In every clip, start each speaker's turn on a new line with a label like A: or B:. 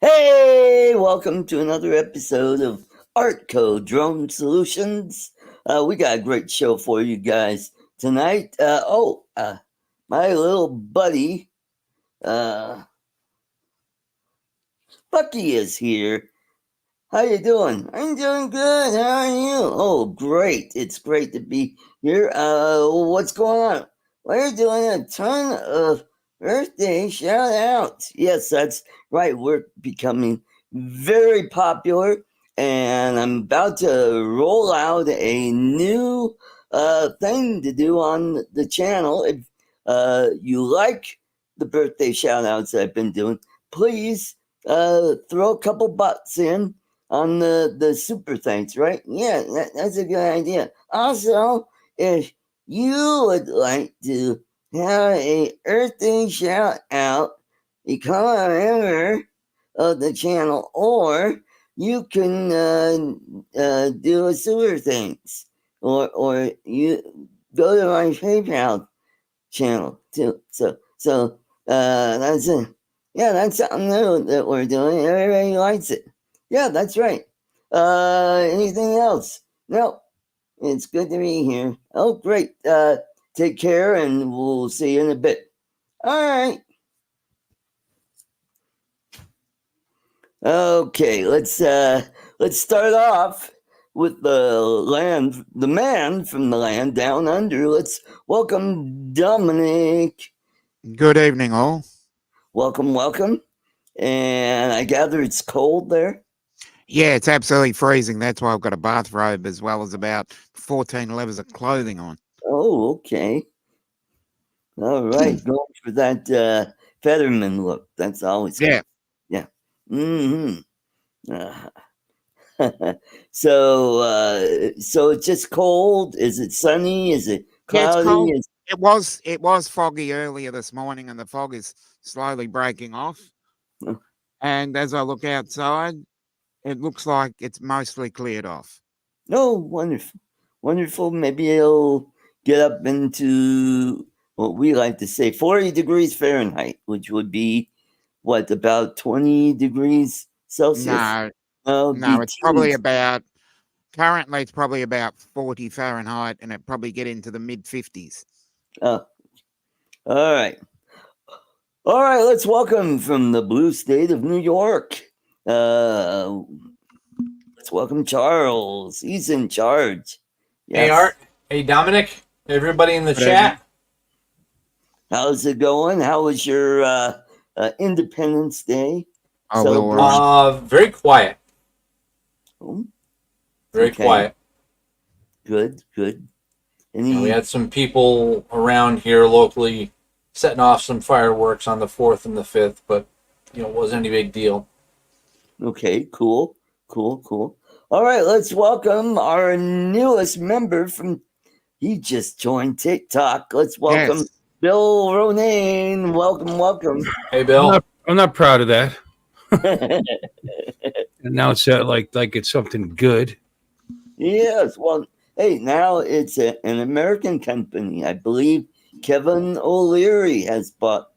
A: Hey, welcome to another episode of ArtCo Drone Solutions. We got a great show for you guys tonight. My little buddy, uh, Bucky is here. How you doing? I'm doing good. How are you? Oh, great. It's great to be here. What's going on? We're doing a ton of birthday shout outs. Yes, that's right. We're becoming very popular, and I'm about to roll out a new thing to do on the channel. If you like the birthday shout outs I've been doing, please throw a couple bucks in on the super thanks, right? Yeah, that's a good idea. Also, if you would like to have a Earth Day shout out, become a member of the channel, or you can do a super thanks, or you go to my PayPal channel too. So that's it. Yeah, that's something new that we're doing. Everybody likes it. Yeah, that's right. Anything else? No, it's good to be here. Oh, great. Take care, and we'll see you in a bit. All right. Okay, let's start off with the man from the land down under. Let's welcome Dominic.
B: Good evening, all.
A: Welcome. And I gather it's cold there.
B: Yeah, it's absolutely freezing. That's why I've got a bathrobe as well as about 14 layers of clothing on.
A: Oh, okay. All right, going for that Featherman look. That's always
B: Yeah.
A: good. Yeah. Mm-hmm. So it's just cold. Is it sunny? Is it
B: Yeah, it's
A: cloudy?
B: cold. It was foggy earlier this morning, and the fog is slowly breaking off.
A: Oh.
B: And as I look outside, it looks like it's mostly cleared off.
A: Oh, wonderful. Maybe it'll get up into what we like to say 40 degrees Fahrenheit, which would be what, about 20 degrees Celsius?
B: No, it's probably currently it's probably about 40 Fahrenheit, and it probably get into the mid 50s.
A: Oh, all right. All right, let's welcome from the blue state of New York. Let's welcome Charles. He's in charge.
C: Yes. Hey, Art. Hey, Dominic. Everybody in the chat.
A: How's it going? How was your Independence Day?
C: Very quiet. Very quiet.
A: Good.
C: We had some people around here locally setting off some fireworks on the 4th and the 5th, but it wasn't any big deal.
A: Okay, cool. All right, let's welcome our newest member he just joined TikTok. Let's welcome Bill Ronayne. Welcome.
C: Hey, Bill.
D: I'm not proud of that. And now it's like it's something good.
A: Yes, well, hey, now it's an American company. I believe Kevin O'Leary has bought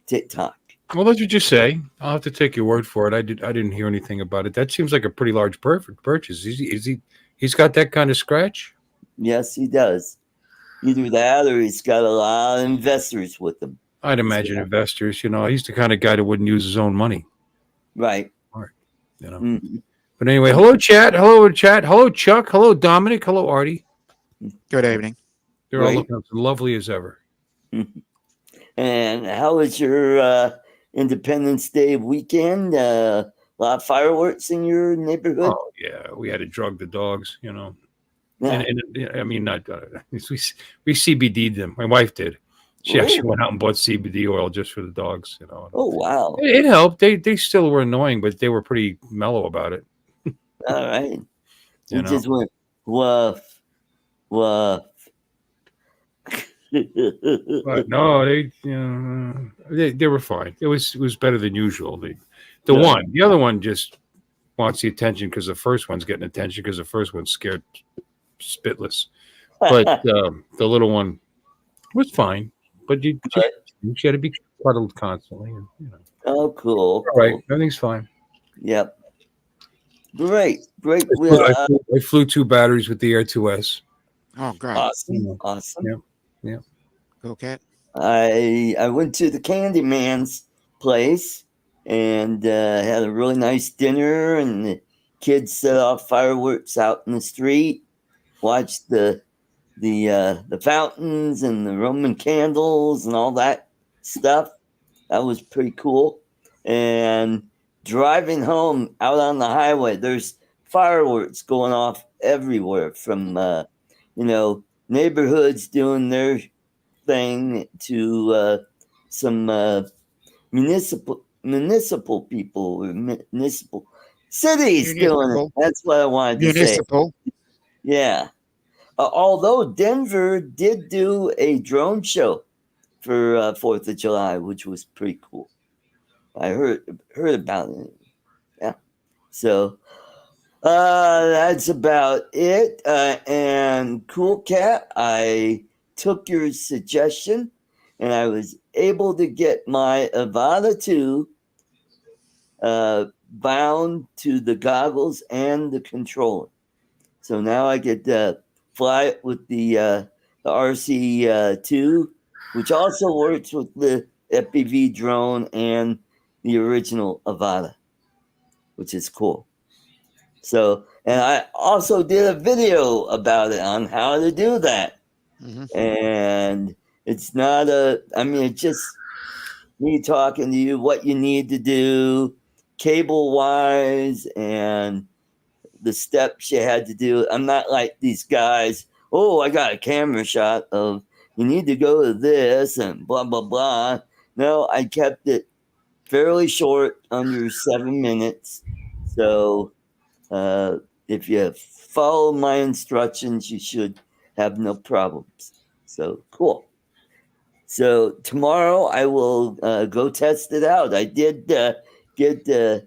A: TikTok.
D: Well, that's what you say. I'll have to take your word for it. I didn't hear anything about it. That seems like a pretty large purchase. He's got that kind of scratch?
A: Yes, he does. Either that or he's got a lot of investors with him.
D: I'd imagine investors. He's the kind of guy that wouldn't use his own money.
A: Right.
D: Mm-hmm. But anyway, hello, chat. Hello, Chuck. Hello, Dominic. Hello, Artie.
B: Good evening.
D: They're all looking as lovely as ever.
A: And how was your Independence Day weekend? A lot of fireworks in your neighborhood?
D: Oh, yeah. We had to drug the dogs,
A: Yeah.
D: And I mean, not we CBD'd them. My wife did. She actually went out and bought CBD oil just for the dogs,
A: Oh, wow.
D: It helped. They still were annoying, but they were pretty mellow about it.
A: All right. You just went woof.
D: But no, they were fine. It was better than usual. The other one just wants the attention because the first one's getting attention because the first one's scared spitless. But the little one was fine. But she had to be cuddled constantly.
A: Oh, cool.
D: All right, everything's fine.
A: Yep. Great. Great.
D: I flew 2 batteries with the Air 2S.
B: Oh, great.
A: Awesome.
D: Yeah.
A: Awesome.
D: Yeah. Yeah.
B: Cool cat.
A: I went to the Candyman's place and had a really nice dinner, and the kids set off fireworks out in the street. Watched the fountains and the Roman candles and all that stuff. That was pretty cool. And driving home out on the highway, there's fireworks going off everywhere from neighborhoods doing their thing to some municipal people or municipal cities doing it.
B: Municipal.
A: That's what I wanted to say.
B: Municipal.
A: Yeah. Although Denver did do a drone show for 4th of July, which was pretty cool. I heard about it. Yeah. So that's about it. And Cool Cat, I took your suggestion and I was able to get my Avata 2 bound to the goggles and the controller. So now I get to fly it with the RC2, which also works with the FPV drone and the original Avata, which is cool. So, and I also did a video about it on how to do that.
B: Mm-hmm.
A: And it's not it's just me talking to you what you need to do cable wise and the steps you had to do. I'm not like these guys. Oh, I got a camera shot of you need to go to this and blah blah blah. No, I kept it fairly short, under 7 minutes. So if you follow my instructions, you should have no problems. So cool. So tomorrow I will go test it out. I did get the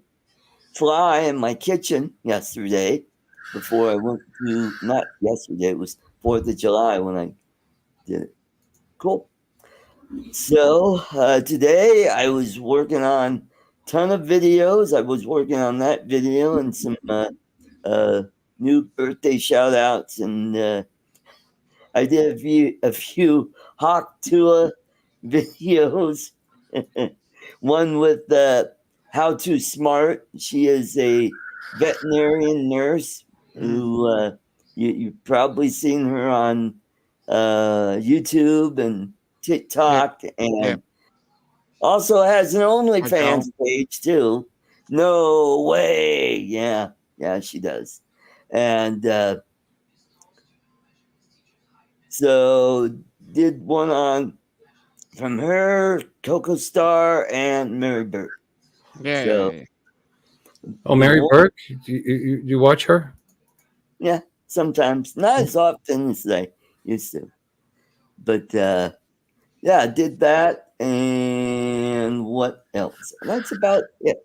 A: fly in my kitchen yesterday before I went to, not yesterday, it was 4th of July when I did it. Cool. So today I was working on ton of videos. I was working on that video and some new birthday shout outs, and I did a few Hawk Tua videos. One with How to Smart. She is a veterinarian nurse who you've probably seen her on YouTube and TikTok, and
B: Yep.
A: also has an
B: I
A: OnlyFans
B: don't.
A: page too. No way. Yeah, she does. And so did one on from her, Coco Star, and Mary Burke.
B: Yeah.
A: So
D: Oh, Mary Burke? You watch her?
A: yeah, sometimes not as often as I used to, but yeah, I did that. And what else? That's about it.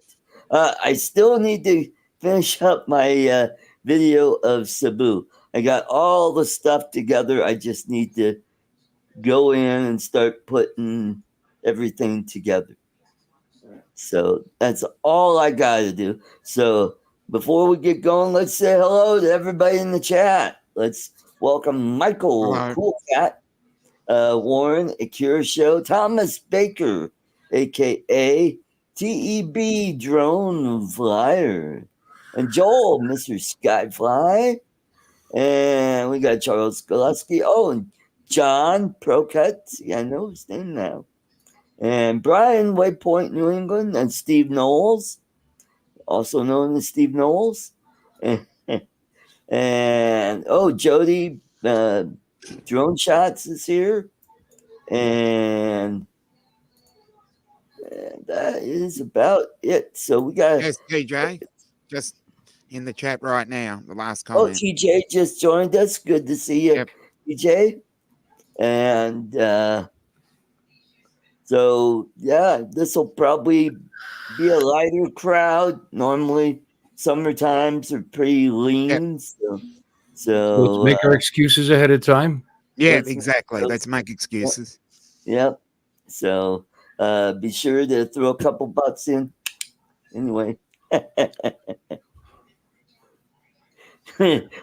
A: I still need to finish up my video of Cebu. I got all the stuff together. I just need to go in and start putting everything together. So that's all I got to do. So before we get going, let's say hello to everybody in the chat. Let's welcome Michael,
B: Hello.
A: Cool Cat, Warren, Akira Show, Thomas Baker, aka TEB Drone Flyer, and Joel, Mr. Skyfly. And we got Charles Gillespie. Oh, and John Procut. Yeah, I know his name now. And Brian, Waypoint, New England, and Steve Knowles, also known as Steve Knowles. And Jody Drone Shots is here. And that is about it. So we got.
B: Yes, TJ. Just in the chat right now. The last comment.
A: TJ just joined us. Good to see you,
B: Yep.
A: TJ. And so yeah, this will probably be a lighter crowd. Normally, summer times are pretty lean. Yep. So
D: let's make our excuses ahead of time.
B: Yeah, exactly. Let's make excuses.
A: Yep. So be sure to throw a couple bucks in. Anyway,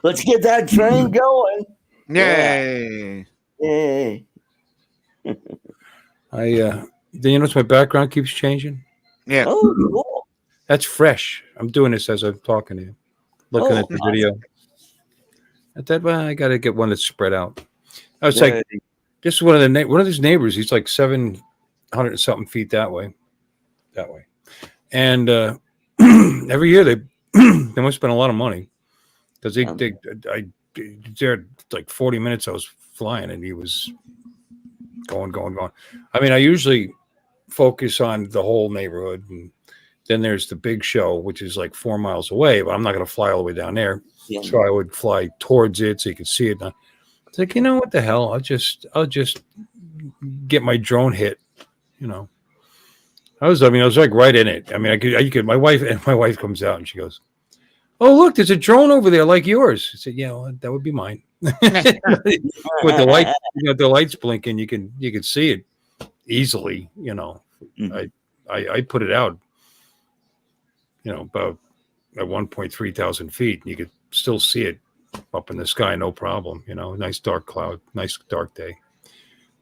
A: Let's get that train going. Yeah.
B: Yay!
A: Yay.
D: Do you notice my background keeps changing?
B: Yeah.
A: Oh, cool.
D: That's fresh. I'm doing this as I'm talking to you, looking
A: Oh,
D: at the video. Well, I got to get one that's spread out. I was
A: there.
D: like, this is one of one of these neighbors. He's like 700 and something feet that way, and every year they they must spend a lot of money because I there like 40 minutes I was flying and he was going. I mean, I usually focus on the whole neighborhood, and then there's the big show, which is like 4 miles away, but I'm not going to fly all the way down there.
A: Yeah.
D: So I would fly towards it so you could see it. And it's like, you know what the hell? I'll just get my drone hit. You know, I was like right in it. I mean, you could. My wife comes out and she goes, "Oh, look, there's a drone over there like yours." I said, "Yeah, well, that would be mine." With the light, the lights blinking, you can see it easily. You know,
A: Mhm.
D: I put it out. You know, about at 1.3 thousand feet, and you could still see it up in the sky, no problem. You know, nice dark cloud, nice dark day.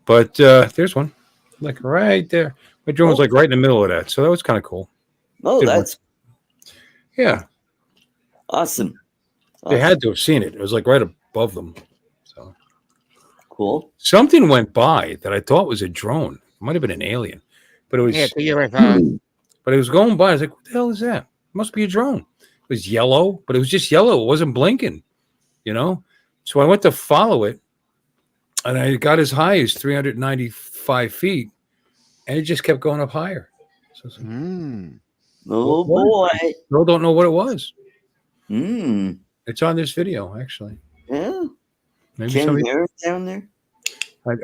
D: But there's one, like right there. My drone was like right in the middle of that, so that was kind of cool.
A: Oh, that's
D: Yeah,
A: awesome.
D: they had to have seen it. It was like right above them. So
A: Cool.
D: something went by that I thought was a drone. It might have been an alien, but it was.
B: Yeah, the UFO.
D: But it was going by. I was like, "What the hell is that? It must be a drone." It was yellow, but it was just yellow. It wasn't blinking. You know. So I went to follow it, and I got as high as 395 feet, and it just kept going up higher. So I was like,
A: Oh,
D: what?
A: boy.
D: I still don't know what it was.
A: Mm.
D: It's on this video, actually.
A: Yeah.
D: Maybe
A: Can
D: somebody.
A: you hear it down there?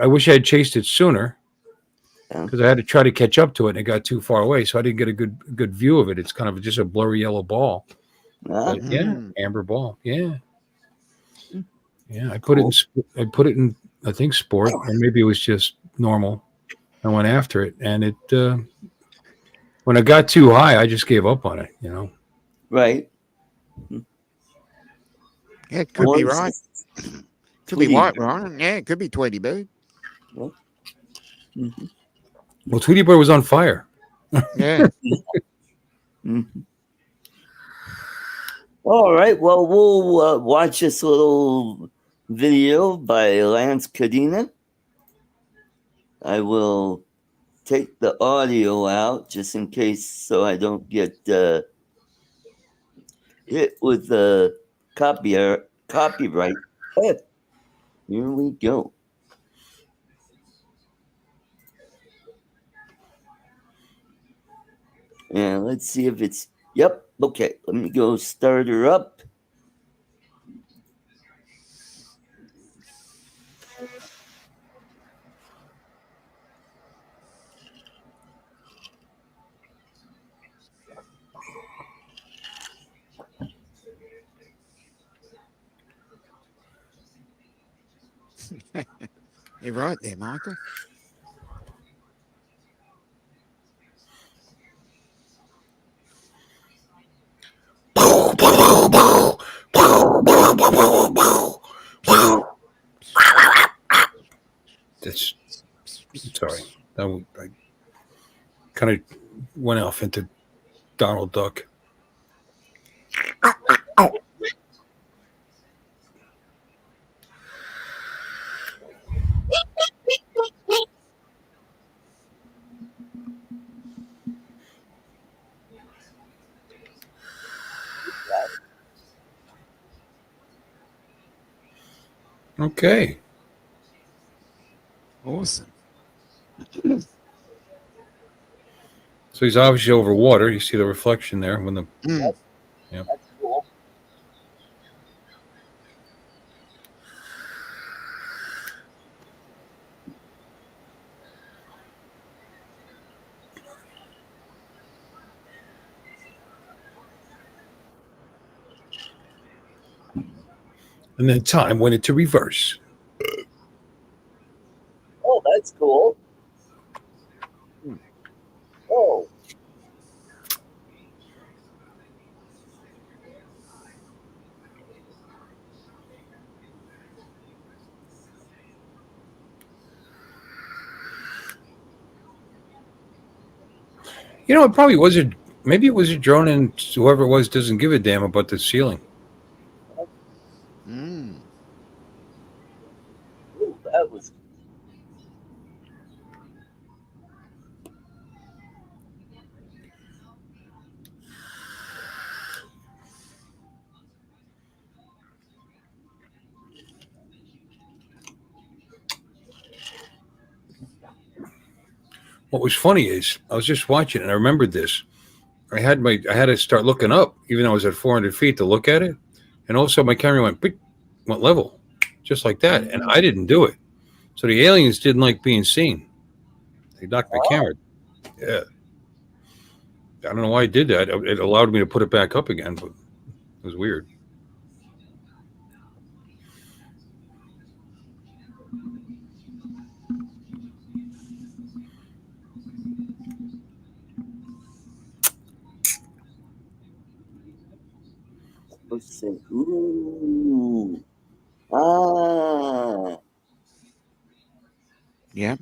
D: I wish I had chased it sooner
A: Yeah.
D: because I had to try to catch up to it, and it got too far away, so I didn't get a good view of it. It's kind of just a blurry yellow ball.
A: Ah,
D: But yeah, amber ball. Yeah. I
A: cool.
D: put it in I think sport, or maybe it was just normal. I went after it, and it when it got too high, I just gave up on it. You know,
A: Right.
B: Yeah, it could be
A: What is
B: right.
A: it?
B: Could be
A: Tweety
B: white,
A: bird.
B: right? Yeah, it could be Tweety Bird.
A: Mhm.
D: well, Tweety Bird was on fire.
B: Yeah.
A: Mhm. All right. Well, we'll watch this little video by Lance Cadena. I will take the audio out just in case so I don't get hit with the copyright. Here we go. And let's see if it's, yep, okay. Let me go start her up.
B: You're right there, Michael.
D: That's sorry. I kind of went off into Donald Duck. Okay.
B: Awesome.
D: So he's obviously over water. You see the reflection there when the.
B: Mm.
D: Yep.
A: That's cool.
D: And then time went into reverse.
A: Oh, that's cool. Oh.
D: You know, it probably was a maybe it was a drone, and whoever it was doesn't give a damn about the ceiling.
B: Mm.
A: Ooh, that was
D: What was funny is I was just watching, and I remembered this. I had to start looking up, even though I was at 400 feet to look at it, and also my camera went beep, went level, just like that, and I didn't do it. So the aliens didn't like being seen. They knocked my camera. Yeah, I don't know why I did that. It allowed me to put it back up again, but it was weird.
A: let's see. Ooh. Ah.
B: Yeah.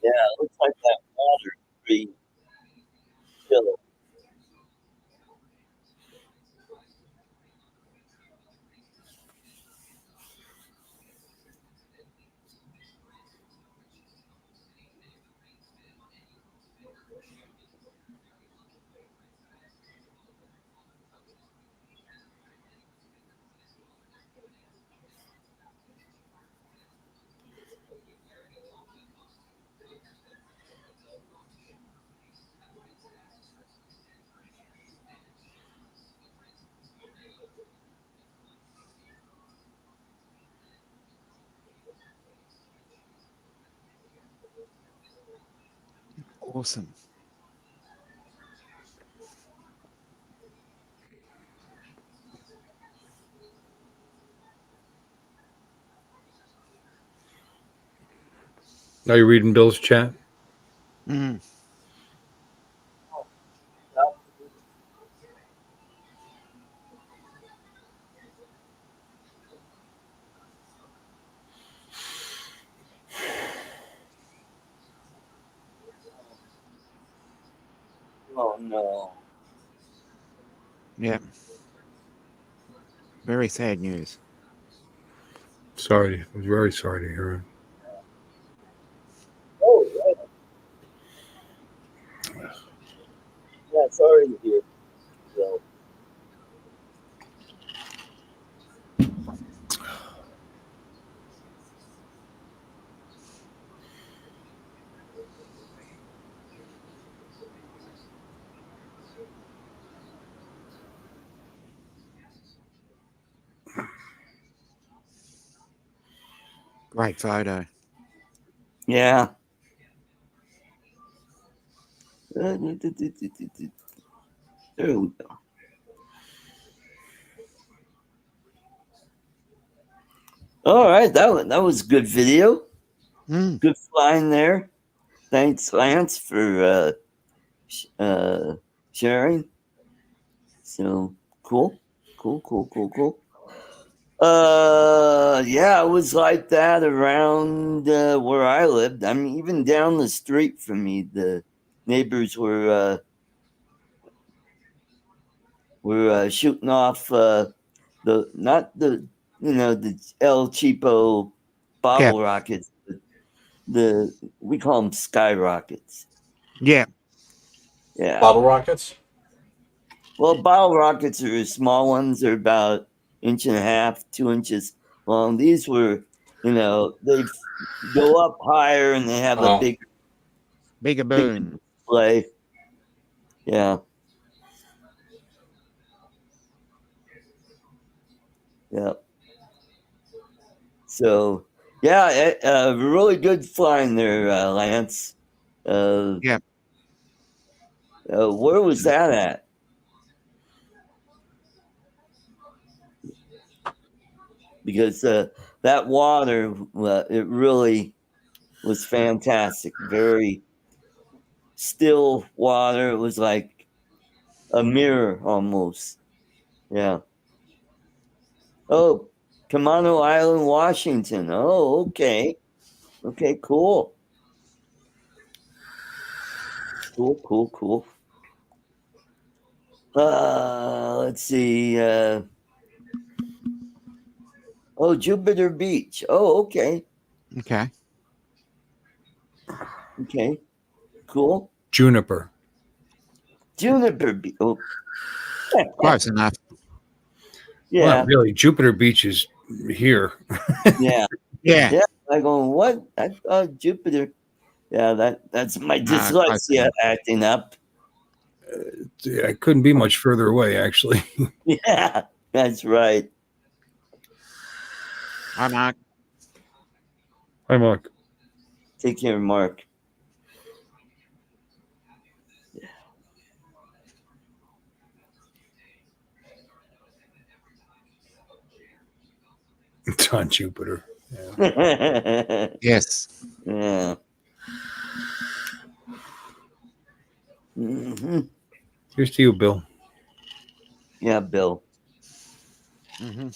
A: Yeah, it looks like that water tree killer.
B: Awesome.
D: Now you're reading Bill's chat.
B: Mm.
A: Oh no.
B: Yeah. Very sad news.
D: Sorry, I was very sorry to hear it.
A: Oh yeah, yeah, sorry to hear. So,
B: Great photo.
A: yeah. There we go. All right, that was a good video.
B: Mm.
A: Good flying there. Thanks, Lance, for sharing. So cool, cool. Yeah, it was like that around where I lived. I mean, even down the street from me, the neighbors were shooting off the not the the El Cheapo
B: Yeah.
A: bottle rockets, but the we call them sky rockets.
B: Yeah.
A: Yeah.
C: Bottle rockets?
A: Well, bottle rockets are small ones. They're about inch and a half, 2 inches long. These were, they go up higher and they have a
C: Oh,
B: Bigger
A: bigger
B: boom.
A: display. Yeah, yeah. So, yeah, really good flying there, Lance. Uh,
B: Yeah.
A: where was that at? Because that water, it really was fantastic. Very still water. It was like a mirror almost. Yeah. Oh, Camano Island, Washington. Oh, okay. Okay, cool. Cool. Let's see. Oh, Jupiter Beach. Oh, okay.
B: Okay.
A: Okay. Cool.
D: Juniper.
A: Juniper Beach. Oh,
B: Close enough.
D: Well,
A: yeah.
D: not really. Jupiter Beach is here.
A: Yeah.
B: Yeah.
A: Yeah. I go, what? I thought Jupiter. Yeah, that's my
B: Close
A: dyslexia
B: enough.
A: acting up.
D: I couldn't be much further away, actually.
A: Yeah, that's right.
B: Hi, Mark.
D: Hi, Mark.
A: Take care, Mark.
D: It's on Jupiter.
B: Yes.
A: Yeah. Hmm.
D: Here's to you, Bill.
A: Yeah, Bill.
B: Hmm.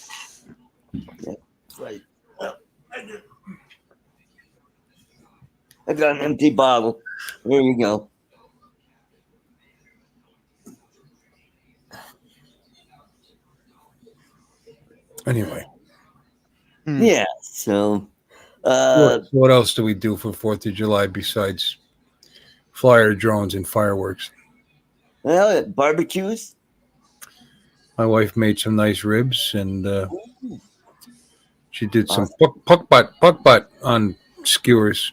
A: Right. Oh, I got an empty bottle. There you go.
D: Anyway,
A: Yeah. So,
D: what else do we do for 4th of July besides flyer drones and fireworks?
A: well, barbecues.
D: My wife made some nice ribs, and she did some
A: Awesome.
D: puck butt on skewers.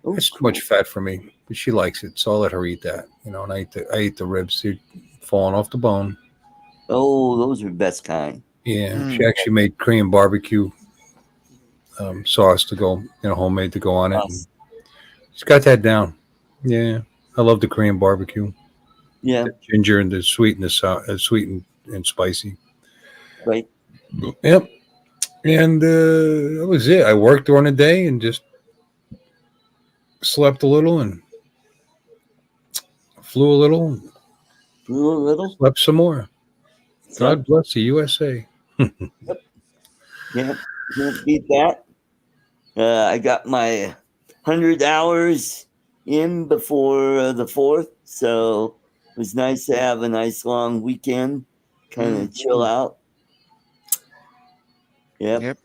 A: Oh,
D: It's too
A: cool.
D: much fat for me, but she likes it, so I'll let her eat that. And I eat the ribs. They're falling off the bone.
A: Oh, those are best kind.
D: Yeah, she actually made Korean barbecue sauce to go, homemade to go on it. And
A: Awesome.
D: she's got that down. Yeah, I love the Korean barbecue.
A: Yeah.
D: The ginger and the sweet and the sweet and spicy.
A: Right.
D: Yep. And that was it. I worked during the day and just slept a little and flew a little,
A: Flew a little.
D: slept some more.
A: Slept.
D: God bless the USA.
A: Can't beat that. I got my 100 hours in before the 4th, so it was nice to have a nice long weekend, kind of chill out. Yep.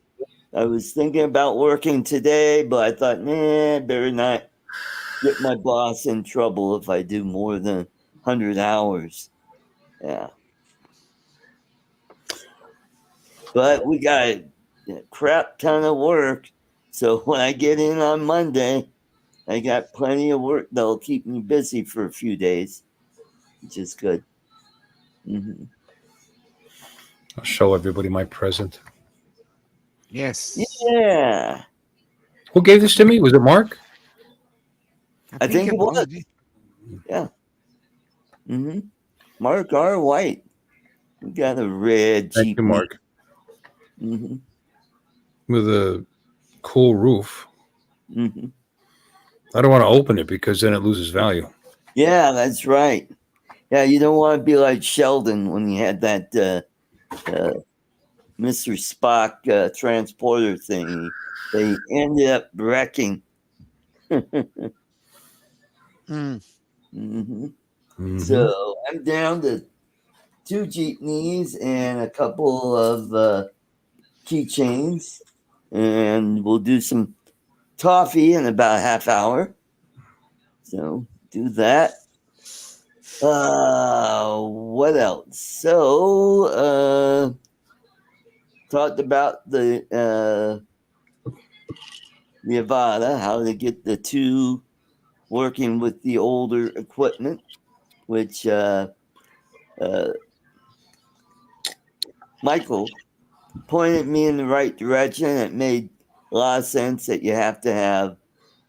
A: I was thinking about working today, but I thought, nah, better not get my boss in trouble if I do more than 100 hours. Yeah. But we got a crap ton of work. So when I get in on Monday, I got plenty of work that'll keep me busy for a few days, which is good. Mm-hmm.
D: I'll show everybody my present.
B: Yes.
A: Yeah.
D: Who gave this to me? Was it Mark?
A: I think it was. Yeah. Mm-hmm. Mark R. White. We got a red
D: Thank
A: Jeep.
D: you, Mark.
A: Mm-hmm.
D: With a cool roof.
A: Mm-hmm.
D: I don't want to open it because then it loses value.
A: Yeah, that's right. Yeah, you don't want to be like Sheldon when he had that Mr. Spock transporter thing. They ended up wrecking. Mm-hmm.
D: Mm-hmm.
A: So I'm down to 2 jeepneys and a couple of keychains, and we'll do some toffee in about a half hour. So do that. What else? So talked about the Avada, how to get the two working with the older equipment, which Michael pointed me in the right direction. It made a lot of sense that you have to have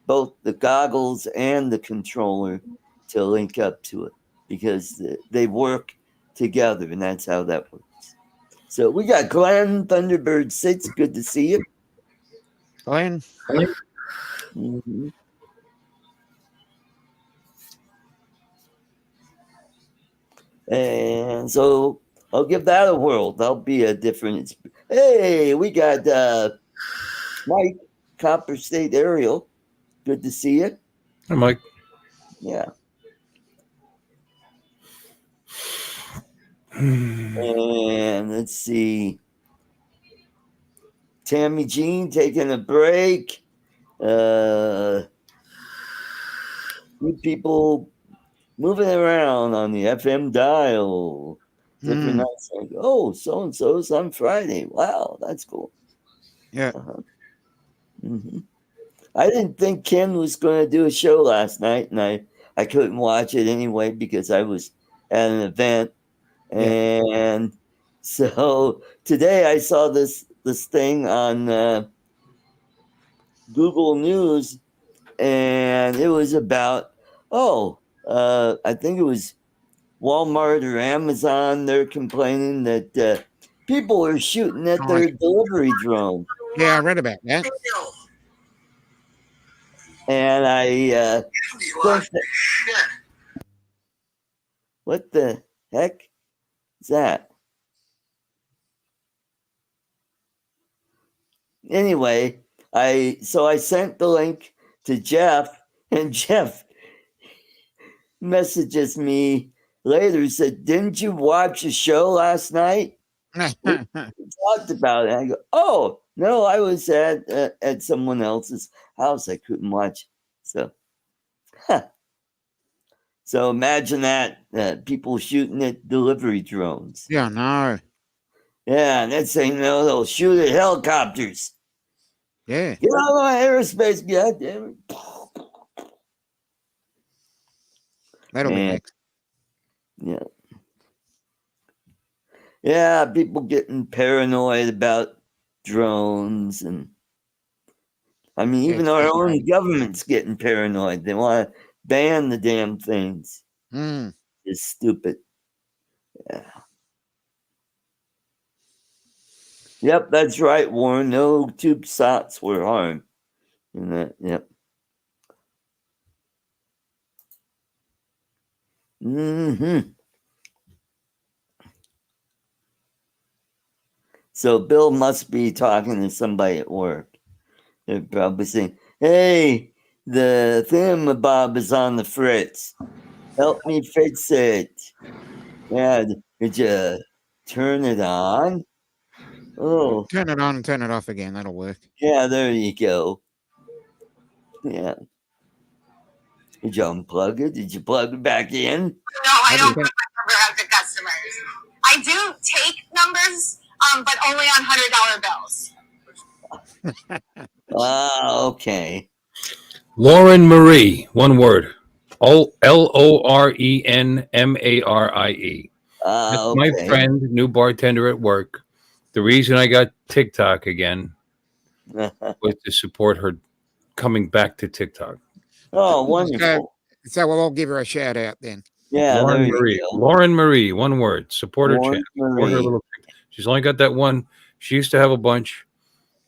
A: both the goggles and the controller to link up to it because they work together, and that's how that works. So we got Glenn Thunderbird 6. Good to see you.
B: Glenn.
A: Mm-hmm. And so I'll give that a whirl. That'll be a different. Hey, we got Mike, Copper State Aerial. Good to see you.
D: Hi, Mike.
A: Yeah. And let's see. Tammy Jean taking a break. People moving around on the FM dial. Different nights. Like, oh, so and so's on Friday. Wow, that's cool.
B: Yeah.
A: Mm-hmm. I didn't think Ken was going to do a show last night, and I couldn't watch it anyway because I was at an event. And so today I saw this thing on Google News, and it was about I think it was Walmart or Amazon. They're complaining that people are shooting at their delivery drone.
B: Yeah, I read about that.
A: And I what the heck is that? Anyway, I sent the link to Jeff, and Jeff messages me later, said, "Didn't you watch the show last night? We talked about it." I go, "Oh no, I was at someone else's house. I couldn't watch." So, so imagine that people shooting at delivery drones.
B: Yeah, no.
A: Yeah, next thing you know, they'll shoot at helicopters.
B: Yeah.
A: Get out of my airspace, goddammit.
B: That'll be next.
A: Yeah. Yeah, people getting paranoid about drones, and I mean, even our own government's getting paranoid. They want to ban the damn things. It's stupid. Yeah. Yep, that's right, Warren. No tube shots were harmed in that. Yep. Mm-hmm. So Bill must be talking to somebody at work. They're probably saying, "Hey, the thingamabob is on the fritz. Help me fix it." Yeah, did you turn it on? Oh,
B: Turn it on and turn it off again. That'll work.
A: yeah, there you go. Yeah. Did you unplug it? Did you plug it back in?
E: No, I don't put my number out to customers. I do take numbers, but only on $100 bills.
A: Okay.
D: Lauren Marie, one word. LORENMARIE. That's
A: Okay.
D: my friend, new bartender at work. The reason I got TikTok again was to support her coming back to TikTok.
A: Oh, wonderful.
B: So we'll all give her a shout out then.
A: Yeah,
D: Lauren
A: there
D: Marie.
A: you go.
D: Lauren Marie, one word. Support her channel. Support her little. She's only got that one. She used to have a bunch.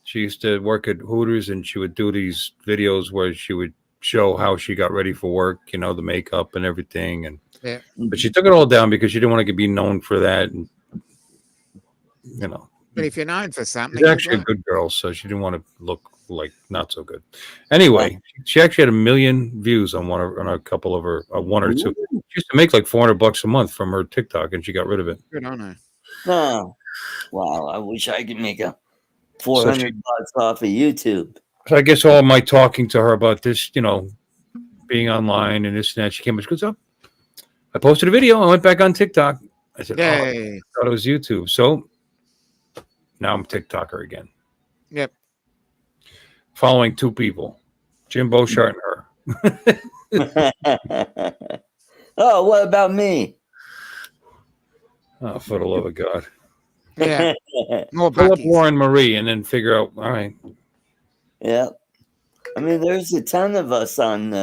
D: She used to work at Hooters, and she would do these videos where she would show how she got ready for work, you know, the makeup and everything. And but she took it all down because she didn't want to be known for that. And, you know,
B: but if you're known for something,
D: she's actually a good girl, so she didn't want to look like not so good. Anyway, she actually had 1 million views on a couple of her one or two. She used to make like $400 a month from her TikTok, and she got rid of it.
B: Good on her.
A: Oh, wow! I wish I could make a $400 off of YouTube.
D: So I guess all my talking to her about this, you know, being online and this and that, she came and she goes, "Oh, I posted a video. I went back on TikTok." I said, "Oh, I thought it was YouTube." So now I'm TikToker again.
B: Yep.
D: Following 2 people, Jim Beauchart and
A: her. Oh, what about me?
D: Oh, for the love of God.
B: Yeah. More
D: pull up Lauren Marie and then figure out, all right.
A: Yeah. I mean, there's a ton of us on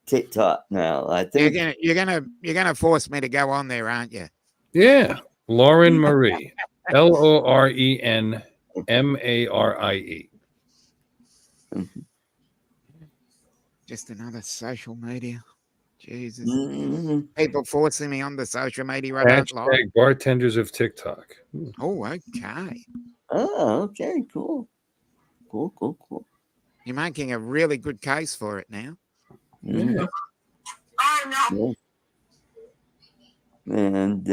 A: TikTok now. I think
B: you're gonna force me to go on there, aren't you?
D: Yeah. Lauren Marie. LORENMARIE.
B: Just another social media. Jesus.
A: Mhm.
B: People forcing me on the social media I don't like.
D: Hashtag bartenders of TikTok.
B: Oh, okay.
A: Oh, okay, cool. Cool.
B: You're making a really good case for it now.
A: Mhm.
E: Oh no.
A: Yeah. And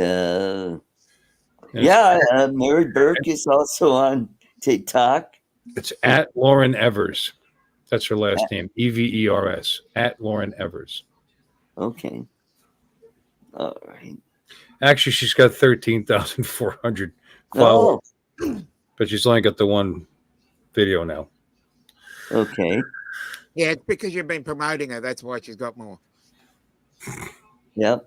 D: Yes.
A: Mary Burke is also on TikTok.
D: It's at Lauren Evers. That's her last name. Evers. At Lauren Evers.
A: Okay. All right.
D: Actually, she's got 13,400 followers,
A: Oh,
D: but she's only got the one video now.
A: okay.
B: Yeah, it's because you've been promoting her. That's why she's got more.
A: Yep.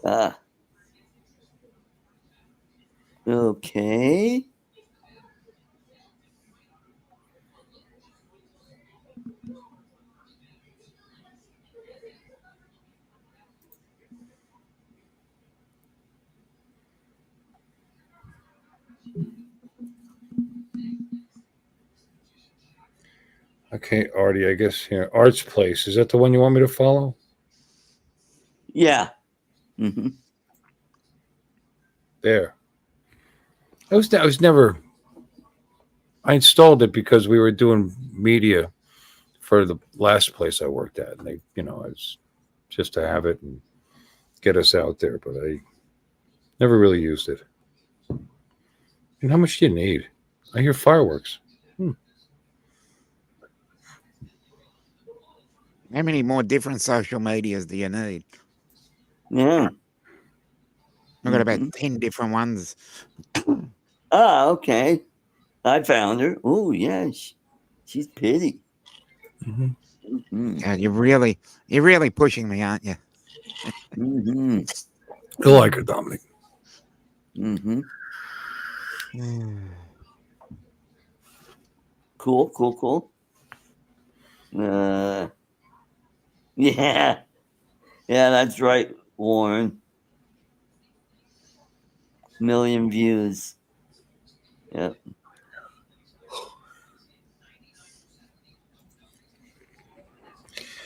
A: Ah. Okay.
D: Okay, Artie, I guess here. Art's Place. Is that the one you want me to follow?
A: Yeah. Hmm.
D: There. I was never. I installed it because we were doing media for the last place I worked at, and I was just to have it and get us out there, but I never really used it. And how much do you need? I hear fireworks.
B: How many more different social medias do you need?
A: Yeah.
B: I've got about
A: Mhm.
B: 10 different ones.
A: Ah, okay. I found her. Oh, yeah. She's pretty.
D: Mm-hmm.
A: Hmm.
B: God, you're really pushing me, aren't you?
A: Hmm.
D: I like her, Dominic.
A: Hmm. Cool. Uh, yeah. Yeah, that's right, Warren. Million views. Yep.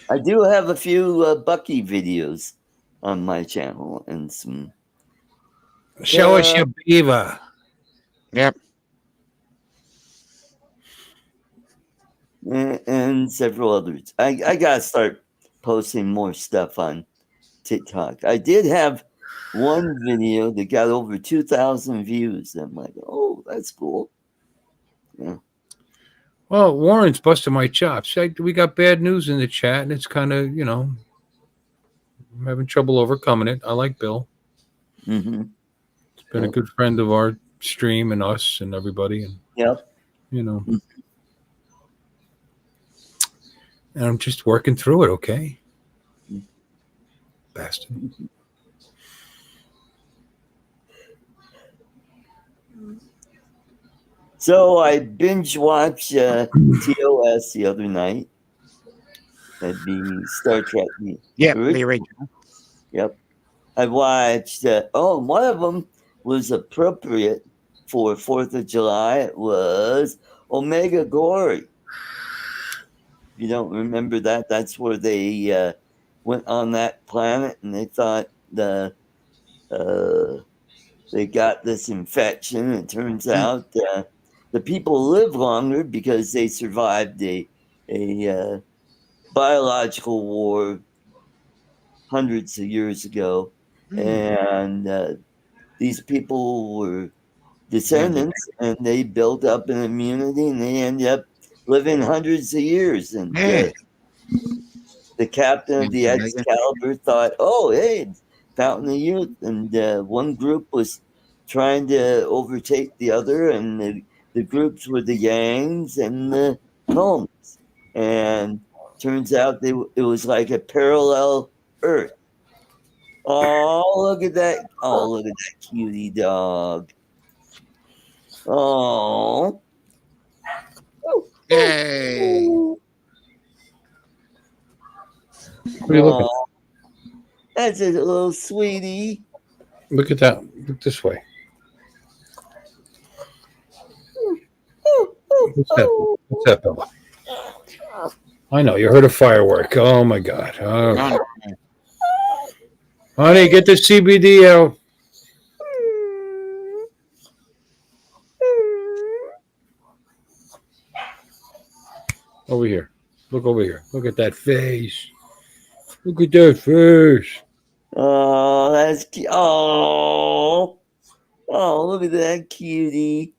A: I do have a few Bucky videos on my channel and some
D: Show us your beaver.
B: Yep.
A: and several others. I gotta start posting more stuff on TikTok. I did have one video that got over 2,000 views. I'm like, oh, that's cool. Yeah.
D: Well, Warren's busting my chops. We got bad news in the chat, and it's kind of, I'm having trouble overcoming it. I like Bill.
A: Mm-hmm.
D: He's been a good friend of our stream and us and everybody. And,
A: Yep.
D: and I'm just working through it, okay? Bastard.
A: So I binge watched TOS the other night. That'd be Star Trek.
B: Yep, the original.
A: Yep. I watched, one of them was appropriate for 4th of July. It was Omega Glory. If you don't remember that, that's where they went on that planet and they thought they got this infection. It turns out the people live longer because they survived a biological war hundreds of years ago. And these people were descendants and they built up an immunity and they ended up living hundreds of years. And the captain of the Excalibur thought, oh, hey, Fountain of Youth. And one group was trying to overtake the other, and the groups were the Yangs and the Combs. And turns out it was like a parallel Earth. Oh, look at that. Oh, look at that cutie dog. Oh.
B: Yay.
D: What are you looking at?
A: That's a little sweetie.
D: Look at that. Look this way. What's that? What's that, Bella? I know you heard a firework. Oh my God! Oh,
B: Oh,
D: honey, get the CBD out. Over here. Look over here. Look at that face. Look at that face.
A: Oh, that's cute. Oh, look at that cutie.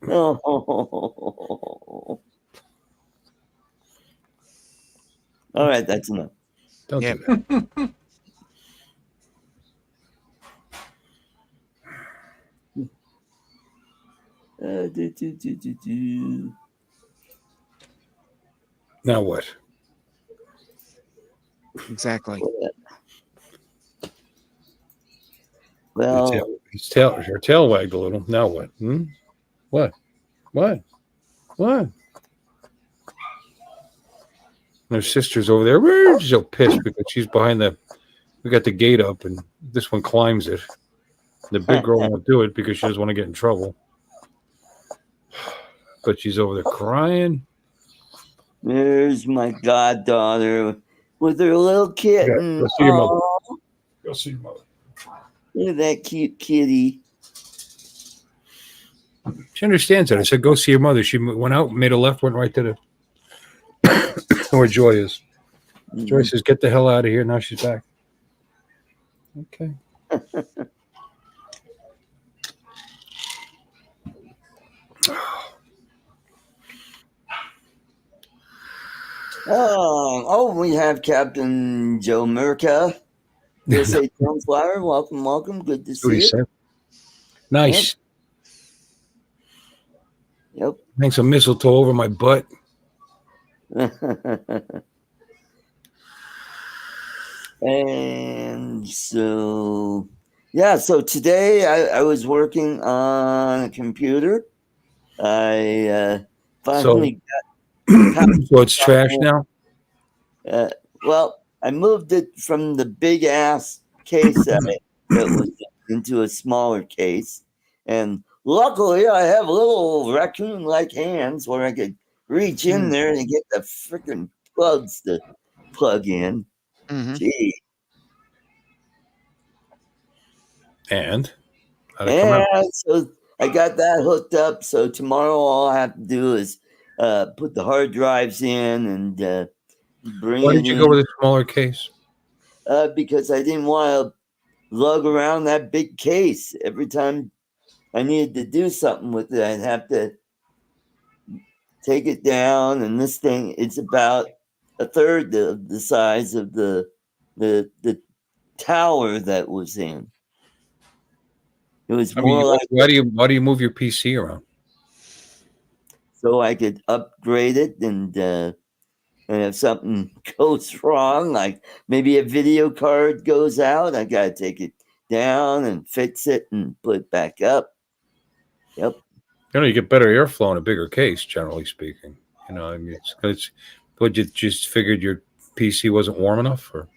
A: Oh, all right, that's enough.
D: Don't
B: Yep.
D: do that.
A: Do.
D: Now what?
B: Exactly.
A: Well,
D: Her tail wagged a little. Now what? Hmm? What? What? What? Her sister's over there. She's so pissed because she's behind the. We got the gate up, and this one climbs it. The big girl won't do it because she doesn't want to get in trouble. But she's over there crying.
A: there's my goddaughter with her little kitten.
D: Go see your mother.
A: Oh,
D: Go see your mother.
A: look at that cute kitty.
D: She understands that. I said, "Go see your mother." She went out, made a left, went right to the where Joy is. Joy says, "Get the hell out of here." Now she's back. Okay.
A: We have Captain Joe Murka. USA Drone Flyer. Welcome, welcome. Good to
D: That's what he
A: see you.
D: said. Nice.
A: Yep.
D: Thanks a mistletoe over my butt.
A: And so, yeah, so today I was working on a computer. I finally
D: So it's trash now?
A: well, I moved it from the big ass case that was into a smaller case. And luckily, I have little raccoon like hands where I could reach in there and get the freaking plugs to plug in.
B: Mm-hmm.
A: Gee.
D: And how'd it come out?
A: So I got that hooked up. So tomorrow, all I have to do is put the hard drives in and bring
D: Why
A: it
D: did you
A: in.
D: go with a smaller case?
A: Because I didn't want to lug around that big case. Every time I needed to do something with it, I'd have to take it down. And this thing, it's about a third of the size of the tower that was in. It was more like
D: why do you move your PC around?
A: so I could upgrade it and if something goes wrong, like maybe a video card goes out, I gotta take it down and fix it and put it back up. Yep.
D: You get better airflow in a bigger case, generally speaking. I mean, it's what you just figured your PC wasn't warm enough, or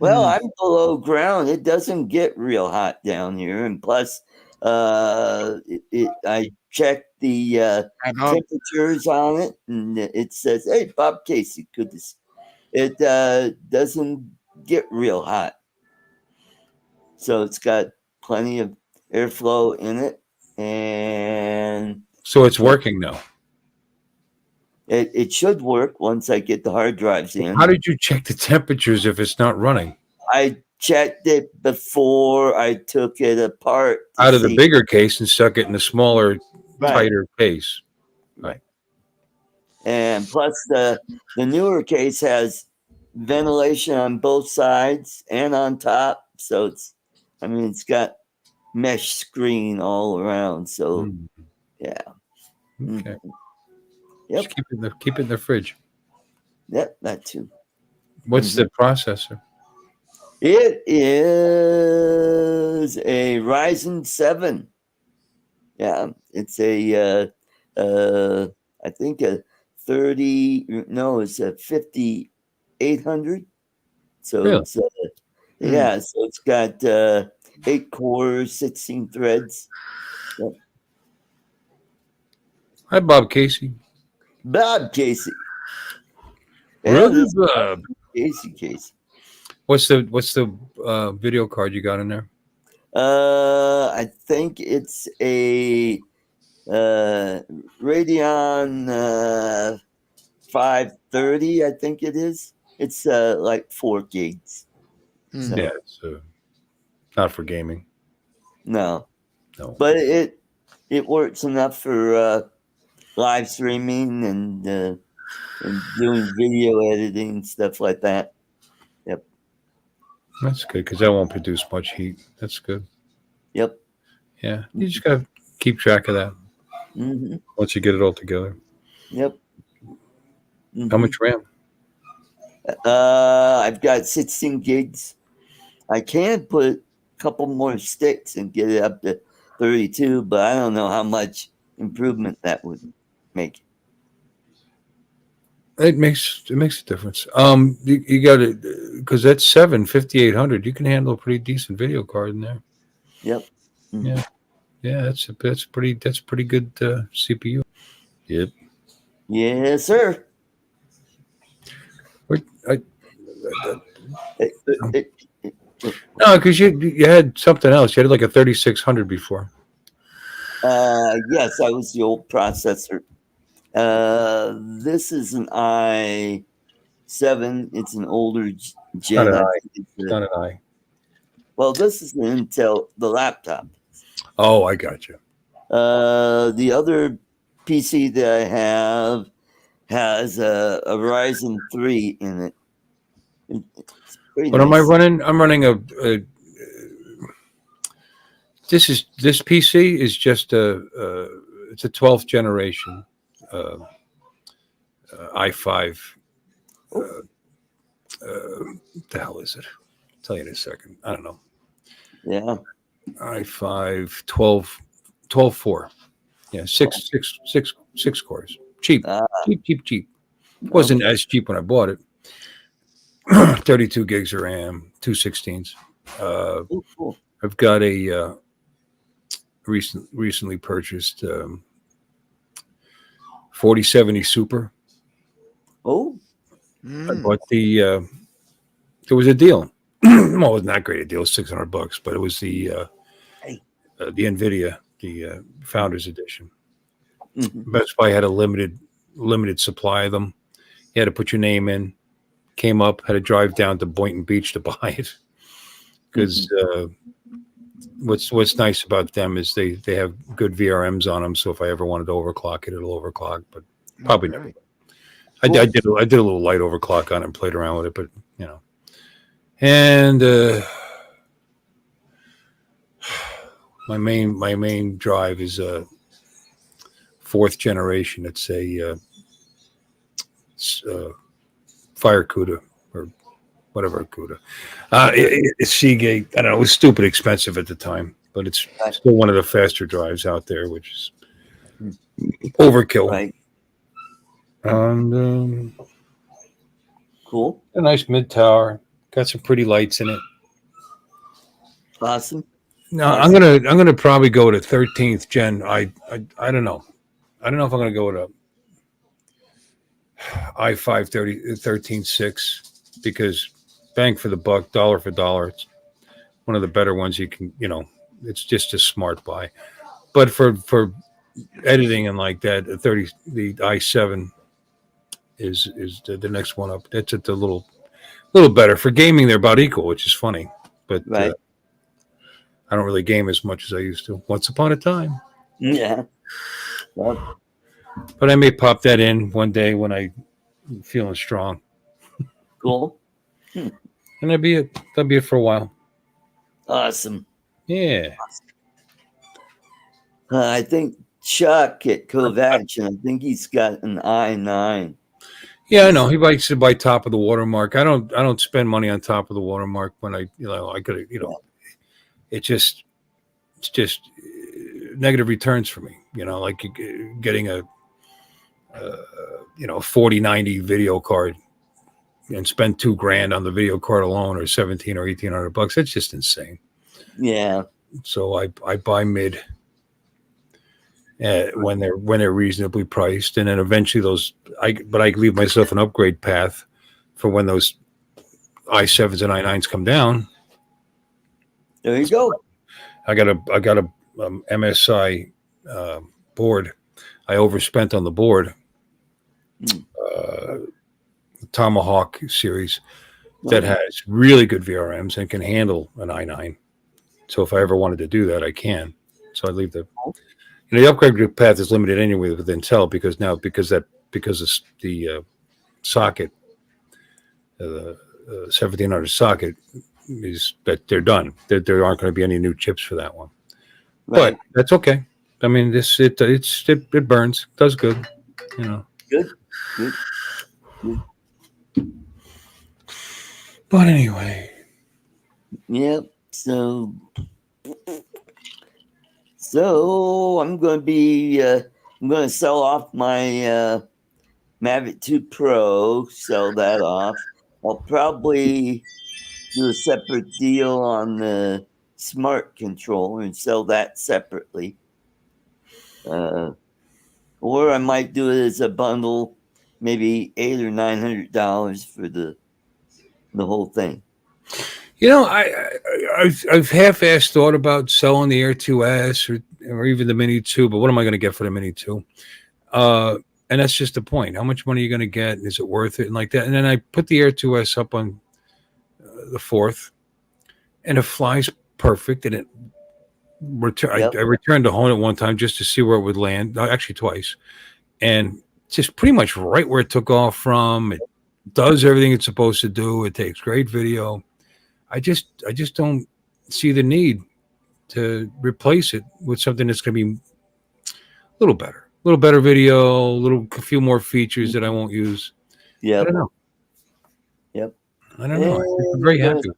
A: Well, I'm below ground. It doesn't get real hot down here, and plus, I checked the temperatures on it, and it says, "Hey, Bob Casey, good to see." It doesn't get real hot, so it's got plenty of airflow in it, and
D: so it's working now.
A: it should work once I get the hard drives in.
D: How did you check the temperatures if it's not running?
A: I checked it before I took it apart
D: out of the bigger case and stuck it in the smaller, tighter case.
A: Right. And plus the newer case has ventilation on both sides and on top. So it's got mesh screen all around. So yeah.
D: Okay.
A: Yep.
D: Just keep it in the fridge.
A: Yep, that too.
D: What's the processor?
A: It is a Ryzen 7. Yeah, it's a I think a 30. No, it's a 5800. So
D: really?
A: it's yeah, so it's got 8 cores, 16 threads. Yep.
D: Hi, Bob Casey.
A: Bob Casey. Yeah,
D: Brother
A: this is
D: Bob.
A: Casey.
D: What's the video card you got in there?
A: I think it's a Radeon 530. I think it is. It's like 4 gigs.
B: Mm.
D: Yeah, it's not for gaming.
A: No,
D: But
A: it works enough for live streaming and doing video editing and stuff like that. Yep.
D: that's good because that won't produce much heat. That's good.
A: Yep.
D: Yeah, you just gotta keep track of that once you get it all together.
A: Yep.
D: How much RAM?
A: I've got 16 gigs. I can put a couple more sticks and get it up to 32, but I don't know how much improvement that would make.
D: It makes a difference. You got it because that's 5800. You can handle a pretty decent video card in there.
A: Yep.
D: Yeah, that's pretty good CPU. Yep.
A: Yes, sir.
D: No, because you had something else. You had like a 3600 before.
A: Yes, that was the old processor. This is an i7. It's an older gen.
D: Not an I. It's not an I.
A: Well, this is an Intel, the laptop.
D: Oh, I got you.
A: The other PC that I have has a Ryzen 3 in it.
D: What am I running? I'm running a this PC is just it's a 12th generation i5. What the hell is it? I'll tell you in a second. I don't know.
A: Yeah.
D: i5 12.4. Yeah, six cores. Cheap. Cheap. Wasn't as cheap when I bought it. 32 gigs of RAM, 216s.
A: Cool.
D: I've got a recently purchased 4070 Super.
A: Oh.
D: I bought there was a deal. Well, it wasn't that great a deal, $600, but it was the NVIDIA, the Founders Edition. Best Buy had a limited supply of them. You had to put your name in. Came up, had to drive down to Boynton Beach to buy it. Because what's nice about them is they have good VRMs on them. So if I ever wanted to overclock it, it'll overclock. But probably never. I did a little light overclock on it and played around with it, but you know. And my main drive is a 4th generation. It's a Fire CUDA or whatever CUDA. It's Seagate. I don't know. It was stupid expensive at the time, but it's still one of the faster drives out there, which is overkill.
A: Right.
D: And
A: Cool.
D: a nice mid tower. Got some pretty lights in it.
A: Awesome.
D: No, I'm gonna probably go to 13th gen. I don't know. I don't know if I'm gonna go to i5 13.6 because bang for the buck, dollar for dollar. It's one of the better ones you can. It's just a smart buy. But for editing and like that, the i7 is the next one up. That's at the little better. For gaming, they're about equal, which is funny. But
A: Right.
D: I don't really game as much as I used to. Once upon a time.
A: Yeah. Well,
D: But I may pop that in one day when I'm feeling strong.
A: cool.
D: And that'd be it. That'd be it for a while.
A: Awesome.
D: Yeah.
A: I think Chuck at Kovac, I think he's got an i9.
D: Yeah, I know. He likes to buy top of the watermark. I don't spend money on top of the watermark when I could, it's just negative returns for me. Like getting a 4090 video card and spend $2,000 on the video card alone, or $1,700 or $1,800. That's just insane.
A: Yeah.
D: So I buy mid, when they're reasonably priced, and then eventually I leave myself an upgrade path for when those i7s and i9s come down.
A: There you go.
D: I got a MSI board. I overspent on the board. Tomahawk series that has really good VRMs and can handle an i9. So if I ever wanted to do that, I can. So I leave the upgrade path is limited anyway with Intel because the socket, the 1700 socket is that they're done. There aren't going to be any new chips for that one.
A: Right.
D: But that's okay. I mean, it burns, does good,
A: Good.
D: But anyway,
A: Yep. So I'm going to sell off my Mavic 2 Pro. Sell that off. I'll probably do a separate deal on the smart controller and sell that separately. Or I might do it as a bundle, maybe $800 or $900 for the whole thing.
D: I've half-assed thought about selling the Air 2S or even the Mini 2, but what am I going to get for the Mini 2? And that's just the point. How much money are you going to get? Is it worth it? And like that. And then I put the Air 2S up on the 4th, and it flies perfect. And I returned to home at one time just to see where it would land. Actually, twice. And just pretty much right where it took off from. It does everything it's supposed to do. It takes great video. I just don't see the need to replace it with something that's going to be a little better video, a few more features that I won't use.
A: Yeah.
D: I don't know.
A: Yep.
D: I don't know. I'm very happy.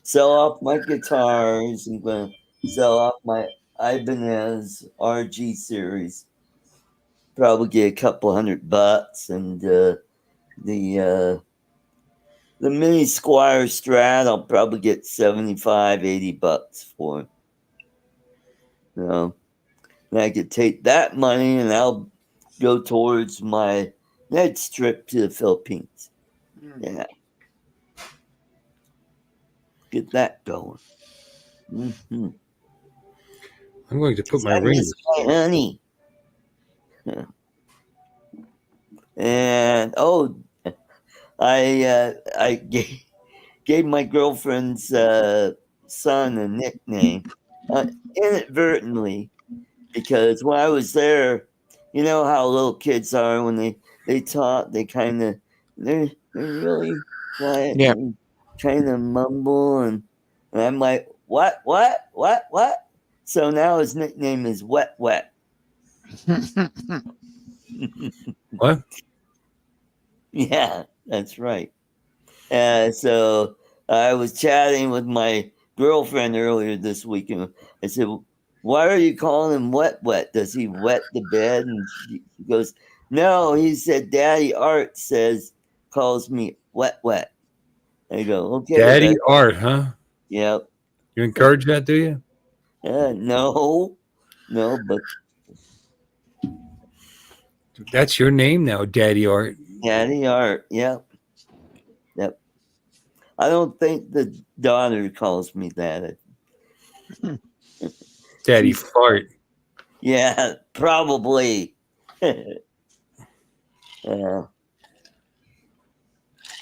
A: Sell off my guitars. I'm going to sell off my Ibanez RG series. Probably get a couple $100, and the Mini Squire Strat, I'll probably get $75-$80 for it. And I could take that money and I'll go towards my next trip to the Philippines. Yeah. Get that going. Mm-hmm.
D: I'm going to put my ring.
A: Honey. Yeah. And I gave my girlfriend's son a nickname inadvertently, because when I was there, you know how little kids are when they talk, they're really quiet, and kind of mumble, and I'm like, what? So now his nickname is Wet.
D: What?
A: Yeah, that's right. So I was chatting with my girlfriend earlier this week, and I said, "Why are you calling him Wet? Does he wet the bed?" And she goes, "No." He said, "Daddy Art calls me Wet." I go, "Okay."
D: Daddy Art, huh?
A: Yep.
D: You encourage that, do you?
A: No, but
D: that's your name now, Daddy Art.
A: Daddy Art. Yep. I don't think the daughter calls me that.
D: Daddy Fart.
A: Yeah, probably.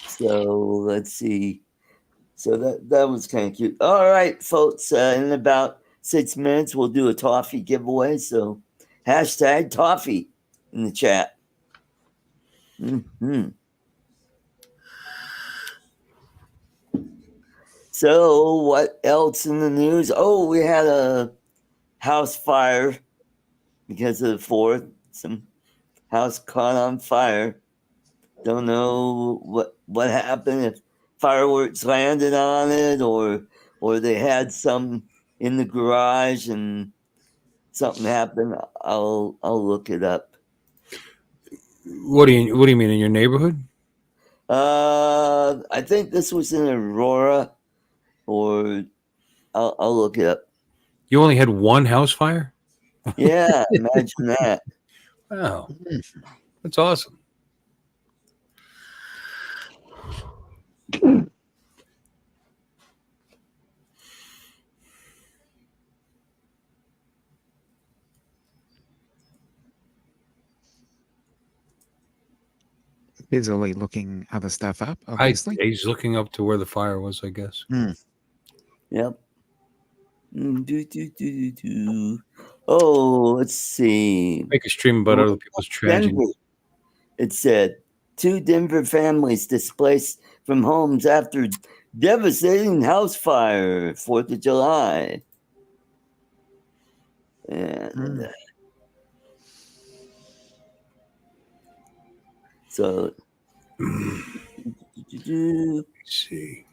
A: So let's see. So that was kind of cute. All right, folks. In about 6 minutes, we'll do a toffee giveaway. So hashtag toffee in the chat. Mm-hmm. So what else in the news? Oh, we had a house fire because of the 4th. Some house caught on fire. Don't know what happened, if fireworks landed on it or they had some in the garage and something happened. I'll look it up.
D: What do you mean, in your neighborhood?
A: I think this was in Aurora, or I'll look it up.
D: You only had one house fire?
A: Yeah, imagine that.
D: Wow, that's awesome.
B: Busily looking other stuff up, obviously.
D: He's looking up to where the fire was, I guess.
A: Yep. Oh, let's see.
D: Make a stream about other people's tragedy.
A: Denver. It said 2 Denver families displaced from homes after devastating house fire, 4th of July. And so,
D: Let's see.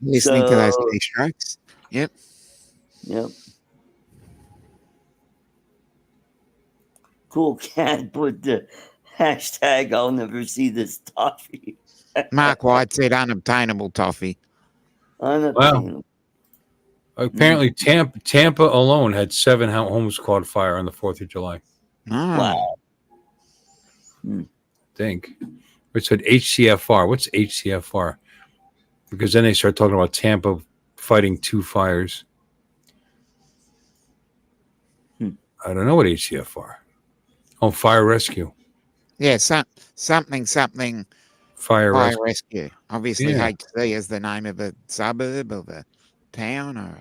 B: Listening to those
A: so-
B: keystrokes. Yep.
A: Yep. Cool Cat put the hashtag I'll never see this toffee.
B: Mark White said unobtainable toffee.
A: Unobtainable.
D: Apparently, Tampa alone had 7 homes caught fire on the 4th of July.
B: Oh.
A: Wow.
D: I think it said HCFR. What's HCFR? Because then they start talking about Tampa fighting 2 fires. I don't know what HCFR. Oh, fire rescue.
B: Yeah, something
D: Fire
B: fire
D: rescue.
B: rescue. Obviously,
D: Yeah.
B: HC is the name of a suburb of a town or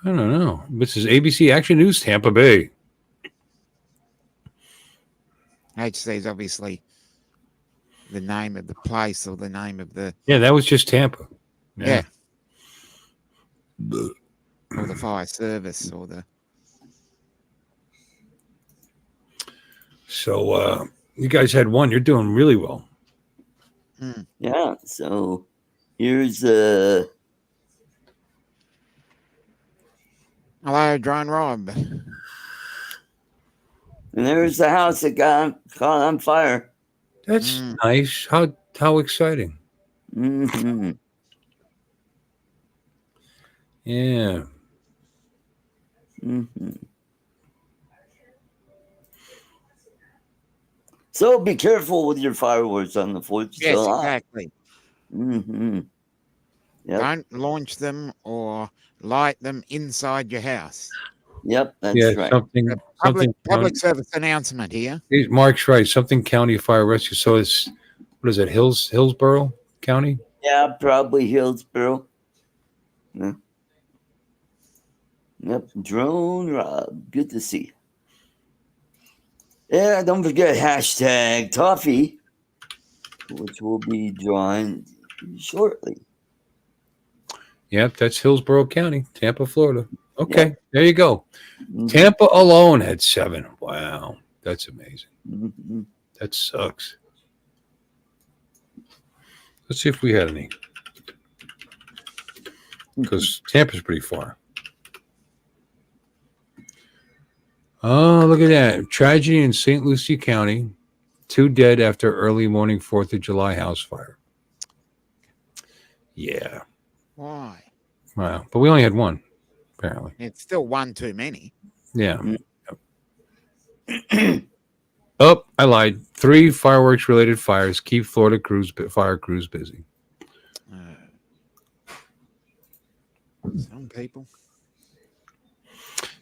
D: I don't know. This is ABC Action News, Tampa Bay.
B: HC is obviously the name of the place or the name of the
D: Yeah, that was just Tampa.
B: yeah. Or the fire service or the
D: So you guys had 1. You're doing really well.
A: Yeah. So here's
B: hello, Drone Rob.
A: and there's the house that got caught on fire.
D: That's nice. How exciting.
A: Mm-hmm.
D: Yeah.
A: Mm-hmm. So be careful with your fireworks on the 4th of
B: Yes,
A: July.
B: exactly.
A: Mm-hmm. Yep.
B: Don't launch them or light them inside your house.
A: Yep, that's
D: Yeah,
A: right.
D: something
B: Public service announcement here.
D: Mark's right. Something county fire rescue. So it's what is it? Hillsborough County?
A: Yeah, probably Hillsborough. Yeah. Yep, Drone Rob. Good to see you. Yeah, don't forget hashtag toffee, which will be drawn shortly.
D: Yep, that's Hillsborough County, Tampa, Florida. Okay,
A: Yep.
D: there you go.
A: Mhm.
D: Tampa alone had 7. Wow, that's amazing.
A: Mhm.
D: That sucks. Let's see if we had any. Because Tampa's pretty far. Oh, look at that. Tragedy in St. Lucie County. 2 dead after early morning 4th of July house fire. Yeah.
B: Why?
D: Wow. But we only had 1, apparently.
B: It's still one too many.
D: Yeah. Oh, I lied. 3 fireworks related fires keep Florida fire crews busy.
B: Some people.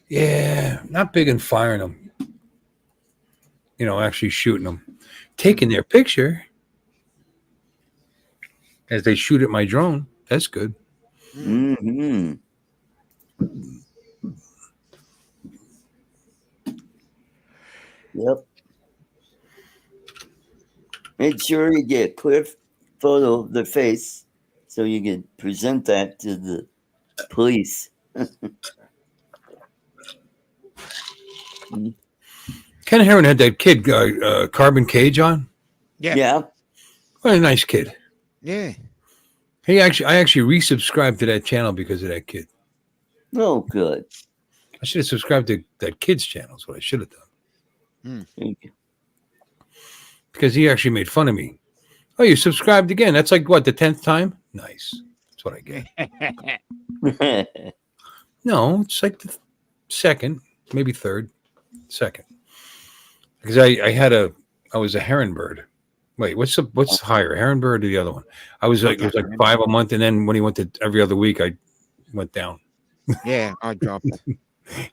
D: Yeah, not big in firing them. You know, actually shooting them. Taking their picture as they shoot at my drone. That's good.
A: Mm-hmm. Yep. Make sure you get a clear photo of their face so you can present that to the police.
D: Ken Heron had that kid, Carbon Cage, on.
B: Yeah.
A: Yeah.
D: What a nice kid.
B: Yeah.
D: I actually resubscribed to that channel because of that kid.
A: Oh, good.
D: I should have subscribed to that kid's channel. Is what I should have done.
A: Thank you.
D: Because he actually made fun of me. Oh, you subscribed again? That's like what, the 10th time? Nice. That's what I get. No, it's like the second, maybe third, second. Because I was a heron bird. Wait, what's higher, heron bird or the other one? I was like, it was like 5 a month, and then when he went to every other week, I went down.
B: Yeah, I dropped it.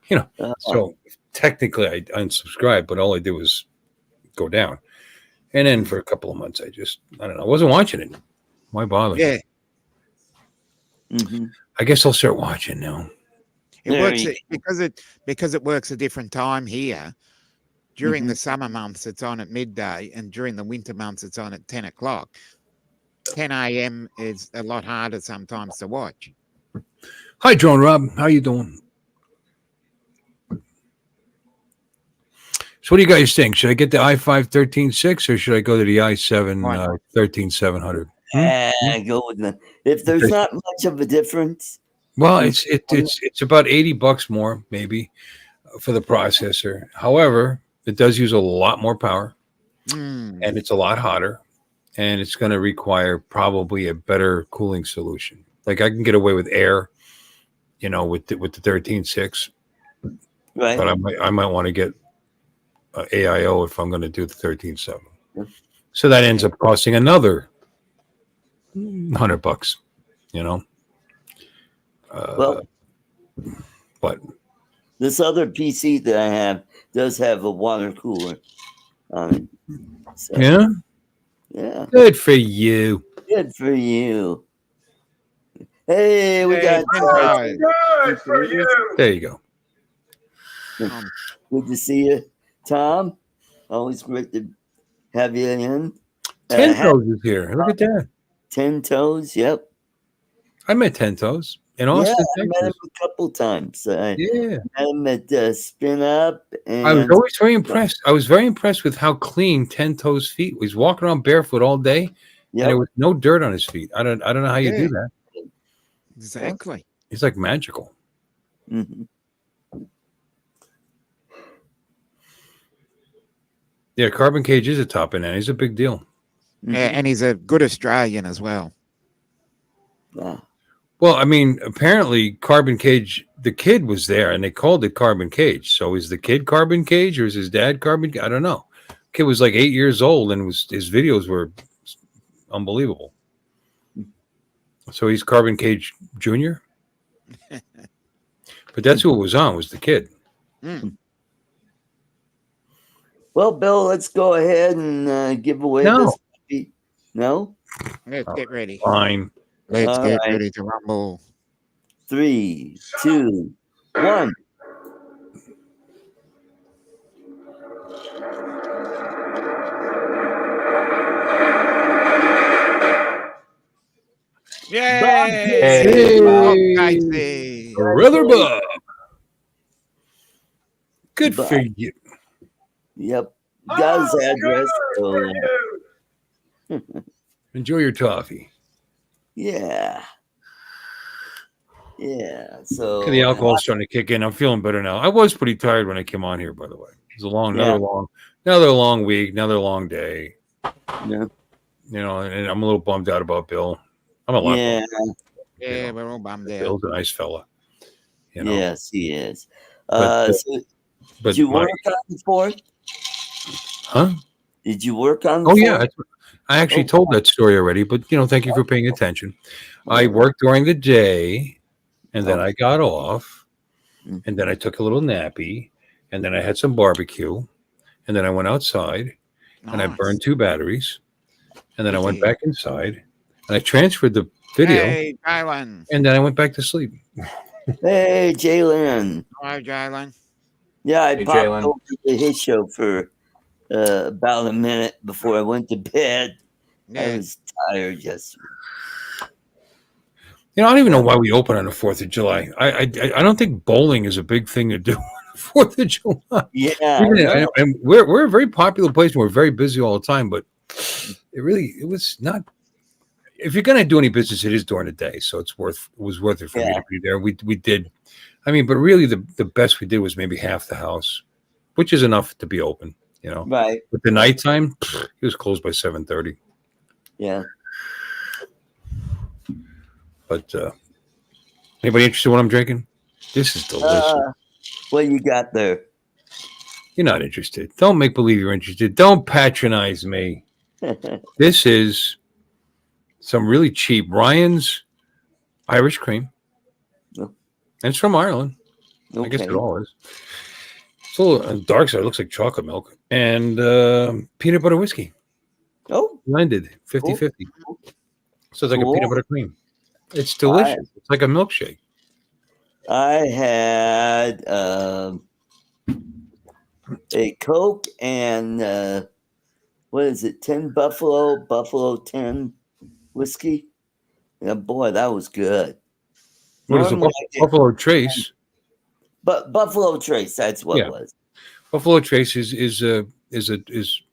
D: You know, so technically I unsubscribed, but all I did was go down. And then for a couple of months, I don't know, I wasn't watching it. Why bother?
B: Yeah,
D: I guess I'll start watching now.
B: it works because it works a different time here. During the summer months, it's on at midday, and during the winter months, it's on at 10 o'clock. 10 a.m. is a lot harder sometimes to watch.
D: Hi, Drone Rob. How you doing? So what do you guys think? Should I get the i5 13.6 or should I go to the i7 13.700?
A: Go with them. If there's not much of a difference.
D: Well, it's about $80 more maybe for the processor. However, it does use a lot more power, and it's a lot hotter, and it's going to require probably a better cooling solution. Like I can get away with air, you know, with the 13.6,
A: Right.
D: but I might want to get AIO if I'm going to do the 13.7. So that ends up costing another $100, you know.
A: Well,
D: but
A: this other PC that I have does have a water cooler on it. So, yeah.
D: Good for you.
A: Good for you. Hey, we got.
B: Good for you.
D: There you go.
A: Good to see you, Tom. Always great to have you in.
D: 10 Toes is here. Look at that.
A: 10 Toes. Yep.
D: I met 10 Toes in Austin,
A: I met him a couple times. I met him at Spin Up. And
D: I was always very impressed. I was very impressed with how clean 10 Toes' feet. He's walking around barefoot all day, and there was no dirt on his feet. I don't know how you do that.
B: Exactly.
D: He's like magical. Yeah, Carbon Cage is a top end. He's a big deal.
B: Yeah, and he's a good Australian as well.
D: Well, I mean, apparently Carbon Cage, the kid was there, and they called it Carbon Cage. So is the kid Carbon Cage, or is his dad Carbon? I don't know. Kid was like 8 years old, and his videos were unbelievable. So he's Carbon Cage Jr. But that's who it was on, was the kid.
A: Well, Bill, let's go ahead and give away this. No?
B: Let's get ready.
D: Fine.
B: Let's get ready to rumble.
A: 3, 2, 1.
B: Yay!
D: Hey. Brother Bob. Good for you.
A: Yep. Got his address. So,
D: enjoy your toffee.
A: Yeah. So
D: The alcohol's starting to kick in. I'm feeling better now. I was pretty tired when I came on here, by the way. It was another long week, another long day.
A: Yeah.
D: You know, and I'm a little bummed out about Bill. I'm a lot.
B: Yeah, we're all bummed out.
D: Bill's a nice fella. You know?
A: Yes, he is.
D: But
A: did you work on the 4th?
D: Huh?
A: Did you work on the 4th?
D: Oh, yeah. I actually told that story already, but, you know, thank you for paying attention. I worked during the day, and then I got off, and then I took a little nappy, and then I had some barbecue, and then I went outside, and I burned 2 batteries, and then I went back inside, and I transferred the video, and then I went back to sleep.
A: Hey, Jalen.
B: Hi, Jalen.
A: Yeah, I popped over to his show for about a minute before I went to bed. I was tired yesterday.
D: You know, I don't even know why we open on the 4th of July. I don't think bowling is a big thing to do on the 4th of July.
A: Yeah.
D: And we're a very popular place and we're very busy all the time, but it was not. if you're gonna do any business, it is during the day, so it was worth it for me to be there. We did, I mean, but really the best we did was maybe half the house, which is enough to be open,
A: Right.
D: But the nighttime, it was closed by 7:30.
A: Yeah.
D: But anybody interested in what I'm drinking? This is delicious.
A: What you got there?
D: You're not interested. Don't make believe you're interested. Don't patronize me. This is some really cheap Ryan's Irish cream.
A: Oh.
D: And it's from Ireland.
A: Okay.
D: I guess it all is. It's a little on the dark side. It looks like chocolate milk. And peanut butter whiskey.
A: Oh.
D: Blended 50-50. So it's like a peanut butter cream. It's delicious. It's like a milkshake.
A: I had a Coke and what is it? 10 Buffalo 10 whiskey. Yeah, boy, that was good.
D: What is it? Buffalo Trace?
A: But Buffalo Trace, that's what it was.
D: Buffalo Trace is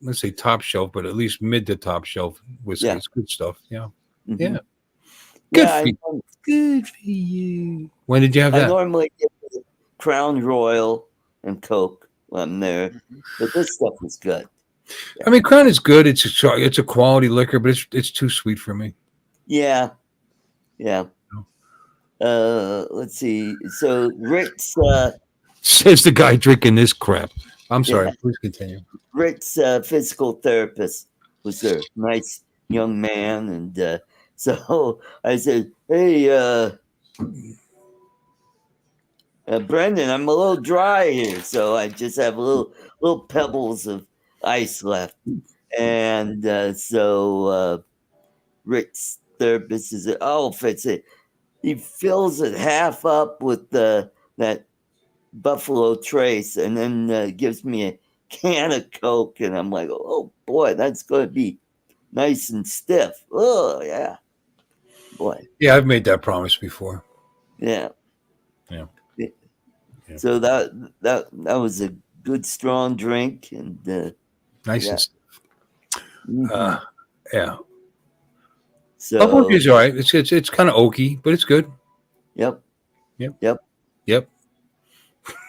D: let's say top shelf, but at least mid to top shelf whiskey.
A: Yeah.
D: It's good stuff. Yeah.
A: Mm-hmm.
D: Yeah. Good for you. When did you have that?
A: I normally get the Crown Royal and Coke when I'm there, but this stuff was good. Yeah.
D: I mean, Crown is good. It's a quality liquor, but it's too sweet for me.
A: Yeah. Let's see. So Rick's
D: says the guy drinking this crap. I'm sorry. Please continue.
A: Rick's physical therapist was there. Nice young man, and so I said, "Hey, Brendan, I'm a little dry here, so I just have little pebbles of ice left." And so Rick's therapist is, "Oh, fits it." He fills it half up with that Buffalo Trace, and then gives me a can of Coke, and I'm like, "Oh boy, that's going to be nice and stiff." Oh yeah, boy.
D: Yeah, I've made that promise before.
A: Yeah.
D: Yeah.
A: So that was a good strong drink, and
D: nice and stiff.
A: Mm-hmm.
D: Yeah.
A: So
D: Buffalo is all right. It's kind of oaky, but it's good.
A: Yep.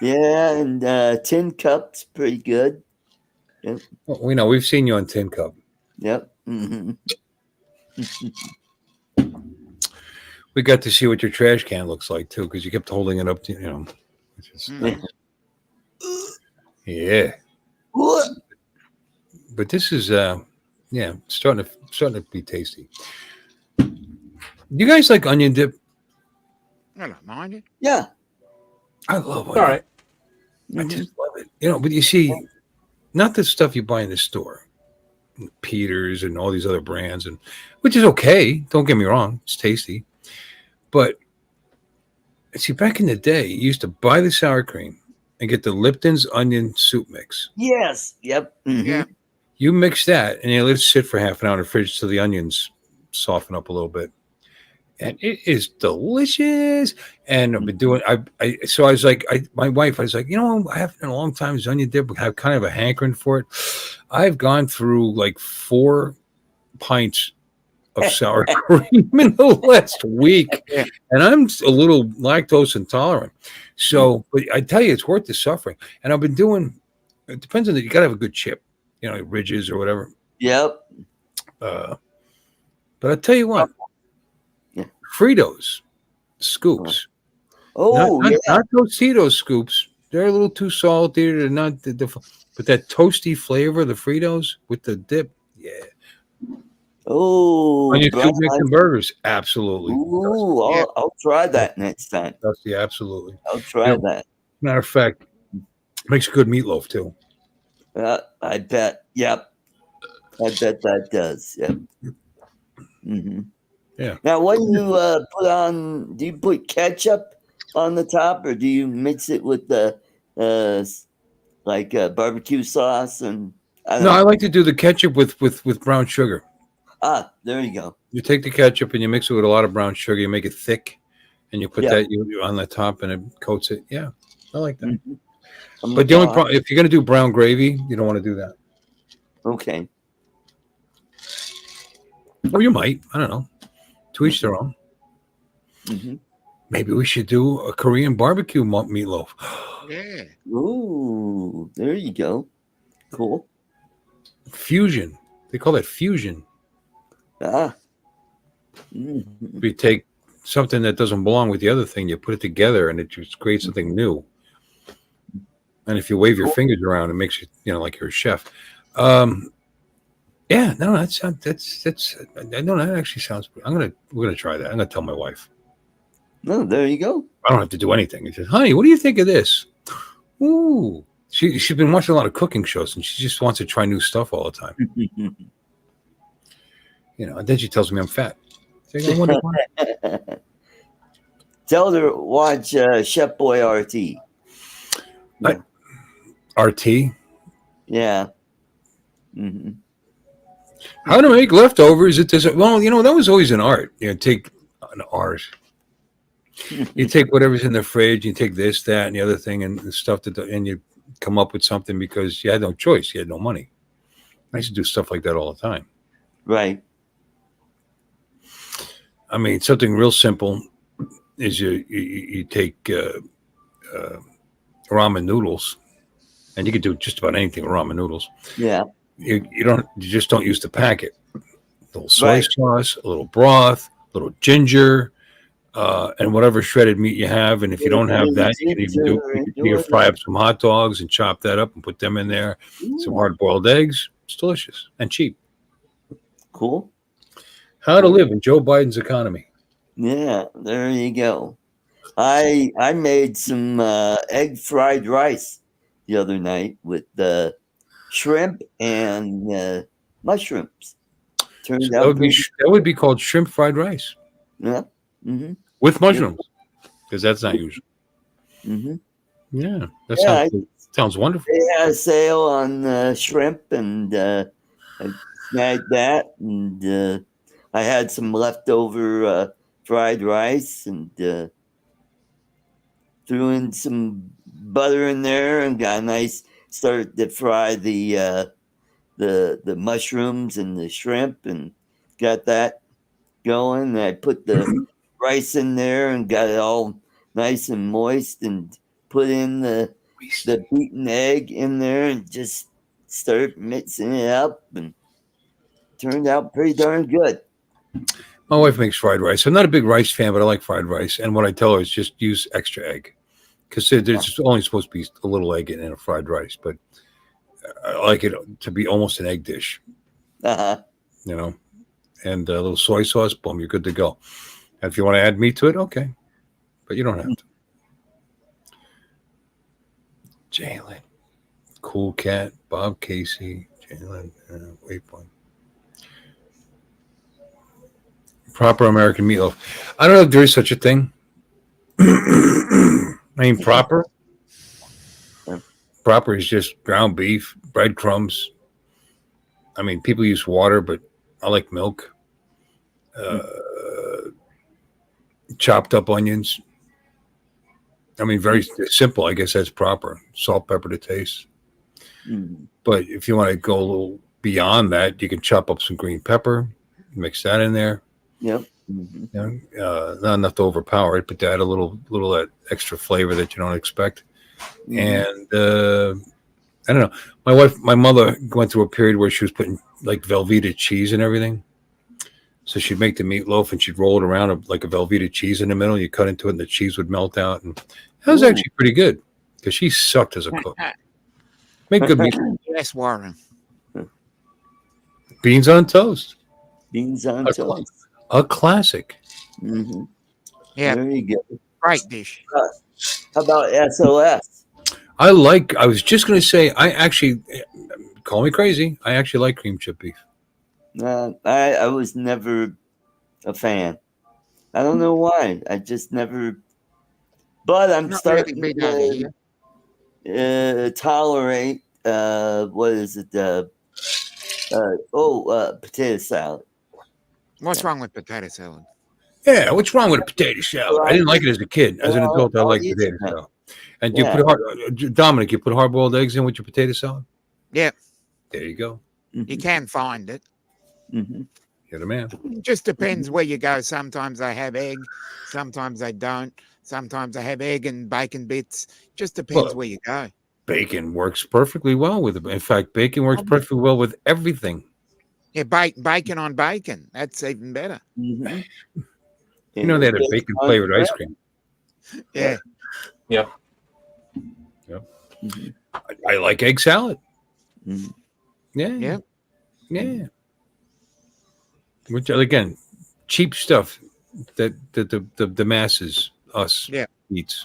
D: Yeah,
A: and Tin Cup's pretty good. Yep.
D: Well, we know we've seen you on Tin Cup.
A: Yep. Mm-hmm.
D: We got to see what your trash can looks like too, because you kept holding it up to which is yeah.
A: What?
D: But this is starting to be tasty. You guys like onion dip?
B: I don't mind it.
A: Yeah.
D: I love onion.
C: All right.
D: I just love it. But you see, not the stuff you buy in the store, Peters and all these other brands, and which is okay. Don't get me wrong, it's tasty. But see, back in the day, you used to buy the sour cream and get the Lipton's onion soup mix.
A: Yes. Yep. Mm-hmm.
B: Yeah.
D: You mix that and you let it sit for half an hour in the fridge so the onions soften up a little bit. And it is delicious. And I've been doing, so I was like, my wife, I was like, I haven't in a long time this onion dip. I have kind of a hankering for it. I've gone through like 4 pints of sour cream in the last week. And I'm a little lactose intolerant. So, but I tell you, it's worth the suffering. And I've been doing, it depends on you got to have a good chip, Ridges or whatever.
A: Yep.
D: But I tell you what, Fritos scoops.
A: Oh,
D: not Tostitos scoops. They're a little too salty. They're not but that toasty flavor, the Fritos with the dip, yeah.
A: Oh,
D: onion soup mix and burgers, absolutely.
A: Ooh, I'll try that next time.
D: Dusty, absolutely.
A: I'll try that.
D: Matter of fact, makes a good meatloaf too.
A: I bet. Yep. I bet that does. Yep. Mm-hmm.
D: Yeah.
A: Now, what do you put on? Do you put ketchup on the top, or do you mix it with the barbecue sauce? And
D: I like to do the ketchup with brown sugar.
A: Ah, there you go.
D: You take the ketchup and you mix it with a lot of brown sugar. You make it thick, and you put that on the top, and it coats it. Yeah, I like that. Mm-hmm. But the only problem, if you're going to do brown gravy, you don't want to do that.
A: Okay.
D: Or you might. I don't know. To each their own.
A: Mm-hmm.
D: Maybe we should do a Korean barbecue meatloaf.
B: Yeah.
A: Ooh, there you go. Cool.
D: Fusion. They call that fusion.
A: Ah. Mm-hmm.
D: You take something that doesn't belong with the other thing, you put it together, and it just creates something new. And if you wave your fingers around, it makes you, like you're a chef. Yeah, no, that's no, that actually sounds. We're gonna try that. I'm gonna tell my wife.
A: No, there you go.
D: I don't have to do anything. He says, "Honey, what do you think of this?" Ooh, she's been watching a lot of cooking shows, and she just wants to try new stuff all the time. And then she tells me I'm fat. I wonder why.
A: Tell her watch Chef Boy RT.
D: RT.
A: Yeah. Mm-hmm.
D: How to make leftovers at this? Well, that was always an art. Take an art. You take whatever's in the fridge. You take this, that, and the other thing, and the stuff and you come up with something because you had no choice. You had no money. I used to do stuff like that all the time.
A: Right.
D: I mean, something real simple is you take ramen noodles, and you could do just about anything with ramen noodles.
A: Yeah.
D: You just don't use the packet. A little soy sauce, a little broth, a little ginger, and whatever shredded meat you have. And if you don't have that, you can even fry up some hot dogs and chop that up and put them in there. Some hard-boiled eggs. It's delicious and cheap.
A: Cool.
D: How to live in Joe Biden's economy.
A: Yeah, there you go. I made some egg fried rice the other night with shrimp and mushrooms. Turned out
D: that would be called shrimp fried rice.
A: Yeah. Mm-hmm.
D: With mushrooms, because that's not usual.
A: Mm-hmm.
D: Yeah, that sounds wonderful.
A: They had a sale on shrimp, and I snagged that, and I had some leftover fried rice, and threw in some butter in there, and got a nice. Started to fry the mushrooms and the shrimp, and got that going. And I put the rice in there and got it all nice and moist, and put in the beaten egg in there, and just started mixing it up, and turned out pretty darn good.
D: My wife makes fried rice. I'm not a big rice fan, but I like fried rice. And what I tell her is just use extra egg, because there's only supposed to be a little egg in a fried rice, but I like it to be almost an egg dish.
A: Uh-huh.
D: And a little soy sauce, boom, you're good to go. And if you want to add meat to it, okay, but you don't have to. Jalen, Cool Cat, Bob Casey, Jalen, Waypoint. Proper American meatloaf. I don't know if there is such a thing. I mean, proper. Proper is just ground beef, breadcrumbs. I mean, people use water, but I like milk. Chopped up onions. I mean, very simple. I guess that's proper. Salt, pepper to taste.
A: Mm-hmm.
D: But if you want to go a little beyond that, you can chop up some green pepper, mix that in there.
A: Yep. Mm-hmm.
D: Not enough to overpower it, but to add a little that extra flavor that you don't expect. Mm-hmm. And I don't know. My mother went through a period where she was putting like Velveeta cheese and everything. So she'd make the meatloaf and she'd roll it around like a Velveeta cheese in the middle. You cut into it and the cheese would melt out. And that was actually pretty good because she sucked as a cook. Make good meat.
B: Yes, Warren.
D: Beans on toast.
A: Beans on toast.
D: A classic.
A: Mm-hmm.
B: Yeah.
A: There you go.
B: Right dish.
A: How about SOS?
D: I was just going to say, I actually, call me crazy, I actually like cream chip beef.
A: I was never a fan. I don't know why. I just never. But I'm starting to tolerate. What is it? Potato salad.
B: What's wrong with potato salad?
D: Yeah, what's wrong with a potato salad? I didn't like it as a kid. As an adult, I like potato salad. And you put Dominic, you put hard-boiled eggs in with your potato salad?
B: Yeah.
D: There you go.
B: You can find it.
A: Mm-hmm.
D: You're the man.
B: It just depends where you go. Sometimes I have egg, sometimes I don't. Sometimes I have egg and bacon bits. Just depends where you go.
D: Bacon works perfectly well with it. In fact, bacon works perfectly well with everything.
B: Yeah, bacon on bacon. That's even better.
A: Mm-hmm.
D: You know, they had a bacon flavored ice cream.
B: Yeah.
C: Yep.
A: Mm-hmm.
D: I like egg salad.
A: Mm-hmm.
B: Yeah.
D: Yeah. Which again, cheap stuff that the masses, us, eats.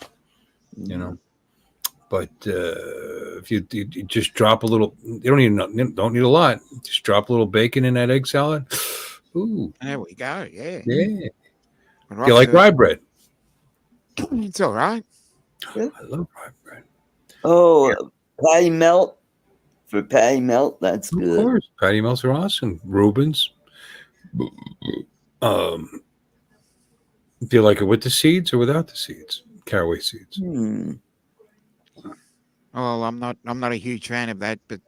D: You know. But if you just drop a little, you don't need a lot. Just drop a little bacon in that egg salad. Ooh.
B: There we go. Yeah.
D: Yeah. Do you like rye bread?
B: It's all right.
A: Yeah.
D: I love rye bread.
A: Oh, patty melt for patty melt. That's
D: Of
A: good.
D: course, patty melts are awesome. Reuben's. Do you like it with the seeds or without the seeds? Caraway seeds.
B: Well, I'm not a huge fan of that, but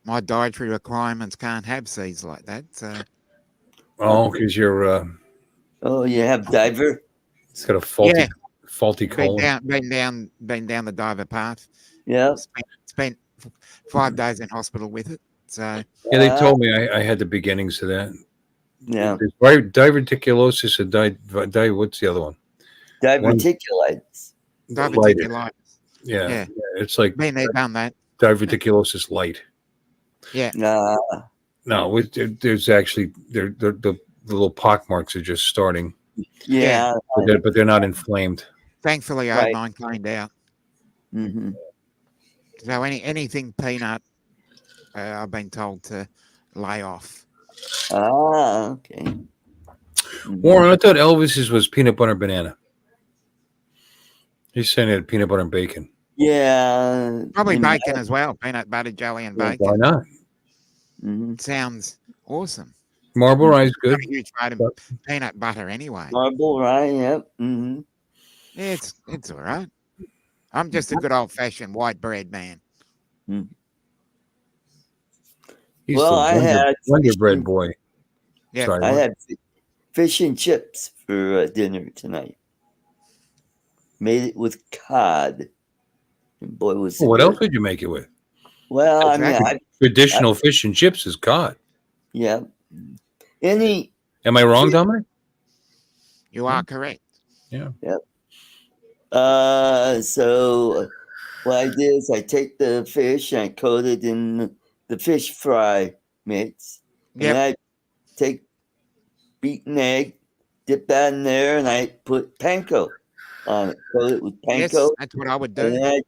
B: my dietary requirements can't have seeds like that. So.
D: Oh, because you're.
A: Oh, you have diver.
D: It's got a faulty colon.
B: Been down the diver path.
A: Yeah.
B: Spent 5 days in hospital with it. So.
D: Yeah, they told me I had the beginnings of that.
A: Yeah.
D: Diverticulosis and what's the other one?
A: Diverticulitis.
B: Diverticulitis.
D: Yeah. It's like
B: been there, done that.
D: Diverticulosis light.
B: Yeah.
D: No, there's actually the little pock marks are just starting.
A: Yeah.
D: But they're not inflamed.
B: Thankfully, I had mine cleaned out.
A: Mm-hmm.
B: So anything peanut, I've been told to lay off.
A: Okay.
D: Warren, I thought Elvis's was peanut butter and banana. He's saying it had peanut butter and bacon.
A: Yeah.
B: Probably bacon as well. Peanut butter, jelly, and bacon.
D: Why not?
B: Mm-hmm. Sounds awesome.
D: Marble rye is good.
B: I'm not a huge fan of peanut butter anyway.
A: Marble rye, yep. Mm-hmm.
B: Yeah, it's all right. I'm just a good old-fashioned white bread man.
A: Mm.
D: He's I had Wonder Bread boy.
A: Yeah, I had fish and chips for dinner tonight. Made it with cod. And boy, was it
D: what
A: good.
D: else did you make it with?
A: Well, I mean,
D: traditional fish and chips is cod.
A: Yeah.
D: Am I wrong, Dominic?
B: You are correct.
D: Yeah.
A: Yep. So what I did is I take the fish and I coat it in the fish fry mix.
B: Yep.
A: And I take beaten egg, dip that in there, and I put panko on it. Coat it with panko.
B: Yes, that's what I would do.
A: And then I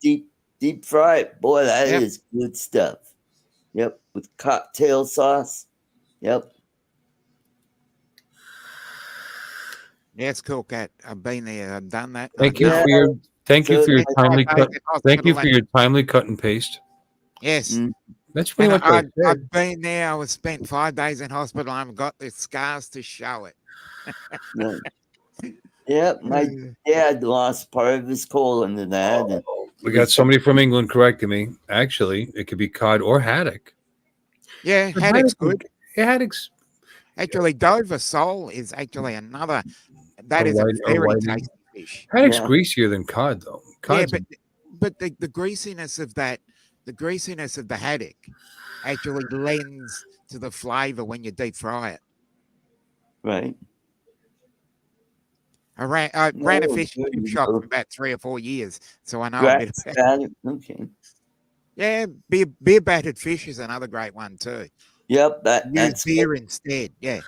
A: deep fry it. Boy, that is good stuff. Yep. With cocktail sauce. Yep.
B: Yeah, it's cool, Cat. I've been there. I've done that.
D: Thank you for your timely cut. Thank you for your timely cut and paste.
B: Yes.
D: That's pretty much what
B: I've been there. I was spent 5 days in hospital. I've got the scars to show it.
A: Yeah, my dad lost part of his colon to that. And
D: we got somebody from England correcting me. Actually, it could be cod or haddock.
B: Yeah, haddock's good.
D: Yeah, haddock's.
B: Actually, Dover sole is actually another. That is a very tasty fish.
D: Haddock's greasier than cod, though. Cod's
B: but the greasiness of that, the greasiness of the haddock, actually lends to the flavor when you deep fry it.
A: Right.
B: I ran a fish and chip shop for about 3 or 4 years, so I know a bit about it.
A: Okay.
B: Yeah, beer battered fish is another great one too.
A: Yep, that's
B: beer instead. Yeah.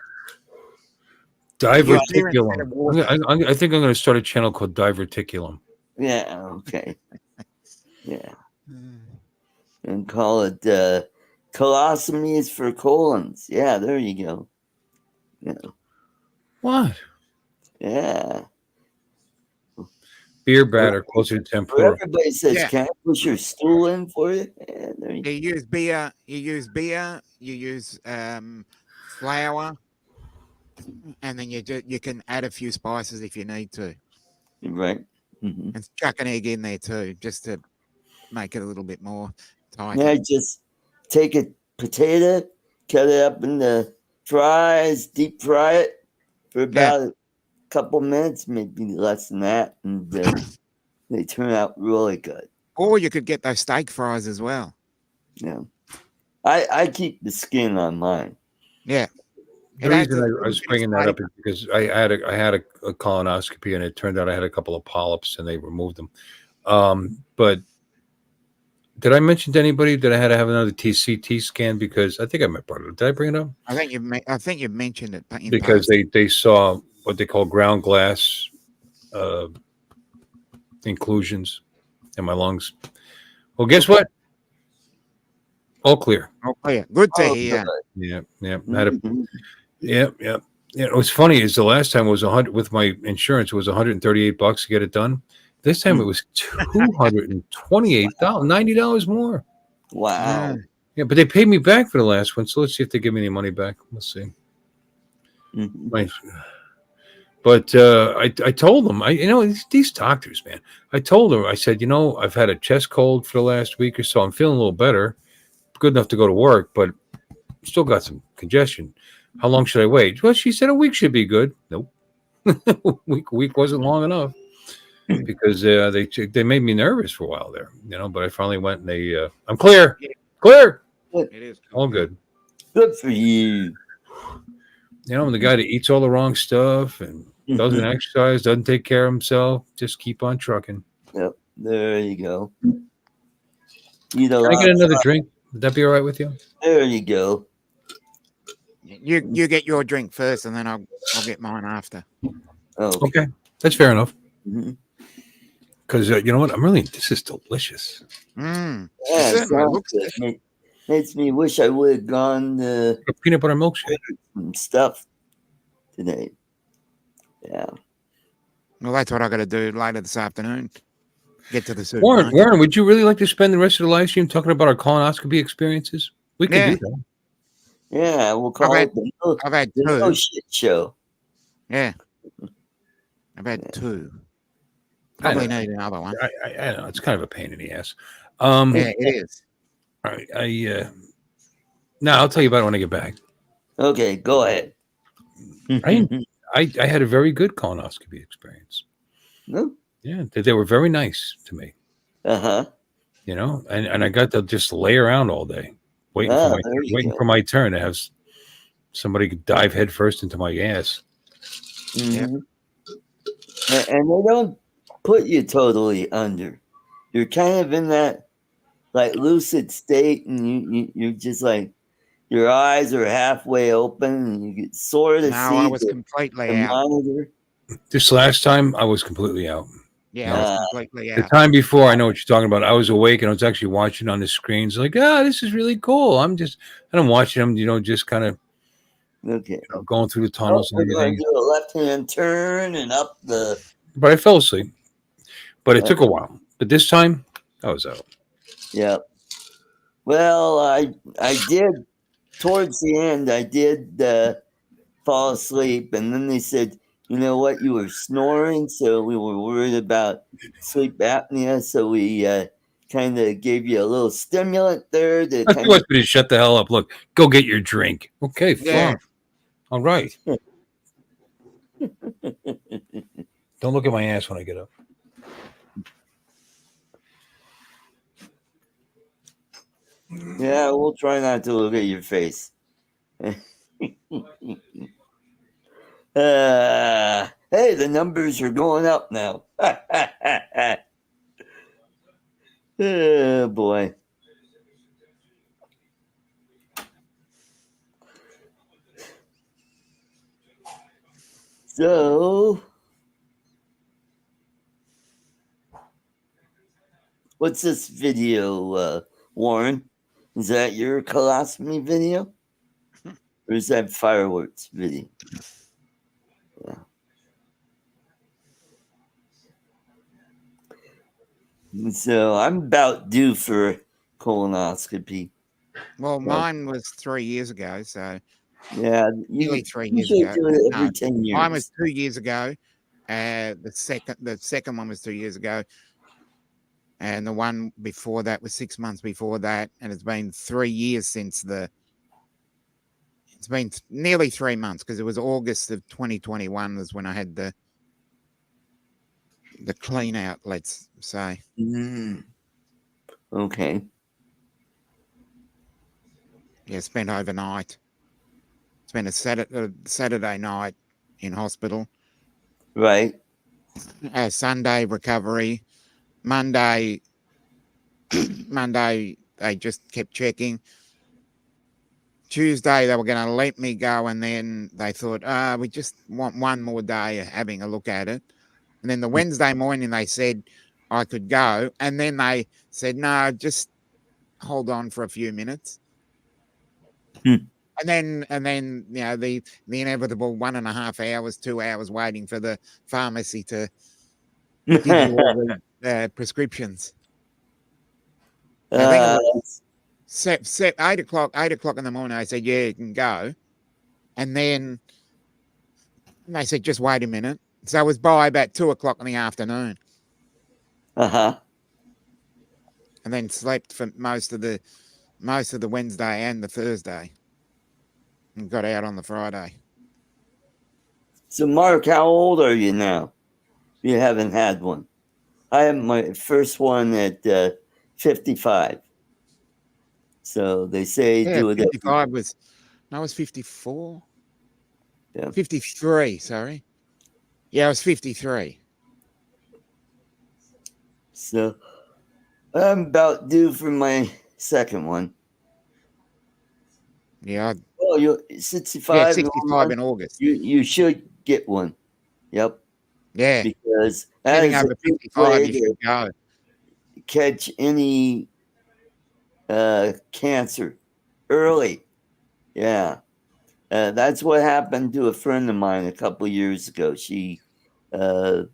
D: Diverticulum. I think I'm going to start a channel called Diverticulum.
A: Yeah. Okay. Yeah. And call it colostomies for colons. Yeah, there you go. Yeah.
D: What?
A: Yeah.
D: Beer batter closer to tempura.
A: Everybody says, "Can I push your stool in for you?" Yeah, there you
B: go. You use flour, and then you can add a few spices if you need to.
A: Right.
B: Mm-hmm. And chuck an egg in there too, just to make it a little bit more tight.
A: Yeah, just take a potato, cut it up into deep fry it for about a couple minutes, maybe less than that, and they turn out really good.
B: Or you could get those steak fries as well.
A: Yeah, I keep the skin on mine.
B: Yeah.
D: The reason I was bringing that up is because I had a colonoscopy, and it turned out I had a couple of polyps, and they removed them. But did I mention to anybody that I had to have another CT scan? Because I think I might brought it up. Did I bring it up?
B: I think you've mentioned it.
D: Because they saw what they call ground glass inclusions in my lungs. Well, guess what? All clear.
B: All clear. Good to hear.
D: Yeah. Yeah. What's funny is the last time it was 100 with my insurance. It was $138 to get it done. This time it was $228, $90 more.
A: Wow.
D: Yeah, but they paid me back for the last one. So let's see if they give me any money back. We'll see. But I told them, these doctors, man. I told her, I said, I've had a chest cold for the last week or so. I'm feeling a little better, good enough to go to work, but still got some congestion. How long should I wait? Well, she said a week should be good. Nope. week wasn't long enough because they made me nervous for a while there, but I finally went and I'm clear. Clear.
B: It is
D: all good.
A: Good for you.
D: I'm the guy that eats all the wrong stuff and doesn't exercise, doesn't take care of himself. Just keep on trucking.
A: Yep. There you go.
D: Can I get another drink? Would that be all right with you?
A: There you go.
B: You get your drink first, and then I'll get mine after.
A: Okay.
D: That's fair enough. Because you know what? This is delicious.
A: Yeah, makes me wish I would have gone to
D: peanut butter milkshake
A: and stuff today. Yeah.
B: Well, that's what I got to do later this afternoon. Get to the supermarket.
D: Warren, would you really like to spend the rest of the live stream talking about our colonoscopy experiences? We can do that.
A: Yeah, we'll call it
B: I've had
A: the
B: two.
A: No Shit Show.
B: Yeah. I've had two. Probably need another one.
D: I know. It's kind of a pain in the ass.
B: Yeah, it is.
D: All right. I'll tell you about it when I get back.
A: Okay, go ahead.
D: I had a very good colonoscopy experience.
A: No?
D: Yeah, they were very nice to me.
A: Uh-huh.
D: And I got to just lay around all day waiting for my turn to have somebody dive headfirst into my ass.
A: Mm-hmm. And they don't put you totally under. You're kind of in that like lucid state, and you're just like your eyes are halfway open, and you get sort of see
B: I was completely out.
A: Monitor.
D: This last time, I was completely out.
B: Yeah, I was completely out.
D: The time before, I know what you're talking about. I was awake and I was actually watching on the screens, like, this is really cool. I'm watching them, just kind of going through the tunnels and everything.
A: Do a left-hand turn and up the.
D: But I fell asleep. But it took a while. But this time, I was out.
A: Yeah. Well, I did towards the end. I did fall asleep, and then they said, "You know what? You were snoring, so we were worried about sleep apnea. So we kind of gave you a little stimulant there to
D: I want you to shut the hell up. Look, go get your drink. Okay, fine. All right. Don't look at my ass when I get up.
A: Yeah, we'll try not to look at your face. Hey, the numbers are going up now. Oh, boy. So, what's this video, Warren? Is that your colostomy video? Or is that fireworks video? Yeah. So I'm about due for colonoscopy.
B: Well, mine was 3 years ago, so
A: yeah,
B: nearly 3 years ago.
A: Do it every 10 years.
B: Mine was 2 years ago. The second one was 2 years ago. And the one before that was 6 months before that. And it's been 3 years since the It's been nearly 3 months because it was August of 2021 was when I had the clean out, let's say.
A: Okay.
B: Yeah, spent overnight. Spent a Saturday night in hospital.
A: Right.
B: Sunday recovery. Monday, they just kept checking. Tuesday, they were going to let me go, and then they thought, we just want one more day of having a look at it. And then the Wednesday morning, they said I could go, and then they said, no, just hold on for a few minutes. And then the inevitable 1.5 hours, 2 hours waiting for the pharmacy to give you all the prescriptions. I think it was 8 o'clock in the morning. I said, yeah, you can go. And then they said, just wait a minute. So I was by about 2 o'clock in the afternoon.
A: Uh-huh.
B: And then slept for most of the Wednesday and the Thursday. And got out on the Friday.
A: So, Mark, how old are you now? You haven't had one. I had my first one at 55. So they say do it.
B: 55 was, no, I was 54.
A: Yeah.
B: 53, sorry. Yeah, I was 53.
A: So I'm about due for my second one.
B: Yeah.
A: Oh, you're 65.
B: Yeah, 65 in August.
A: You should get one. Yep.
B: Yeah.
A: Because
B: Getting
A: as
B: over
A: a quick
B: 55,
A: way
B: you should go.
A: catch any cancer early. Yeah. That's what happened to a friend of mine a couple years ago. She, they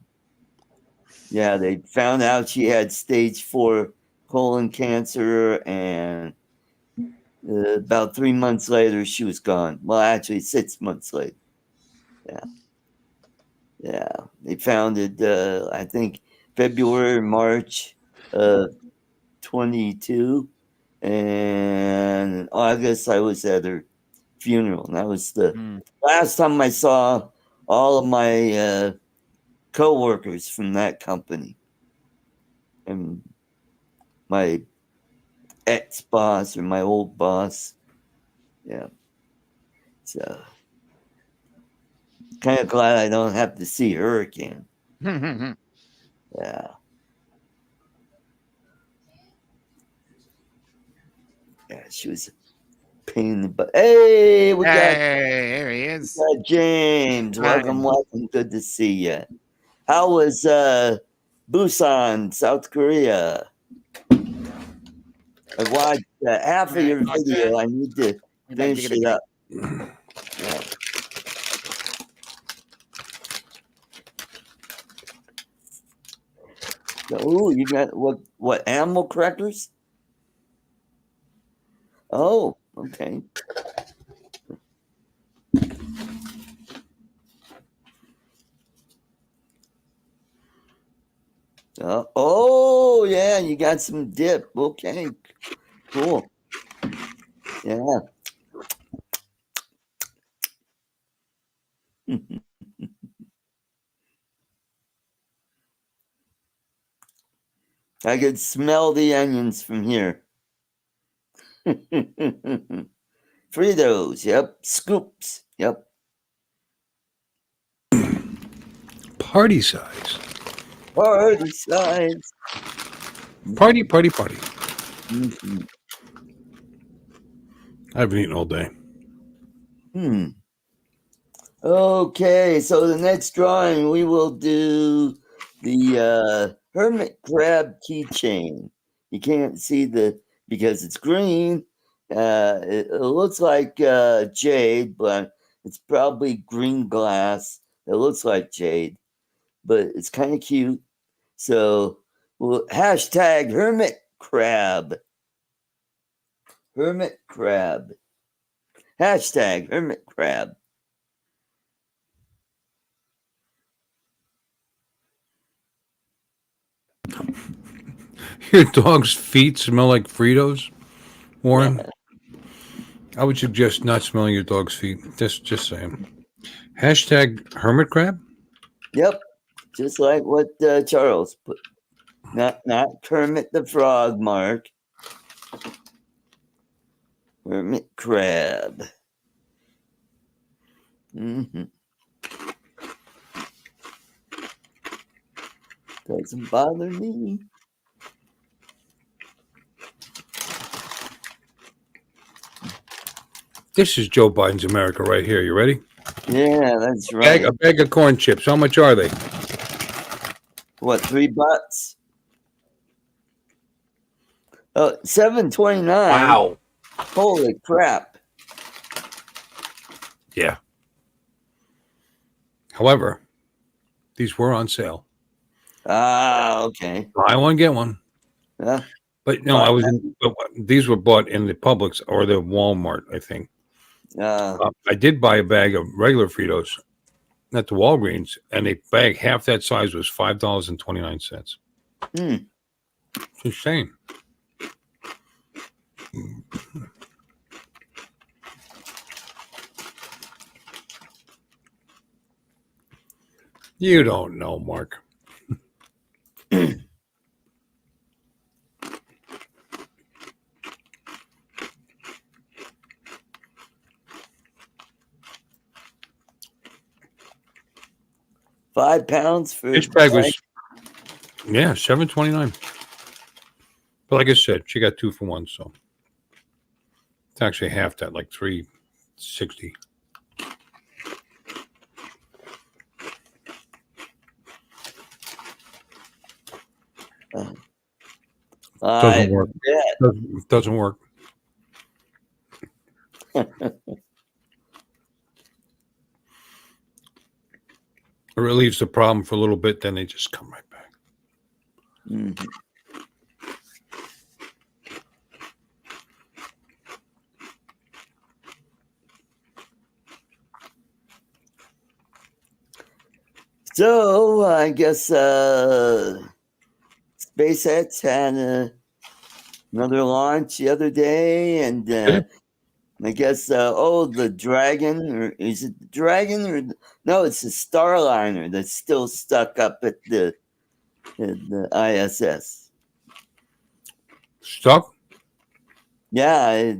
A: found out she had stage 4 colon cancer, and about 3 months later, she was gone. Well, actually, 6 months later. Yeah. They found it, I think, February, March of 22. And in August, I was at her funeral. And that was the last time I saw all of my co-workers from that company. And my ex-boss or my old boss. Yeah. So kind of glad I don't have to see her again. Yeah. Yeah, she was a pain in the butt. Hey,
B: There he is.
A: We got James. Welcome. Good to see you. How was Busan, South Korea? I watched half of your video. I need to finish it up. Yeah. Oh, you got what animal crackers? Oh, okay. Oh, yeah, you got some dip. Okay, cool. Yeah. I could smell the onions from here. Fritos, yep. Scoops, yep.
D: Party size.
A: Party size.
D: Party. Mm-hmm. I haven't eaten all day.
A: Okay, so the next drawing we will do the hermit crab keychain. You can't see because it's green. It looks like jade, but it's probably green glass. It looks like jade, but it's kind of cute. So we'll hashtag hermit crab. Hermit crab. Hashtag hermit crab.
D: Your dog's feet smell like Fritos, Warren? I would suggest not smelling your dog's feet. Just saying. Hashtag hermit crab.
A: Yep, just like what Charles put. Not Kermit the Frog, Mark. Hermit crab. Mm-hmm. Doesn't bother me.
D: This is Joe Biden's America right here. You ready?
A: Yeah, that's right.
D: A bag of corn chips. How much are they?
A: What, $3? Oh, $7.29.
C: Wow.
A: Holy crap.
D: Yeah. However, these were on sale.
A: Ah, okay.
D: Buy one, get one.
A: Yeah.
D: But no, these were bought in the Publix or the Walmart, I think. I did buy a bag of regular Fritos at the Walgreens, and a bag half that size was $5.29. It's insane. You don't know, Mark.
A: £5 for
D: This bag was $7.29. But like I said, she got 2 for 1, so it's actually half that, like $3.60. Doesn't work. Doesn't work. It relieves the problem for a little bit, then they just come right back.
A: Mm-hmm. So I guess SpaceX had another launch the other day, and I guess the Dragon, or is it the Dragon, or no? It's the Starliner that's still stuck up at the ISS.
D: Stuck?
A: Yeah,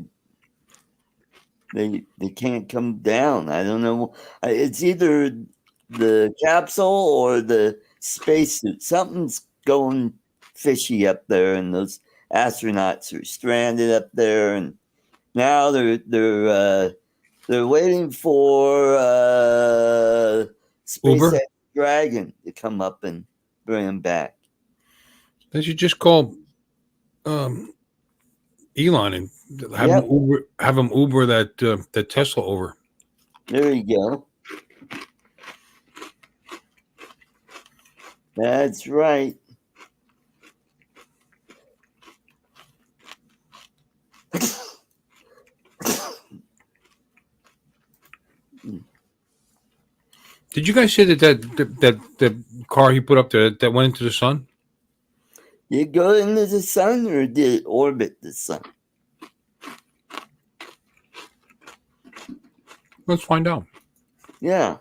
A: they can't come down. I don't know. It's either the capsule or the spacesuit. Something's going fishy up there, and those astronauts are stranded up there, and now they're waiting for SpaceX Dragon to come up and bring them back.
D: They should just call Elon and have him Uber that Tesla over.
A: There you go. That's right.
D: Did you guys say that the car he put up there that went into the sun?
A: Did it go into the sun, or did it orbit the sun?
D: Let's find out.
A: Yeah.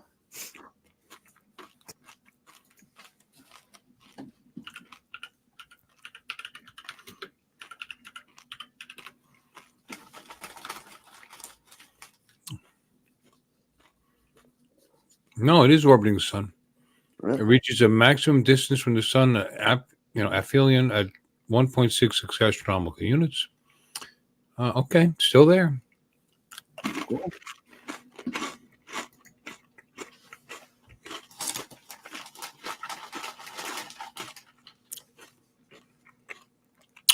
D: No, it is orbiting the sun. It reaches a maximum distance from the sun, aphelion at 1.66 astronomical units. Okay, still there.
A: Cool.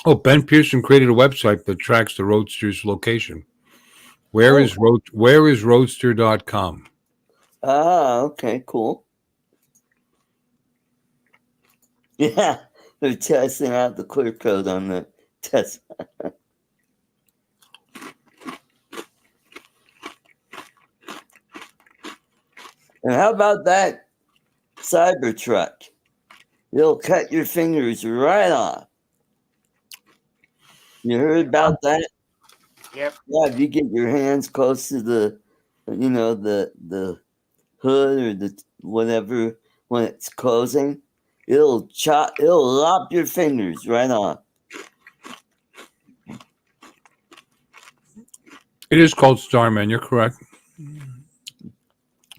D: Oh, Ben Pearson created a website that tracks the Roadster's location. Where is Roadster.com?
A: Ah, okay, cool. Yeah, they're testing out the clear code on the test. And how about that Cybertruck? It'll cut your fingers right off. You heard about that?
B: Yep.
A: Yeah, if you get your hands close to the, the hood or the whatever when it's closing, it'll lop your fingers right off.
D: It is called Starman. You're correct.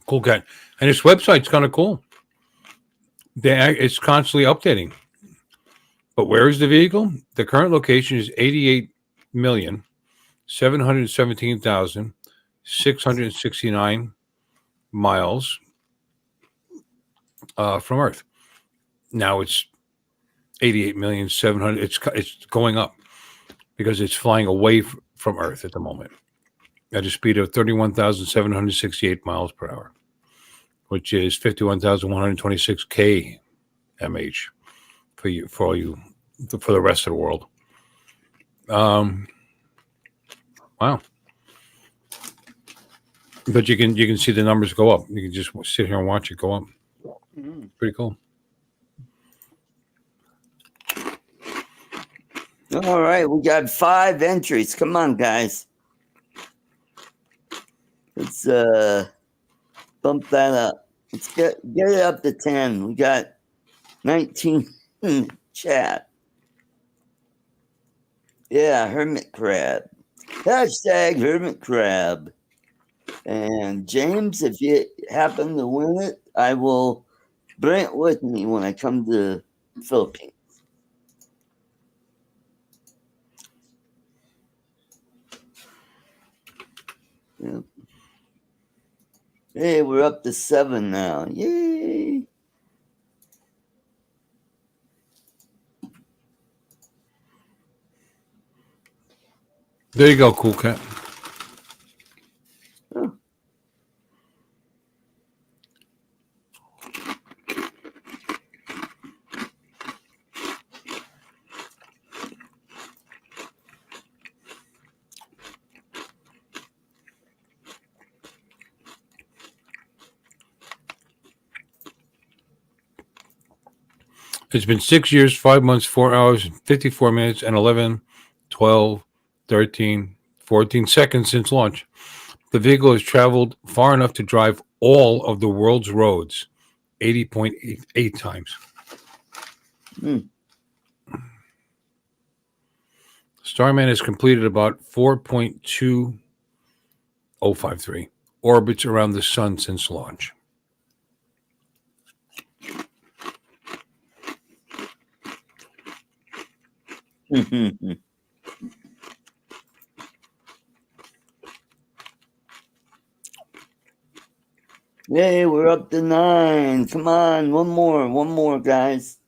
D: Cool cat. And his website's kind of cool. It's constantly updating. But where is the vehicle? The current location is 88,717,669 miles from Earth. Now it's 88,700,000. It's going up because it's flying away from Earth at the moment at a speed of 31,768 miles per hour, which is 51,126 kmh for the rest of the world. Wow. But you can see the numbers go up. You can just sit here and watch it go up. Pretty cool.
A: All right, we got 5 entries. Come on, guys. Let's bump that up. Let's get it up to 10. We got 19 in the chat. Yeah, hermit crab. Hashtag hermit crab. And James, if you happen to win it, I will bring it with me when I come to the Philippines. Yeah. Hey, we're up to 7 now. Yay!
D: There you go, cool cat.
A: Oh.
D: It's been 6 years, 5 months, 4 hours, 54 minutes, and 11, 12, 13, 14 seconds since launch. The vehicle has traveled far enough to drive all of the world's roads 80.8 times. Starman has completed about 4.2053 orbits around the sun since launch.
A: Yay, we're up to 9. Come on, one more, guys.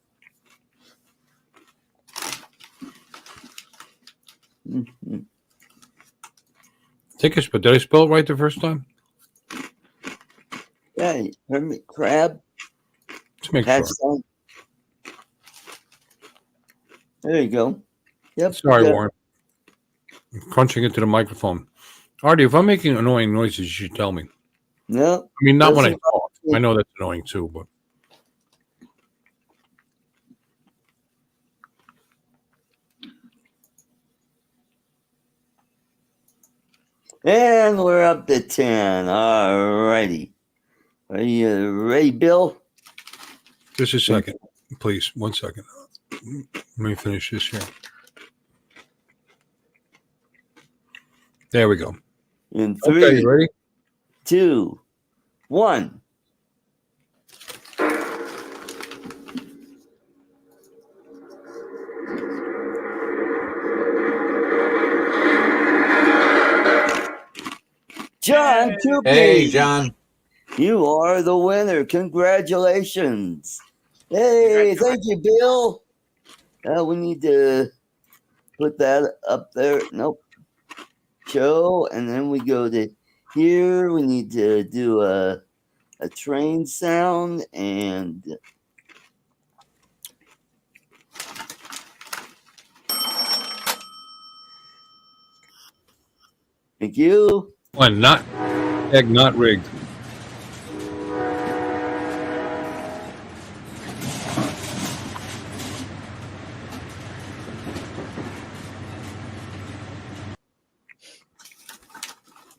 D: Take a spell. Did I spell it right the first time?
A: Yeah, hermit crab.
D: Let's make sure.
A: There you go. Yep.
D: Sorry, Warren. I'm crunching into the microphone. Artie, if I'm making annoying noises, you should tell me.
A: No.
D: I mean, not when I talk. I know that's annoying too, but.
A: And we're up to 10. All righty. Are you ready, Bill?
D: Just a second, please. 1 second. Let me finish this here. There we go.
A: In 3,
D: okay, you ready?
A: 2, 1. John Cupid.
C: Hey, John.
A: You are the winner. Congratulations. Hey, thank you, Bill. We need to put that up there. Nope. Show, and then we go to here. We need to do a train sound, and thank you.
D: One, not rigged.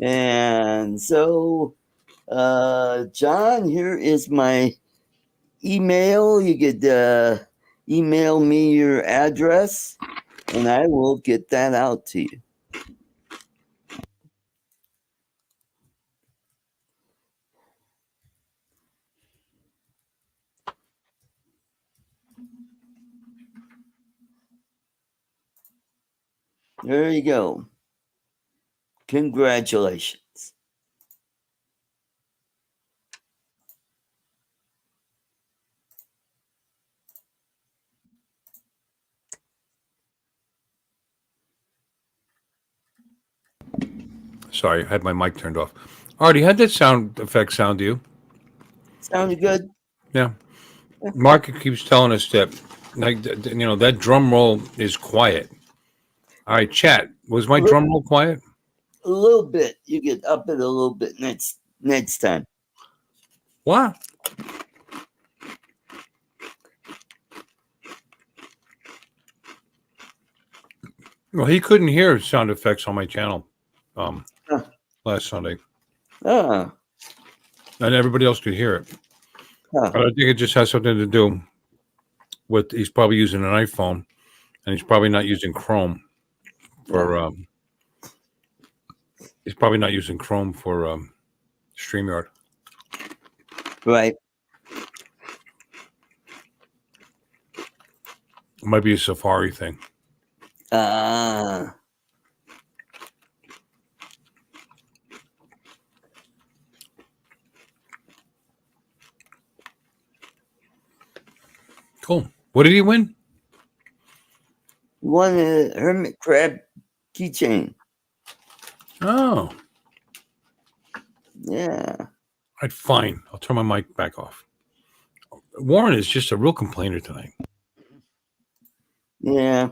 A: And so, John, here is my email. You could email me your address, and I will get that out to you. There you go. Congratulations.
D: Sorry, I had my mic turned off. Artie, how'd that sound effect sound to you?
A: Sounded good?
D: Yeah. Mark keeps telling us that, like, that drum roll is quiet. All right, chat. Was my drum roll quiet?
A: A little bit. You get up it a little bit next time.
D: What? Well, he couldn't hear sound effects on my channel last Sunday.
A: Ah.
D: And everybody else could hear it.
A: Huh.
D: But I think it just has something to do with he's probably using an iPhone, and he's probably not using Chrome for StreamYard.
A: Right.
D: It might be a Safari thing.
A: Ah.
D: Cool. What did he win?
A: He won a hermit crab keychain.
D: Oh.
A: Yeah.
D: All right, fine. I'll turn my mic back off. Warren is just a real complainer tonight.
A: Yeah.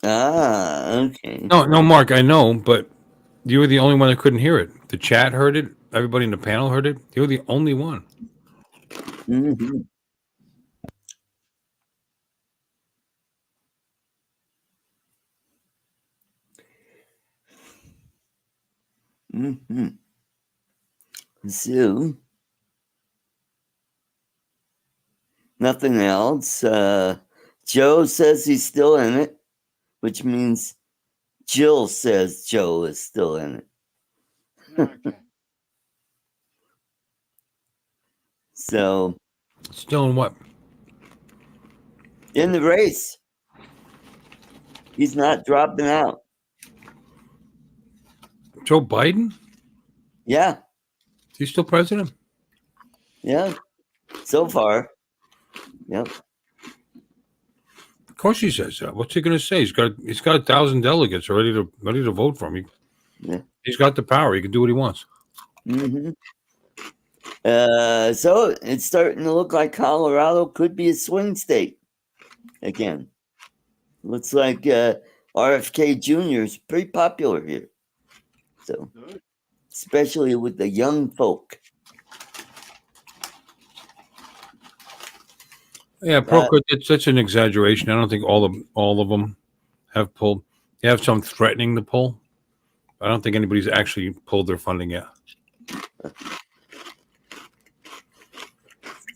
A: Okay.
D: No, Mark, I know, but you were the only one that couldn't hear it. The chat heard it. Everybody in the panel heard it. You were the only one.
A: Mm-hmm. Mm-hmm. So, nothing else. Joe says he's still in it, which means Jill says Joe is still in it.
B: Okay.
A: So,
D: Still in what?
A: in the race, he's not dropping out.
D: Joe Biden?
A: Yeah.
D: He's still president?
A: Yeah. So far. Yep.
D: Of course he says that. What's he going to say? He's got 1,000 delegates ready to vote for him. He's got the power. He can do what he wants.
A: Mm-hmm. So it's starting to look like Colorado could be a swing state again. Looks like RFK Jr. is pretty popular here. So, especially with the young folk.
D: Yeah, that's an exaggeration. I don't think all of them have pulled. You have some threatening to pull. I don't think anybody's actually pulled their funding yet. I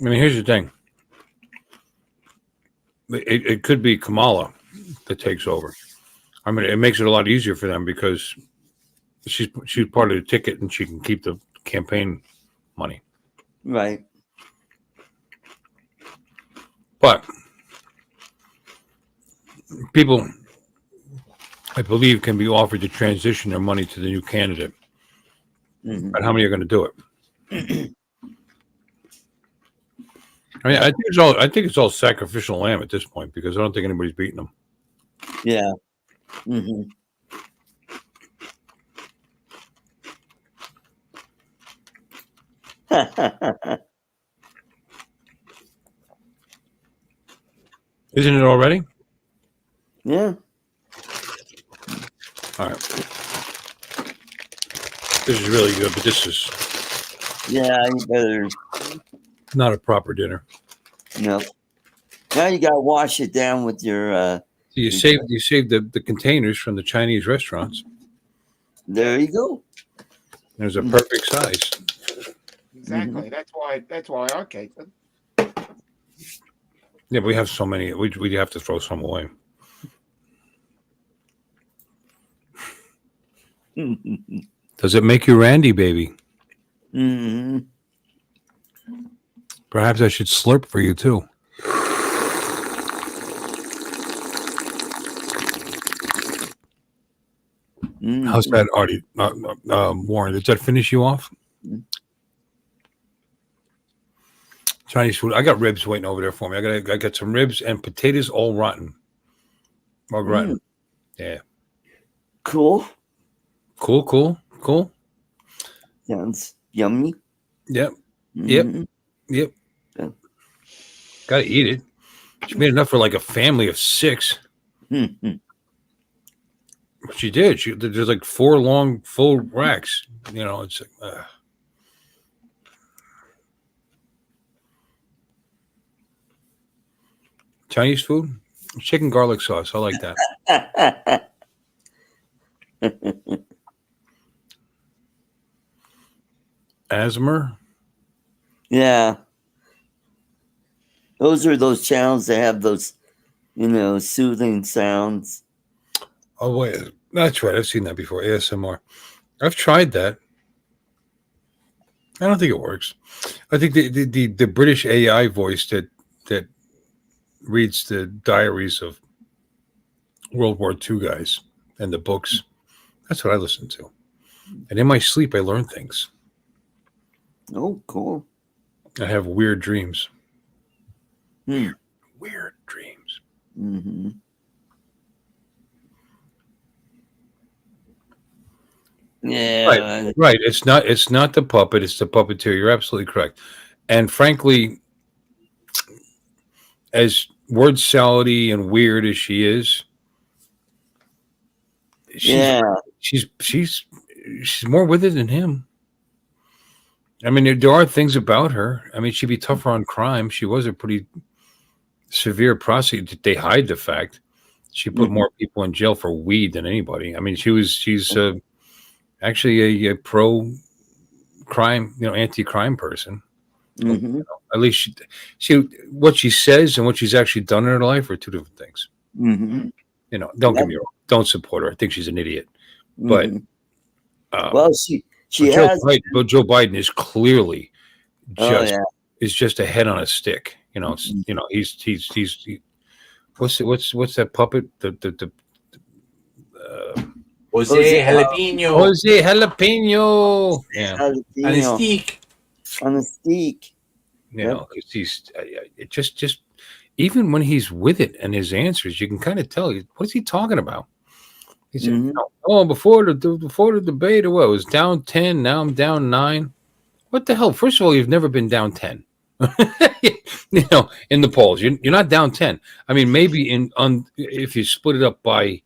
D: mean, here's the thing. It could be Kamala that takes over. I mean, it makes it a lot easier for them because she's part of the ticket and she can keep the campaign money.
A: Right.
D: But people, I believe, can be offered to transition their money to the new candidate.
A: Mm-hmm.
D: But how many are going to do it? I mean, I think it's all sacrificial lamb at this point because I don't think anybody's beating them.
A: Yeah. Mm-hmm.
D: Isn't it already?
A: Yeah.
D: All right. This is really good, but this is
A: Yeah, you better.
D: not a proper dinner.
A: No. Now you got to wash it down with your.
D: So you saved the containers from the Chinese restaurants.
A: There you go.
D: There's a perfect size.
B: Exactly. That's why I keep them.
D: Yeah, but we have so many. We have to throw some away. Does it make you randy, baby?
A: Mm-hmm.
D: Perhaps I should slurp for you too. How's that, Artie? Warren, did that finish you off? Chinese food. I got ribs waiting over there for me. I got some ribs and potatoes all rotten. All rotten. Yeah.
A: Cool.
D: Cool.
A: Sounds yummy.
D: Yep.
A: Mhm.
D: Yep.
A: Yeah.
D: Gotta eat it. She made enough for like a family of 6. She did. There's like 4 long full racks. You know, it's like, Chinese food, chicken garlic sauce. I like that. Asthma.
A: Yeah. Those are those channels that have those, soothing sounds.
D: Oh wait, that's right. I've seen that before. ASMR. I've tried that. I don't think it works. I think the British AI voice that reads the diaries of World War II guys and the books. That's what I listen to. And in my sleep, I learn things.
A: Oh, cool.
D: I have weird dreams. Weird dreams.
A: Mm-hmm. Yeah.
D: Right. It's not the puppet. It's the puppeteer. You're absolutely correct. And frankly, as word salady and weird as she is, she's more with it than him. I mean, there are things about her. I mean, she'd be tougher on crime. She was a pretty severe prosecutor. They hide the fact she put more people in jail for weed than anybody. I mean, she's actually a pro crime, anti-crime person.
A: Mm-hmm.
D: At least she what she says and what she's actually done in her life are 2 different things.
A: Mm-hmm.
D: Don't get me wrong. Don't support her. I think she's an idiot. But
A: well, she has.
D: Joe Biden is clearly just a head on a stick. He's what's that puppet? The
C: Jose Jalapeno.
D: Jose Jalapeno. Yeah.
A: Jalapeno.
C: On a steak.
A: On a steak.
D: He's just even when he's with it and his answers, you can kind of tell. What is he talking about? He said, before the debate, it was down 10. Now I'm down 9. What the hell? First of all, you've never been down 10. In the polls, you're not down 10. I mean, maybe if you split it up by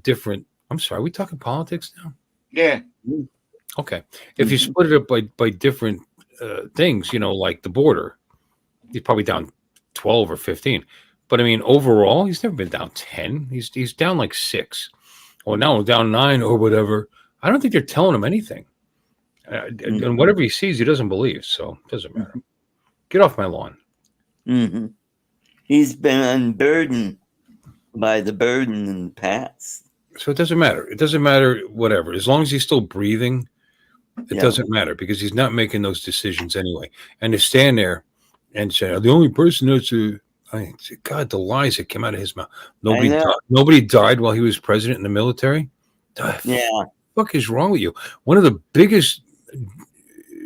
D: different. I'm sorry, are we talking politics now?
B: Yeah.
D: Okay. If you split it up by different things, like the border, he's probably down 12 or 15. But I mean, overall, he's never been down 10. He's down like 6. Well, now we're down 9 or whatever. I don't think they're telling him anything. And whatever he sees, he doesn't believe. So it doesn't matter. Get off my lawn.
A: Mm-hmm. He's been unburdened by the burden in the past.
D: So it doesn't matter. It doesn't matter, whatever. As long as he's still breathing, it doesn't matter because he's not making those decisions anyway. And to stand there and say, the only person that's God, the lies that came out of his mouth. Nobody died while he was president in the military.
A: Yeah.
D: What the fuck is wrong with you? One of the biggest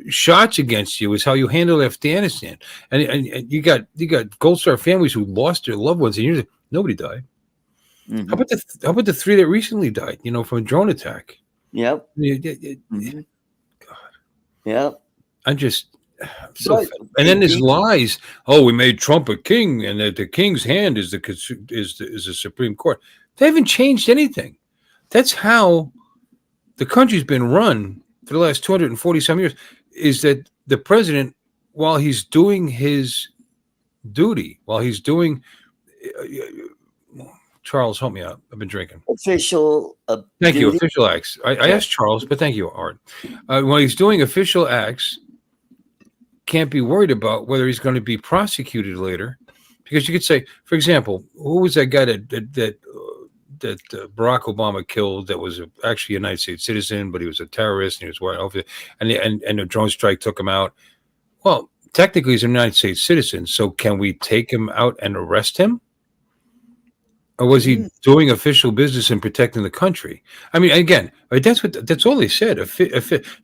D: shots against you is how you handled Afghanistan. And you got Gold Star families who lost their loved ones, and you're like, nobody died.
A: Mm-hmm.
D: How about the 3 that recently died, from a drone attack?
A: Yep.
D: God.
A: Yep.
D: So,
A: But
D: and then there's
A: the-
D: lies. Oh, we made Trump a king, and that the king's hand is the Supreme Court. They haven't changed anything. That's how the country's been run for the last 240 some years. Is that the president, while he's doing his duty, while he's doing, Charles, help me out. I've been drinking.
A: official.
D: Thank you.
A: duty.
D: Official acts. I asked Charles, but thank you, Art. When he's doing official acts, can't be worried about whether he's going to be prosecuted later, because you could say, for example, who was that guy that Barack Obama killed? That was actually a United States citizen, but he was a terrorist, and he was white over, and the drone strike took him out. Well, technically, he's a United States citizen, so can we take him out and arrest him? Or was he doing official business and protecting the country? I mean, again, that's all they said.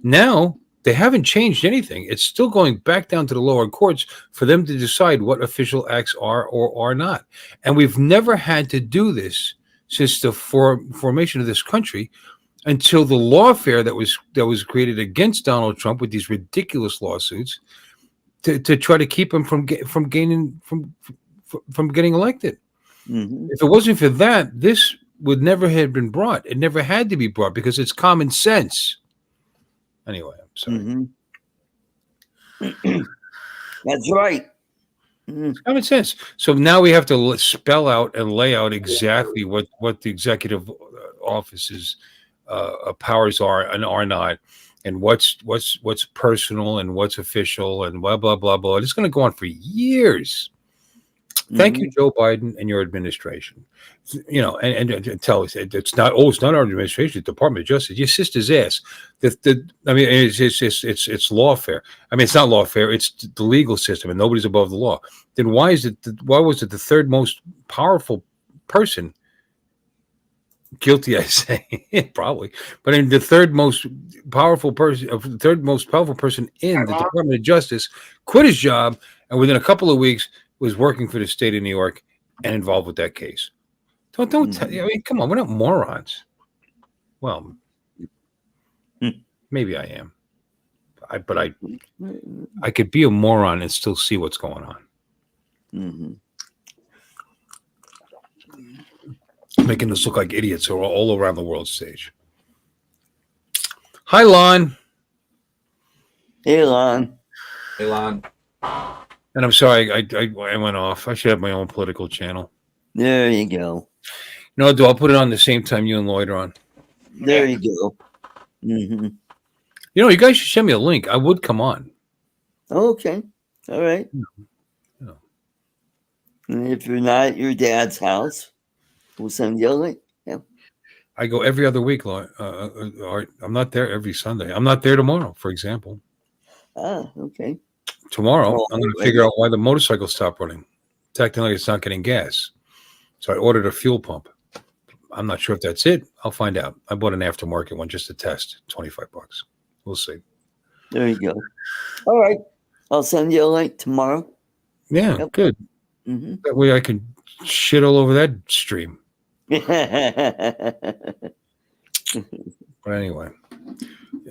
D: Now they haven't changed anything. It's still going back down to the lower courts for them to decide what official acts are or are not. And we've never had to do this since the formation of this country, until the lawfare that was created against Donald Trump with these ridiculous lawsuits to try to keep him from getting elected.
A: Mm-hmm.
D: If it wasn't for that, this would never have been brought. It never had to be brought because it's common sense. Anyway, I'm sorry.
A: Mm-hmm. That's right.
D: It's common sense. So now we have to spell out and lay out exactly what the executive office's powers are and are not, and what's personal and what's official, and blah blah blah blah. It's going to go on for years. Thank you, Joe Biden and your administration. You know, and tell us it's not our administration, it's Department of Justice. Your sister's ass. I mean, it's lawfare. I mean, it's not lawfare. It's the legal system, and nobody's above the law. Then why was it the third most powerful person? Guilty, I say, probably, but in the third most powerful person in the Department of Justice quit his job, and within a couple of weeks was working for the state of New York and involved with that case. Don't tell, I mean, come on, we're not morons. Well, maybe I am. But I could be a moron and still see what's going on.
A: Mm-hmm.
D: Making us look like idiots all around the world stage. Hi, Lon.
A: Hey, Lon.
C: Hey, Lon.
D: And I'm sorry, I went off. I should have my own political channel.
A: There you go.
D: No, I'll put it on the same time you and Lloyd are on.
A: There you go. Mm-hmm.
D: You know, you guys should send me a link. I would come on.
A: Okay. All right.
D: Yeah.
A: And if you're not at your dad's house, we'll send you a link. Yeah.
D: I go every other week, Lloyd. I'm not there every Sunday. I'm not there tomorrow, for example.
A: Ah, okay.
D: Tomorrow, I'm going to figure out why the motorcycle stopped running. Technically, it's not getting gas. So I ordered a fuel pump. I'm not sure if that's it. I'll find out. I bought an aftermarket one just to test. $25. We'll see.
A: There you go. All right. I'll send you a link tomorrow.
D: Yeah,
A: Yep.
D: good.
A: Mm-hmm.
D: That way I can shit all over that stream. But anyway,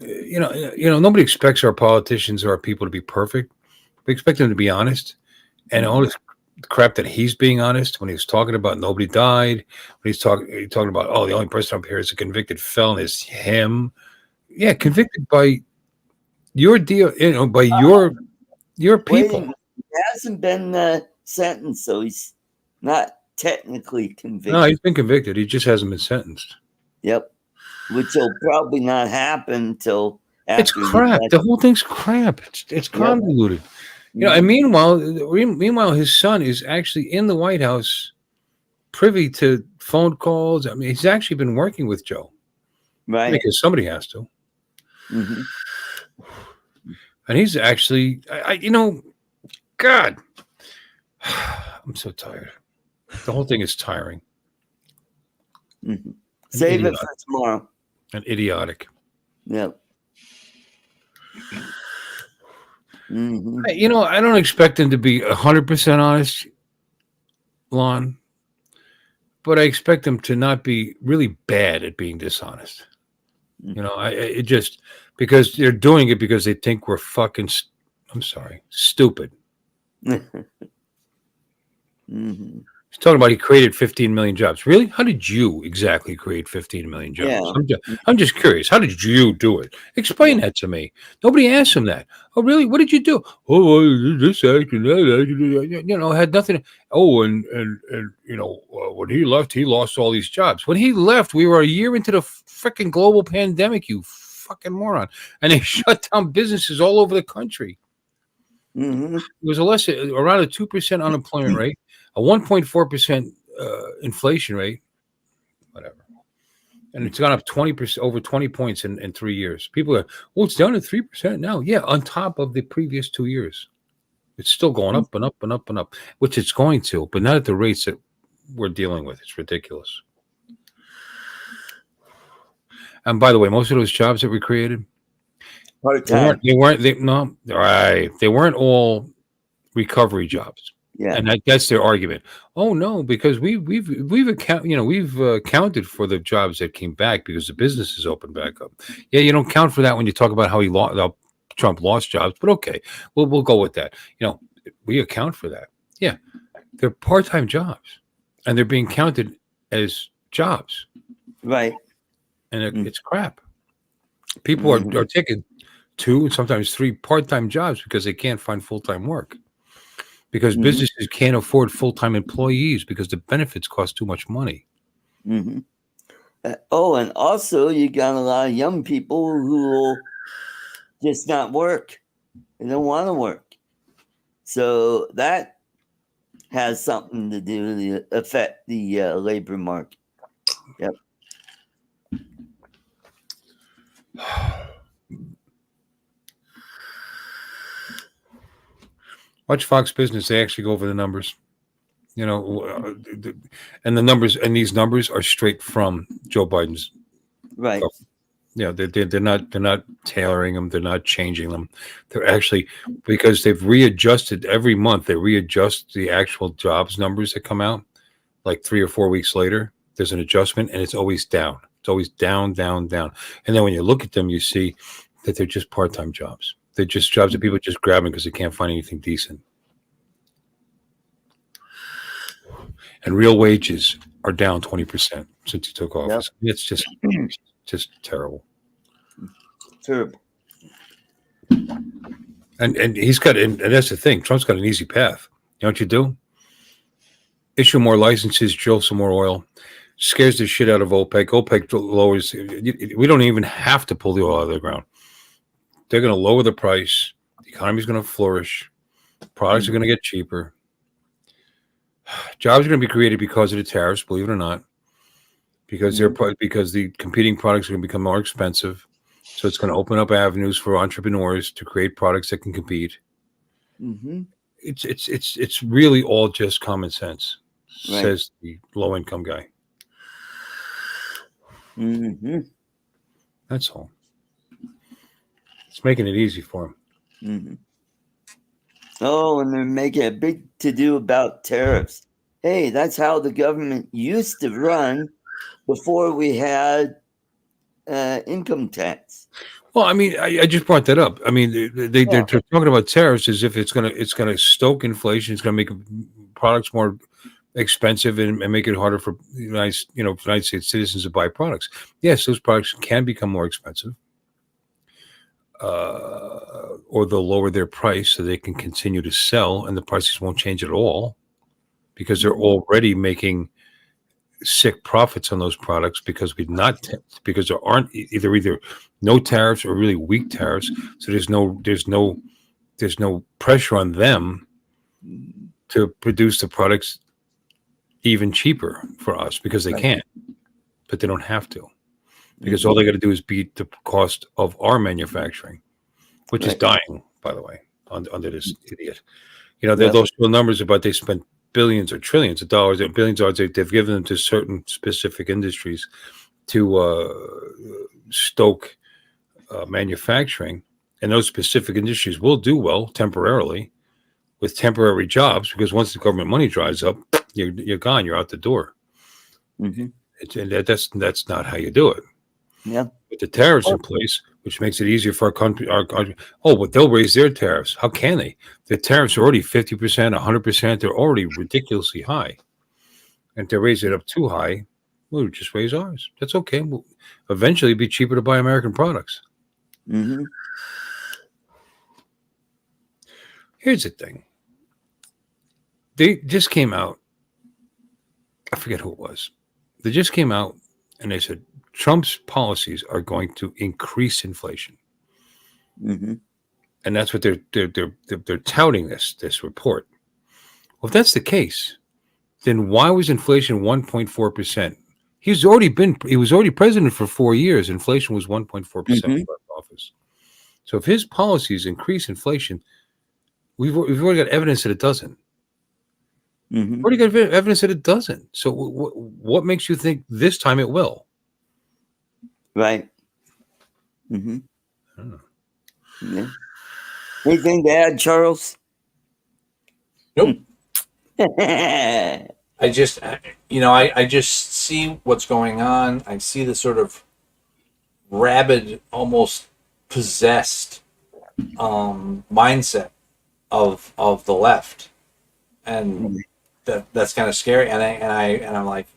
D: you know, nobody expects our politicians or our people to be perfect. We expect them to be honest. And all this crap that he's being honest when he was talking about nobody died, when he's talking about, oh, the only person up here is a convicted felon is him. Yeah, convicted by your deal, you know, by your people.
A: He hasn't been sentenced, so he's not technically convicted.
D: No, he's been convicted. He just hasn't been sentenced.
A: Yep. Which will probably not happen until after.
D: It's crap. The whole thing's crap. It's convoluted. Yep. You know, and meanwhile, his son is actually in the White House, privy to phone calls. I mean, he's actually been working with Joe,
A: right?
D: Because somebody has to.
A: Mm-hmm.
D: And he's actually, you know, God, I'm so tired. The whole thing is tiring.
A: Mm-hmm. Save it for tomorrow.
D: And idiotic.
A: Yep. Mm-hmm.
D: You know, I don't expect him to be 100% honest, Lon, but I expect him to not be really bad at being dishonest. You know, it just because they're doing it because they think we're fucking I'm sorry. Stupid.
A: Mm-hmm.
D: He's talking about he created 15 million jobs. Really? How did you exactly create 15 million jobs?
A: Yeah.
D: I'm just curious. How did you do it? Explain that to me. Nobody asked him that. Oh, really? What did you do? Oh, this act and that. Had nothing. Oh, and when he left, he lost all these jobs. When he left, we were a year into the freaking global pandemic, you fucking moron. And they shut down businesses all over the country.
A: Mm-hmm.
D: It was around a 2% unemployment rate, a 1.4% inflation rate, whatever. And it's gone up 20%, over 20 points in 3 years. People are, it's down to 3% now. Yeah, on top of the previous 2 years. It's still going up and up and up and up, which it's going to, but not at the rates that we're dealing with. It's ridiculous. And by the way, most of those jobs that we created, they weren't all recovery jobs.
A: Yeah.
D: And that's their argument. Oh no, because we've accounted for the jobs that came back because the businesses opened back up. Yeah, you don't count for that when you talk about how Trump lost jobs, but okay, we'll go with that. We account for that. Yeah, they're part-time jobs, and they're being counted as jobs.
A: Right.
D: And it's crap. People are taking 2 and sometimes 3 part-time jobs because they can't find full-time work. Because businesses can't afford full-time employees because the benefits cost too much money.
A: Mm-hmm. And also you got a lot of young people who will just not work. They don't want to work. So that has something to do to affect the labor market. Yep.
D: Watch Fox Business. They actually go over the numbers, and these numbers are straight from Joe Biden's.
A: Right.
D: They're not tailoring them. They're not changing them. They're actually, because they've readjusted every month. They readjust the actual jobs numbers that come out like 3 or 4 weeks later. There's an adjustment and it's always down. It's always down, down, down. And then when you look at them, you see that they're just part-time jobs. They're just jobs that people are just grabbing because they can't find anything decent. And real wages are down 20% since he took office. Yep. It's just terrible.
A: Terrible.
D: And he's got, and that's the thing. Trump's got an easy path. You know what you do? Issue more licenses, drill some more oil. Scares the shit out of OPEC. OPEC lowers. We don't even have to pull the oil out of the ground. They're going to lower the price. The economy's going to flourish. Products are going to get cheaper. Jobs are going to be created because of the tariffs, believe it or not, because because the competing products are going to become more expensive. So it's going to open up avenues for entrepreneurs to create products that can compete. Mm-hmm. It's really all just common sense, right, says the low income guy. Mm-hmm. That's all. It's making it easy for him.
A: Mm-hmm. Oh, and they're making a big to-do about tariffs. Hey, that's how the government used to run before we had income tax.
D: Well, I mean, I just brought that up. I mean, they're talking about tariffs as if it's gonna stoke inflation. It's gonna make products more expensive and make it harder for United States citizens to buy products. Yes, those products can become more expensive. Or they'll lower their price so they can continue to sell, and the prices won't change at all because they're already making sick profits on those products because because there aren't either no tariffs or really weak tariffs. So there's no pressure on them to produce the products even cheaper for us because they can't, but they don't have to. Because all they got to do is beat the cost of our manufacturing, which is dying, by the way, under this idiot. Those numbers about they spent billions or trillions of dollars, billions of dollars they've given them to certain specific industries to stoke manufacturing. And those specific industries will do well temporarily with temporary jobs because once the government money dries up, you're gone. You're out the door. Mm-hmm. And that's not how you do it.
A: Yeah.
D: with the tariffs in place, which makes it easier for our country. But they'll raise their tariffs. How can they? The tariffs are already 50%, 100%. They're already ridiculously high. And if they raise it up too high, we'll just raise ours. That's okay. We'll eventually be cheaper to buy American products.
A: Mm-hmm.
D: Here's the thing. They just came out. I forget who it was. They just came out and they said Trump's policies are going to increase inflation.
A: Mm-hmm.
D: And that's what they're touting this report. Well, if that's the case, then why was inflation 1.4%? He was already president for 4 years. Inflation was 1.4% in office. So if his policies increase inflation, we've already got evidence that it doesn't.
A: Mm-hmm.
D: Already got evidence that it doesn't. So what makes you think this time it will?
A: Right. Mm-hmm.
D: I don't know.
A: Yeah. Anything to add, Charles?
C: Nope. I just see what's going on. I see the sort of rabid, almost possessed mindset of the left, and that's kind of scary. And I'm like,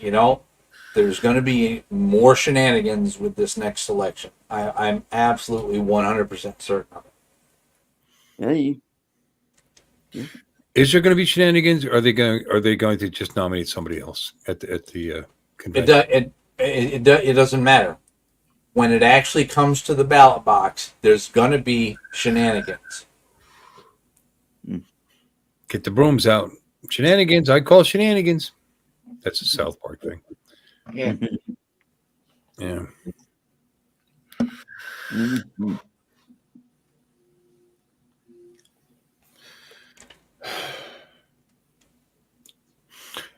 C: there's going to be more shenanigans with this next election. I'm absolutely 100% certain of it.
A: Yeah.
D: Is there going to be shenanigans? Or are they going to just nominate somebody else at the convention?
C: It doesn't matter. When it actually comes to the ballot box, there's going to be shenanigans.
D: Get the brooms out. Shenanigans. I call shenanigans. That's a South Park thing.
B: Yeah.
D: Yeah.
A: Mm-hmm.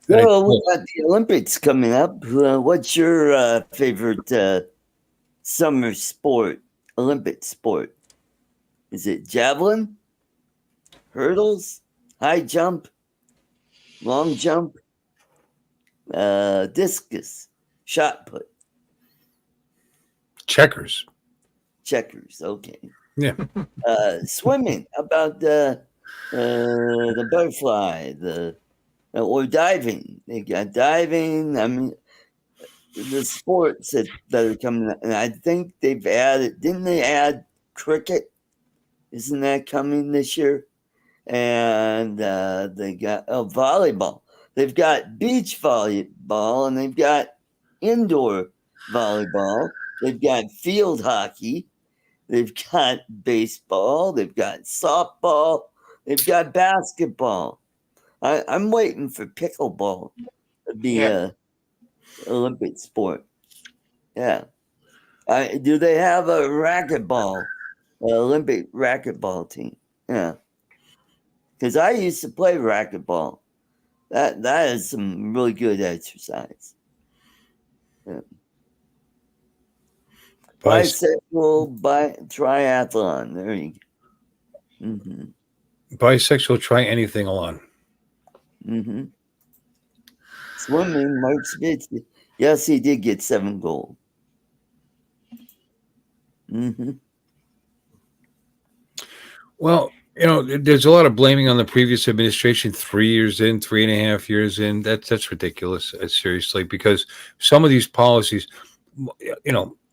A: Well, we got the Olympics coming up. What's your favorite summer sport, Olympic sport? Is it javelin, hurdles, high jump, long jump, discus, shot put?
D: Checkers.
A: Okay.
D: Yeah.
A: Swimming. How about the butterfly, or diving? They got diving. I mean, the sports that are coming, and I think they've added. Didn't they add cricket? Isn't that coming this year? And they got volleyball. They've got beach volleyball, and they've got indoor volleyball. They've got field hockey. They've got baseball. They've got softball. They've got basketball. I'm waiting for pickleball to be a Olympic sport. Yeah. Do they have a racquetball, Olympic racquetball team? Yeah. Because I used to play racquetball. That is some really good exercise. Yeah. Bisexual triathlon. There you go. Mm-hmm.
D: Bisexual, try anything alone.
A: Mm-hmm. Swimming, Mark Spitz. Yes, he did get 7 gold. Mm-hmm.
D: Well, there's a lot of blaming on the previous administration. 3 years in, 3.5 years in. That's ridiculous. Seriously, because some of these policies,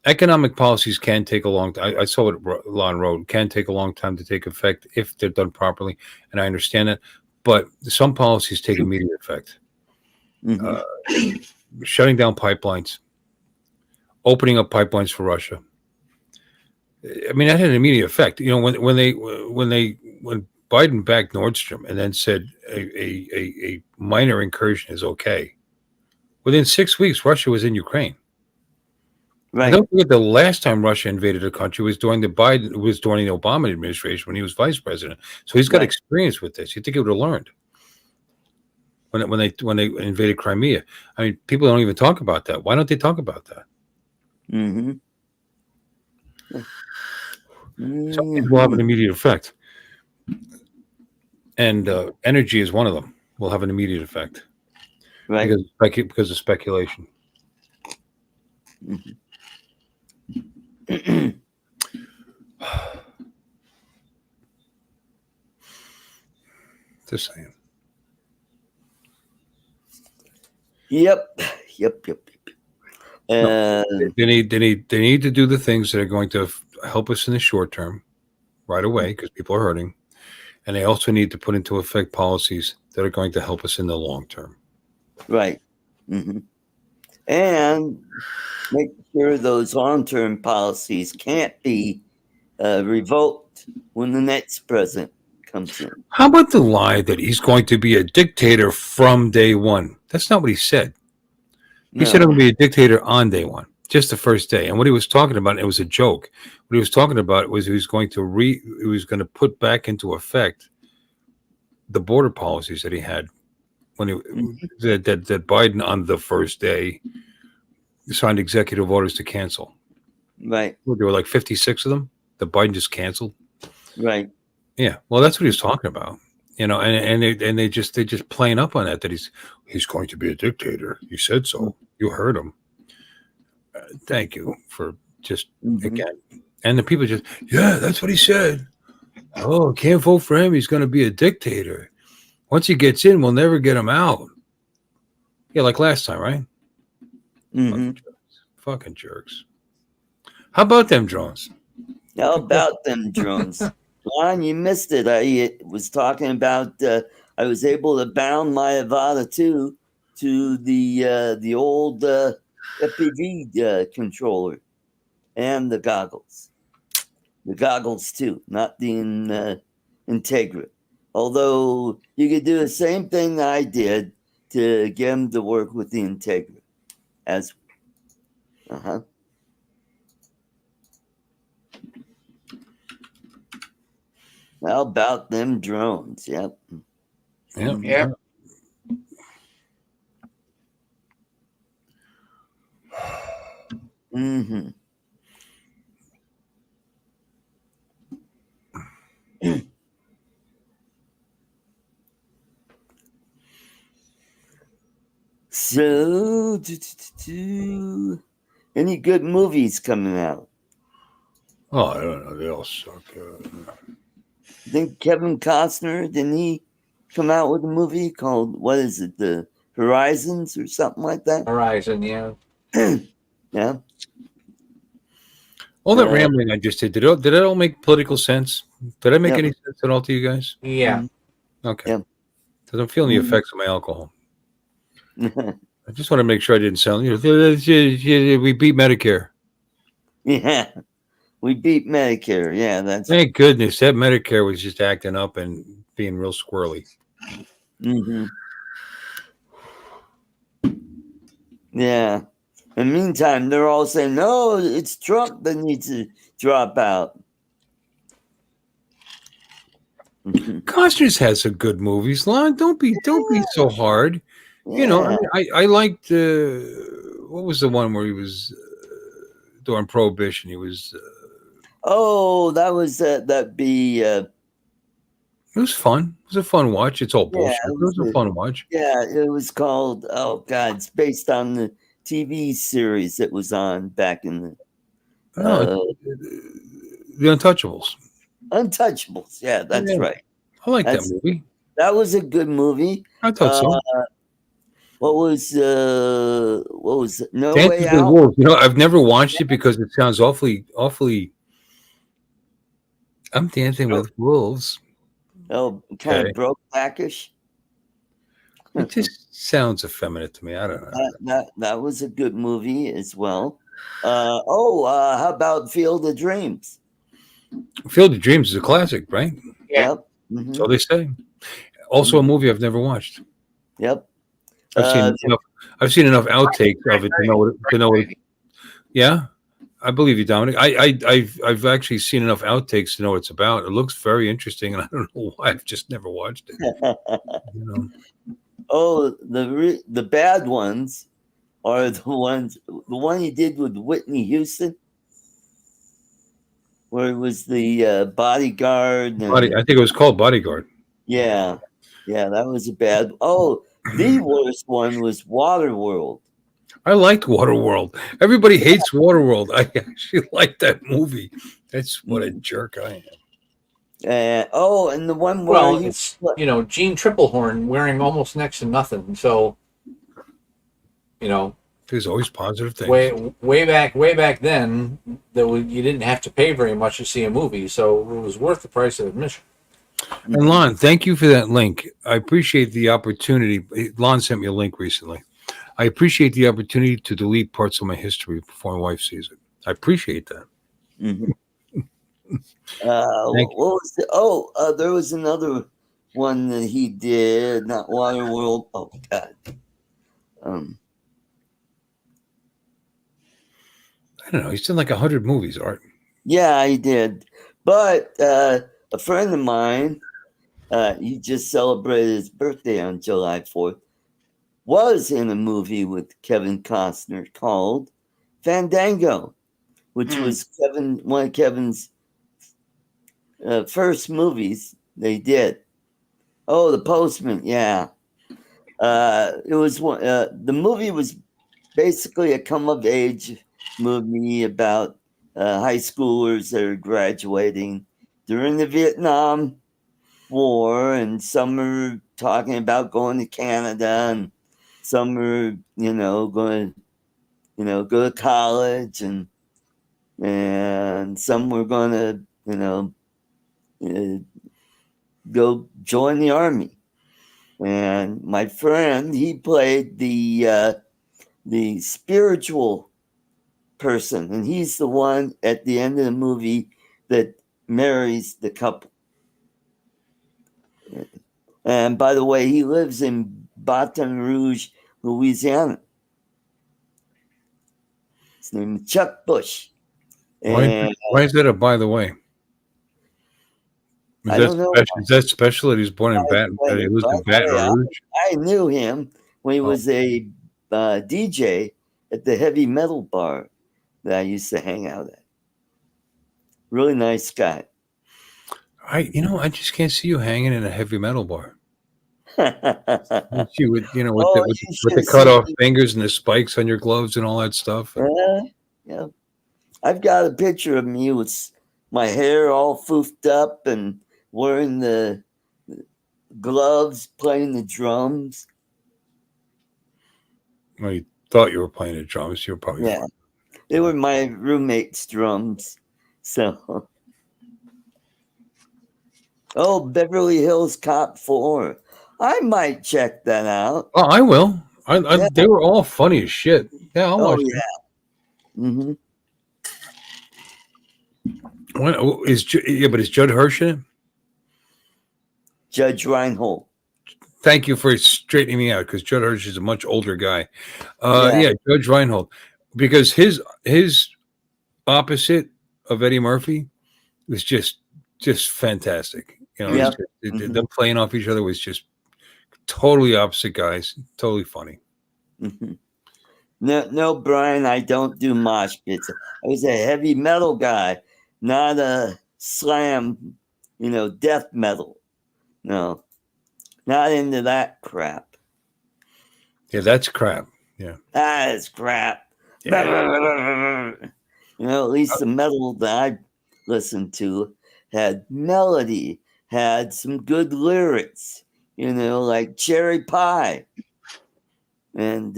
D: economic policies can take a long time. I saw it Lawn Road can take a long time to take effect if they're done properly, and I understand that. But some policies take immediate effect.
A: Mm-hmm.
D: Shutting down pipelines, opening up pipelines for Russia. I mean, that had an immediate effect. When Biden backed Nord Stream and then said a minor incursion is okay, within 6 weeks, Russia was in Ukraine. Right. Don't forget the last time Russia invaded a country was during the Obama administration when he was vice president. So he's got experience with this. You think he would have learned when they invaded Crimea? I mean, people don't even talk about that. Why don't they talk about that?
A: Mm-hmm.
D: Some things will have an immediate effect, and energy is one of them. Will have an immediate effect,
A: right?
D: Because of speculation.
A: Mm-hmm.
D: Just saying.
A: Yep.
D: No, they need to do the things that are going to help us in the short term, right away, because people are hurting, and they also need to put into effect policies that are going to help us in the long term.
A: Right. Mm-hmm. And make sure those long-term policies can't be revoked when the next president comes in.
D: How about the lie that he's going to be a dictator from day one? That's not what he said. He said I'm going to be a dictator on day one, just the first day. And what he was talking about, it was a joke. What he was talking about was he was going to put back into effect the border policies that he had when that Biden on the first day signed executive orders to cancel.
A: Right.
D: There were like 56 of them that Biden just canceled.
A: Right.
D: Yeah. Well, that's what he was talking about. And they just playing up on that he's going to be a dictator. He said so. You heard him. Thank you for just again. And the people just, yeah, that's what he said. Oh, can't vote for him. He's going to be a dictator. Once he gets in, we'll never get him out. Yeah, like last time, right? Fucking jerks. How about them drones?
A: How about them drones? Ron, you missed it. I was talking about I was able to bound my Avata 2 to the old FPV controller and the goggles. The goggles too, not the Integra. Although you could do the same thing I did to get them to work with the Integra as How about them drones? Yep.
B: Yep.
A: Mm-hmm. So, any good movies coming out?
D: Oh, I don't know. They all suck.
A: I think Kevin Costner, didn't he come out with a movie called, what is it, The Horizons or something like that?
C: Horizon, yeah.
A: Yeah.
D: All that rambling I just did it all make political sense? Did I make any sense at all to you guys?
C: Yeah.
D: Okay.
A: Yeah.
D: Because I'm feeling the effects of my alcohol. I just want to make sure I didn't sound, we beat Medicare.
A: Yeah. We beat Medicare. Yeah, that's.
D: Thank goodness that Medicare was just acting up and being real squirrely.
A: Yeah. In the meantime, they're all saying, no, it's Trump that needs to drop out.
D: Costner's has some good movies. Lon, don't be so hard.
A: Yeah.
D: I liked what was the one where he was during Prohibition? He was.
A: That was
D: It was fun. It was a fun watch. It's all bullshit.
A: Yeah,
D: It was a fun watch.
A: Yeah, it was called. Oh God, it's based on the TV series that was on back in the.
D: The Untouchables.
A: Untouchables. Yeah, that's right.
D: I like that movie.
A: That was a good movie.
D: I thought so.
A: What was it? No
D: Dancing
A: Way
D: with
A: Out?
D: Wolves. I've never watched it because it sounds awfully. I'm dancing with wolves.
A: Oh, kind of broke backish.
D: It just sounds effeminate to me. I don't know.
A: That was a good movie as well. How about Field of Dreams?
D: Field of Dreams is a classic, right?
B: Yeah.
A: Yep. Mm-hmm.
D: So they say. Also, a movie I've never watched.
A: Yep.
D: I've seen enough outtakes of it to know what. Yeah, I believe you, Dominic. I've actually seen enough outtakes to know what it's about. It looks very interesting, and I don't know why I've just never watched it.
A: Oh, the bad ones are the one he did with Whitney Houston, where it was the bodyguard.
D: I think it was called Bodyguard.
A: Yeah, that was a bad. Oh, the worst one was Waterworld.
D: I liked Waterworld. Everybody hates Waterworld. I actually like that movie. That's what a jerk I am.
A: And the one where
C: Well, it's Gene Triplehorn wearing almost next to nothing. So
D: There's always positive things.
C: way back then, you didn't have to pay very much to see a movie, so it was worth the price of admission.
D: And Lon, thank you for that link. I appreciate the opportunity. Lon sent me a link recently. I appreciate the opportunity to delete parts of my history before my wife sees it. I appreciate that.
A: Mm-hmm. What was the, there was another one that he did, not Waterworld. Oh God.
D: I don't know. He's done like 100 movies, Art.
A: Yeah, he did. But a friend of mine, he just celebrated his birthday on July 4th, was in a movie with Kevin Costner called Fandango, which was one of Kevin's first movies they did. Oh, The Postman, yeah. It was one. The movie was basically a come-of-age movie about high schoolers that are graduating during the Vietnam War, and some are talking about going to Canada, and some are, going, go to college, and some were going to, go join the army. And my friend, he played the spiritual person, and he's the one at the end of the movie that marries the couple. And by the way, he lives in Baton Rouge, Louisiana. His name is Chuck Bush.
D: Why is that a by the way?
A: I don't know.
D: Is that special that he's born in Baton Rouge?
A: I knew him when he was a DJ at the heavy metal bar that I used to hang out at. Really nice guy.
D: I just can't see you hanging in a heavy metal bar. You would, with the cut off fingers and the spikes on your gloves and all that stuff.
A: Yeah. I've got a picture of me with my hair all foofed up and wearing the gloves, playing the drums.
D: Well, you thought you were playing the drums. You were probably fine.
A: They were my roommate's drums. So, Beverly Hills Cop 4. I might check that out.
D: Oh, I will. They were all funny as shit. Yeah, I'll watch it.
A: Mm-hmm.
D: But is Judd Hirsch in it?
A: Judge Reinhold.
D: Thank you for straightening me out, because Judd Hirsch is a much older guy. Judge Reinhold, because his opposite of Eddie Murphy was just fantastic. Them playing off each other was just totally opposite guys. Totally funny.
A: Mm-hmm. No, Brian, I don't do mosh pits. I was a heavy metal guy, not a slam, death metal. No, not into that crap.
D: Yeah, that's crap. Yeah.
A: That is crap. Yeah. At least the metal that I listened to had melody, had some good lyrics, like Cherry Pie. And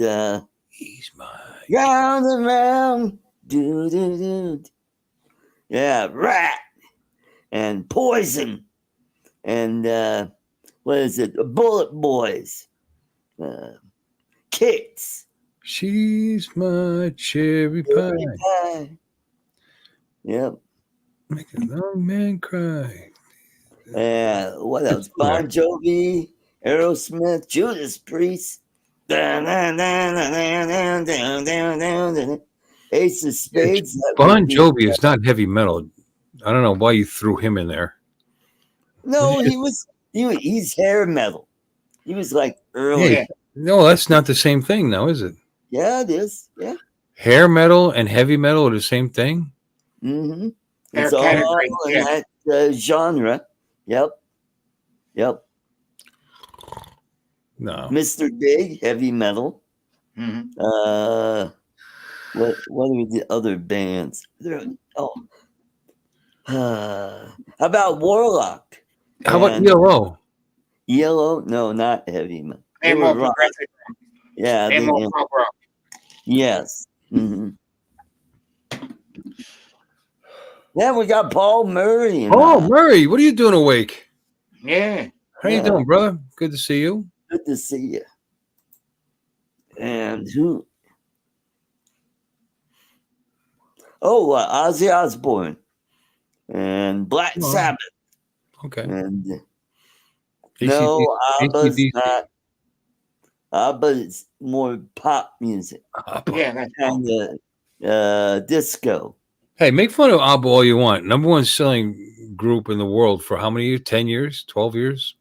D: he's mine.
A: Round and round, do. Yeah, Rat and Poison. And what is it? Bullet Boys. Kicks.
D: She's my cherry pie.
A: Yep.
D: Make a long man cry.
A: Yeah. What else? Bon Jovi, Aerosmith, Judas Priest. Ace of Spades.
D: Bon Jovi is not heavy metal. I don't know why you threw him in there.
A: No, he's hair metal. He was like early.
D: Yeah. No, that's not the same thing now, is it?
A: Yeah, it is. Yeah.
D: Hair metal and heavy metal are the same thing?
A: Mm-hmm. It's all in that genre. Yep.
D: No.
A: Mr. Big, heavy metal. What are the other bands? How about Warlock?
D: How about
A: And
D: ELO?
A: Yellow? No, not heavy metal. They
B: They're more
A: were rock.
B: progressive.
A: Yeah,
B: They're more pop rock.
A: yes. Mm-hmm. Then we got Paul Murray.
D: Oh, Murray, what are you doing awake?
B: Yeah.
D: How you doing, brother? Good to see you.
A: Good to see you. And who? Oh, Ozzy Osbourne and Black Sabbath.
D: Okay.
A: And
D: ACDC.
A: no, Abba's
D: ACDC.
A: not. Abba's more pop music.
B: Yeah, that's
A: Kind of disco.
D: Hey, make fun of ABBA all you want. Number one selling group in the world for how many years? 10 years? 12 years?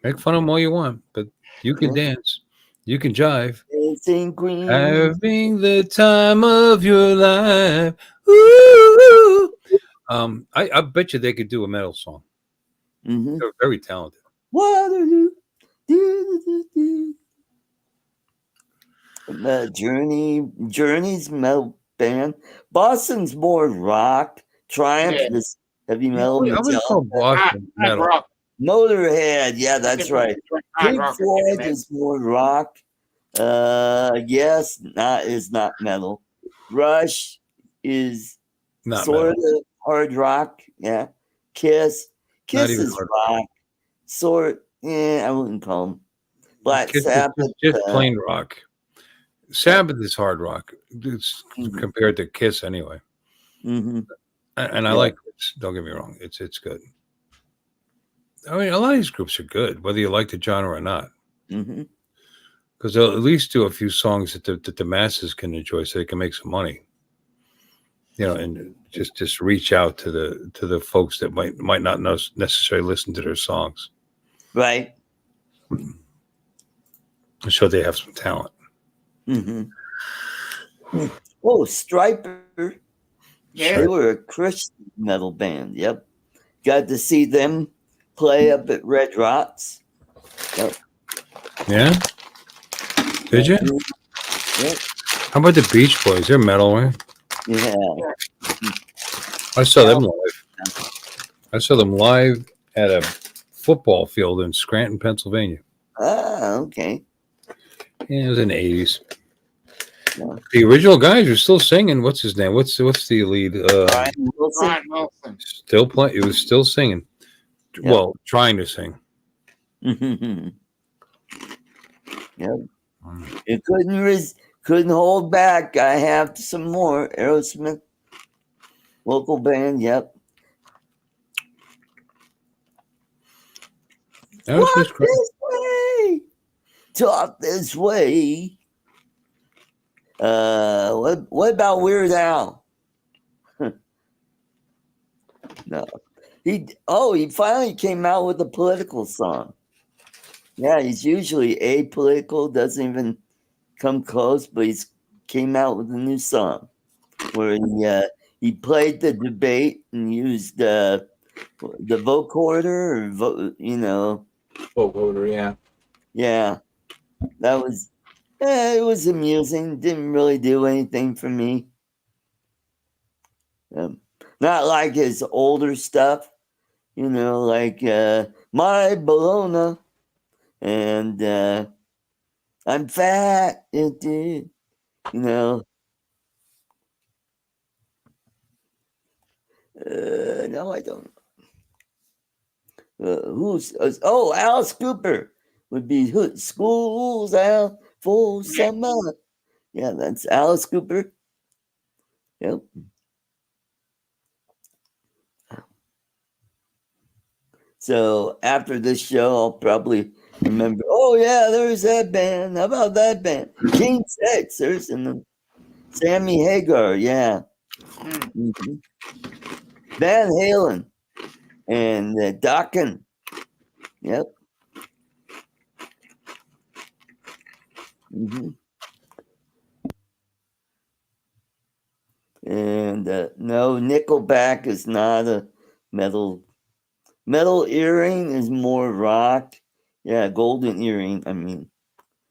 D: Make fun of them all you want, but you can dance. You can jive.
A: Dancing Queen.
D: Having the time of your life. Ooh. I bet you they could do a metal song.
A: Mm-hmm.
D: They're very talented.
A: What are you? Journey's metal band. Boston's more rock. Triumph is heavy metal.
D: I would call Boston metal.
B: rock.
A: Motorhead, yeah, that's right. Pink Floyd is more rock. Yes, is not metal. Rush is
D: Not
A: sort
D: metal.
A: of hard rock. Yeah. Kiss is rock. I wouldn't call them. Black
D: Kiss is
A: Sabbath,
D: just plain rock. Sabbath is hard rock. It's compared to Kiss anyway.
A: Mm-hmm.
D: And I like Kiss. Don't get me wrong. It's good. I mean, a lot of these groups are good, whether you like the genre or not.
A: Mm-hmm.
D: Because they'll at least do a few songs that the masses can enjoy, so they can make some money. You know, and just reach out to the folks that might not necessarily listen to their songs.
A: Right.
D: So they have some talent.
A: Mm-hmm. Oh, Striper. Yeah, they were a Christian metal band. Yep. Got to see them play up at Red Rocks. Yep.
D: Yeah? Did you?
A: Yep.
D: How about the Beach Boys? They're metal, right?
A: Yeah.
D: I saw them live. I saw them live at a football field in Scranton, Pennsylvania.
A: Ah, okay.
D: Yeah, it was in the 80s. Yeah. The original guys are still singing. What's his name? What's the lead?
A: Brian Wilson.
D: Still playing. He was still singing. Yep. Well, trying to sing.
A: Yep. It couldn't hold back. I have some more. Aerosmith, local band. Yep. Walk this way. Talk this way. What about Weird Al? No. He finally came out with a political song. Yeah, he's usually apolitical, doesn't even come close, but he's came out with a new song where he played the debate and used the vocoder
C: vocoder, yeah.
A: Yeah. That was it was amusing. Didn't really do anything for me. Not like his older stuff, like My Bologna and I'm fat, dude. No, I don't. Alice Cooper would be School's out for summer. Yeah, that's Alice Cooper. Yep. So after this show, I'll probably remember. Oh yeah, there's that band. How about that band? King Sex. There's Sammy Hagar. Yeah. Mm-hmm. Van Halen and Dokken. Yep. Mm-hmm. And no, Nickelback is not a metal. Metal Earring is more rock. Yeah, Golden Earring. I mean,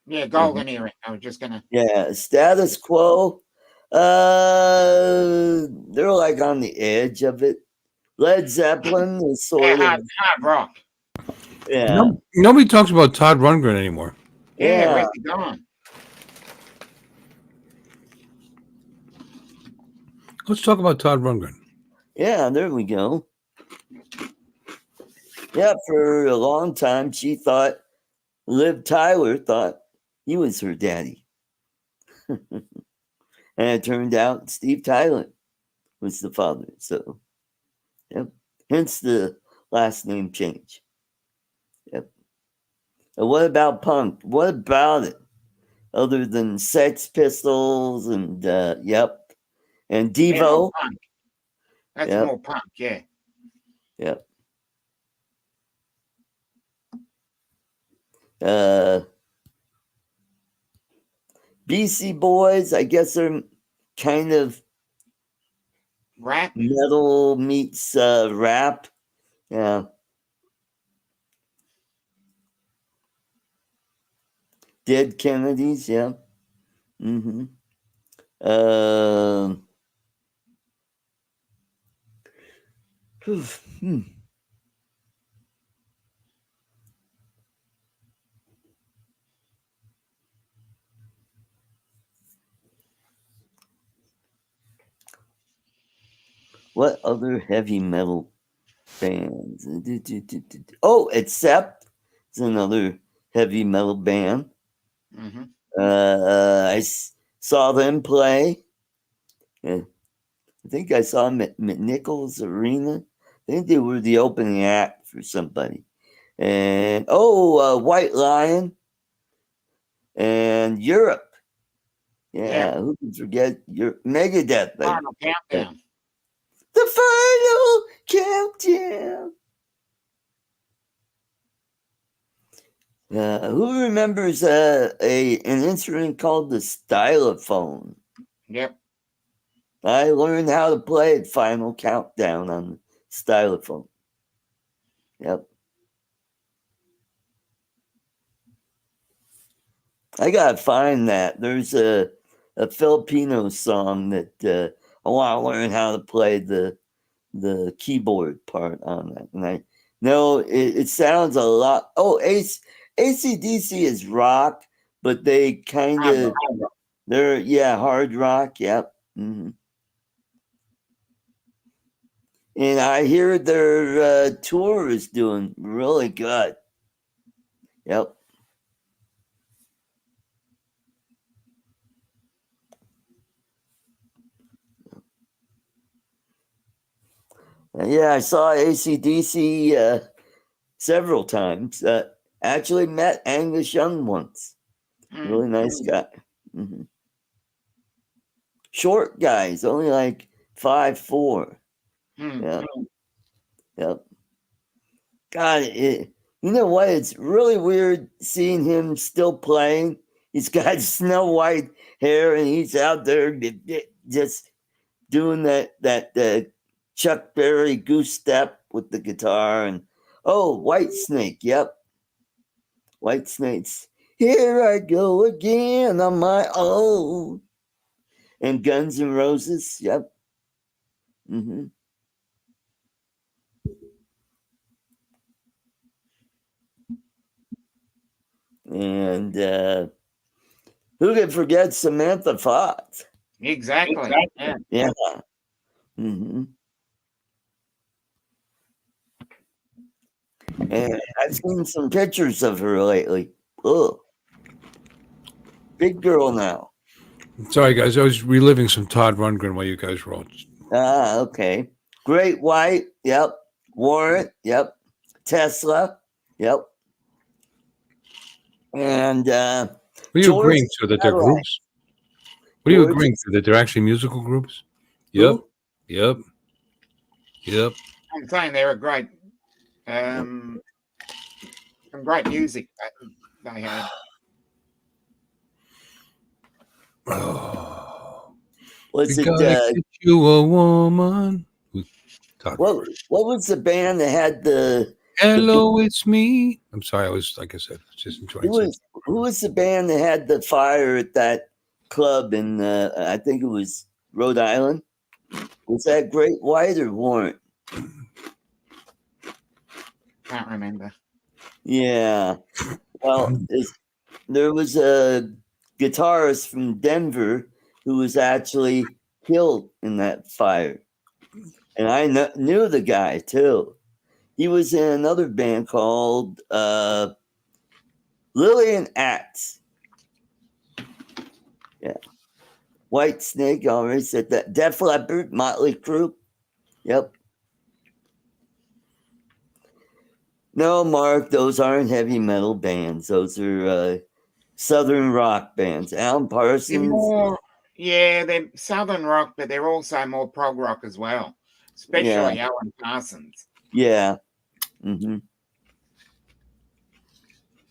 B: Yeah, golden era. I was just gonna.
A: Yeah, Status Quo. They're like on the edge of it. Led Zeppelin is sort of
B: hard rock.
A: yeah.
D: Nobody talks about Todd Rundgren anymore.
B: Yeah, where's he gone?
D: Let's talk about Todd Rundgren.
A: Yeah, there we go. Yeah, for a long time she thought Liv Tyler thought he was her daddy. And it turned out Steve Tyler was the father. So, yep. Hence the last name change. Yep. And what about punk? What about it? Other than Sex Pistols and yep. And Devo.
B: Yeah, punk. That's more punk, yeah.
A: Yep. BC Boys, I guess they're kind of
B: rap.
A: Metal meets rap. Yeah. Dead Kennedys, yeah. Mm-hmm. What other heavy metal bands? Oh, Accept is another heavy metal band.
B: Mm-hmm.
A: I saw them play. Yeah. I think I saw them at McNichols Arena. I think they were the opening act for somebody. And White Lion and Europe. Yeah, who can forget your Megadeth?
B: Final Countdown.
A: The Final Countdown. Who remembers an instrument called the stylophone?
B: Yep.
A: I learned how to play it Final Countdown on the stylophone. Yep. I gotta find that. There's a Filipino song that I want to learn how to play the keyboard part on that. And I know it sounds a lot. Oh, AC/DC is rock, but they kind of they're hard rock. Yep. Mm-hmm. And I hear their tour is doing really good. Yep. Yeah, I saw AC/DC several times. Actually met Angus Young once. Really nice guy. Mm-hmm. Short guy. He's only like 5'4". Yeah. Yep. God, you know what? It's really weird seeing him still playing. He's got snow white hair and he's out there just doing that Chuck Berry goose step with the guitar. And White Snake. Yep. White Snakes. Here I go again on my own. And Guns N' Roses. Yep. Mm-hmm. And who can forget Samantha Fox?
B: Exactly.
A: Yeah. Mm-hmm. And I've seen some pictures of her lately. Oh, big girl now.
D: Sorry, guys. I was reliving some Todd Rundgren while you guys wrote.
A: Okay. Great White. Yep. Warrant. Yep. Tesla. Yep. And
D: what are you agreeing to that they're groups? What are you agreeing to that they're actually musical groups? Yep.
A: Who?
D: Yep. Yep.
B: I'm saying they're a great, some great music they had.
D: Oh.
A: Was it
D: get you a woman?
A: what was the band that had the
D: Hello, it's me. I'm sorry. I was, like I said, just enjoying
A: who was the band that had the fire at that club in, I think it was Rhode Island? Was that Great White or Warrant?
B: Can't remember.
A: Yeah. Well, there was a guitarist from Denver who was actually killed in that fire. And I knew the guy too. He was in another band called Lillian Axe. Yeah. White Snake, already said that. Def Leppard, Motley Crue. Yep. No, Mark, those aren't heavy metal bands. Those are Southern rock bands. Alan Parsons.
B: They're Southern rock, but they're also more prog rock as well, especially Alan Parsons.
A: Yeah. Mm-hmm.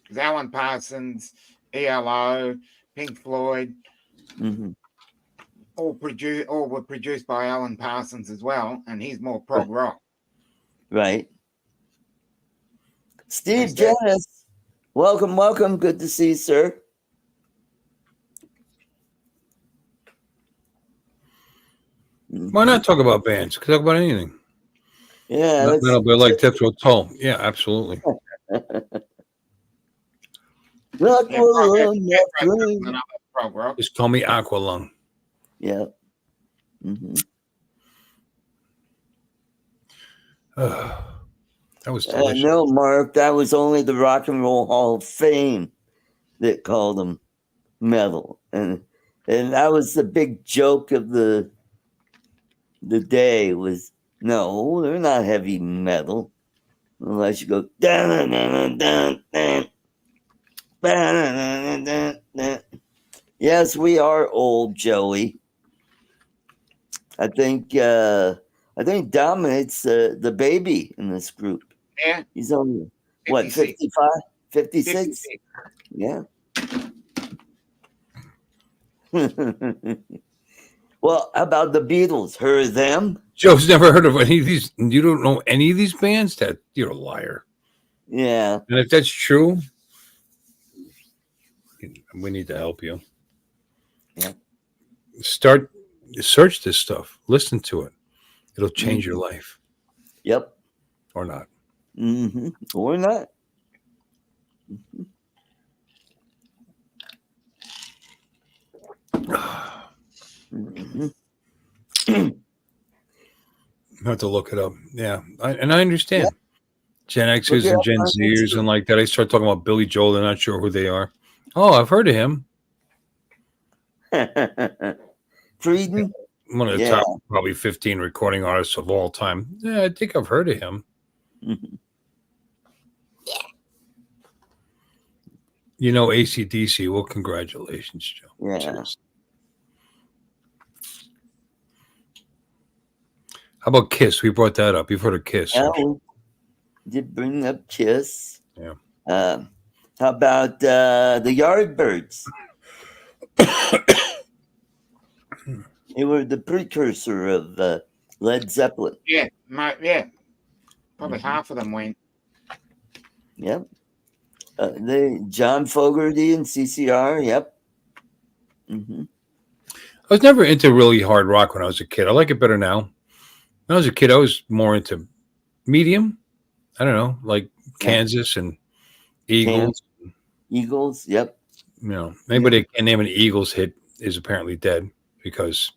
B: Because Alan Parsons, ELO, Pink Floyd, all were produced by Alan Parsons as well, and he's more prog rock.
A: Right. Steve Janice, welcome. Good to see you, sir.
D: Why not talk about bands? Talk about anything.
A: Yeah,
D: that'll be like Tetro Toll. Yeah, absolutely. Just call me Aqualung.
A: Yeah.
D: That was delicious.
A: No, Mark, that was only the Rock and Roll Hall of Fame that called them metal, and that was the big joke of the day. Was no, they're not heavy metal unless you go dun dun dun dun dun dun dun. Yes, we are old, Joey. I think Dominate's the baby in this group.
B: Yeah.
A: He's only, what, 55? 56? Yeah. Well, how about the Beatles? Heard them?
D: Joe's never heard of any of these. You don't know any of these bands? That you're a liar.
A: Yeah.
D: And if that's true, we need to help you.
A: Yeah.
D: Search this stuff. Listen to it. It'll change your life.
A: Yep.
D: Or not.
A: Or not.
D: I have to look it up. Yeah. I understand. Yeah. Gen Xers and Gen Zers and like that. I start talking about Billy Joel. They're not sure who they are. Oh, I've heard of him.
A: Frieden?
D: One of the top probably 15 recording artists of all time. Yeah, I think I've heard of him. You know AC/DC. Well, congratulations, Joe.
A: Yeah.
D: Cheers. How about Kiss? We brought that up. You've heard of Kiss.
A: Yeah, we did bring up Kiss.
D: Yeah.
A: How about the Yardbirds? They were the precursor of Led Zeppelin.
B: Yeah. Probably half of them went.
A: Yep. John Fogerty and CCR. Yep.
D: I was never into really hard rock when I was a kid. I like it better now. When I was a kid, I was more into medium. I don't know, like Kansas and Eagles.
A: Eagles, yep.
D: You know, anybody that can name an Eagles hit is apparently dead because,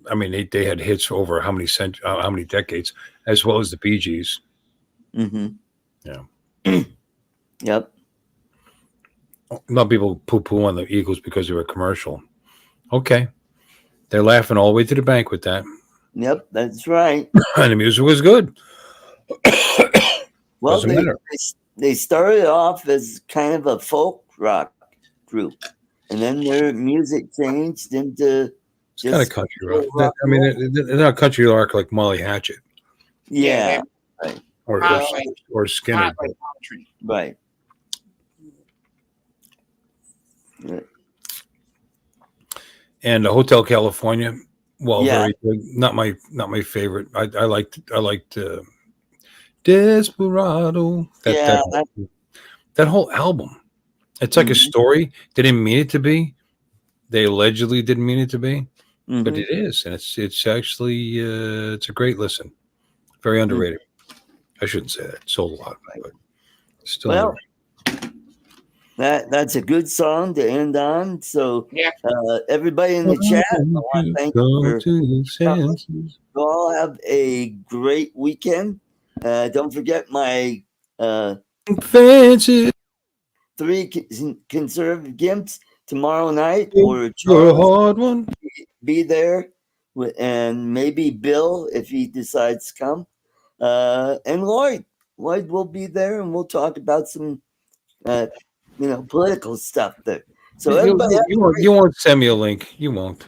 D: I mean, they had hits for over how many decades, as well as the Bee Gees. Yeah.
A: Yep.
D: A lot of people poo-poo on the Eagles because they were commercial. Okay. They're laughing all the way to the bank with that.
A: Yep, that's right.
D: And the music was good.
A: Well, they started off as kind of a folk rock group, and then their music changed into
D: just kind of country rock. I mean, they're not country rock like Molly Hatchet.
A: Yeah. Right.
D: Or Skinner.
A: Right.
D: And Hotel California, well, very good. Not my favorite. I liked Desperado.
A: Yeah.
D: That whole album. It's like a story. They didn't mean it to be. They allegedly didn't mean it to be, but it is, and it's actually it's a great listen. Very underrated. I shouldn't say that. Sold a lot, but still.
A: Well, that's a good song to end on. So, everybody in the chat, I want to thank you for coming. You all have a great weekend. Don't forget my
D: fancy
A: 3 conservative gimps tomorrow night.
D: You're
A: Charles
D: a hard one.
A: be there, and maybe Bill if he decides to come, and Lloyd will be there, and we'll talk about some political stuff there. So everybody,
D: you won't send me a link. You won't.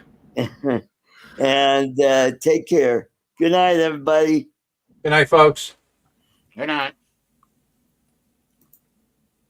A: and take care. Good night, everybody.
C: Good night, folks.
B: Good night.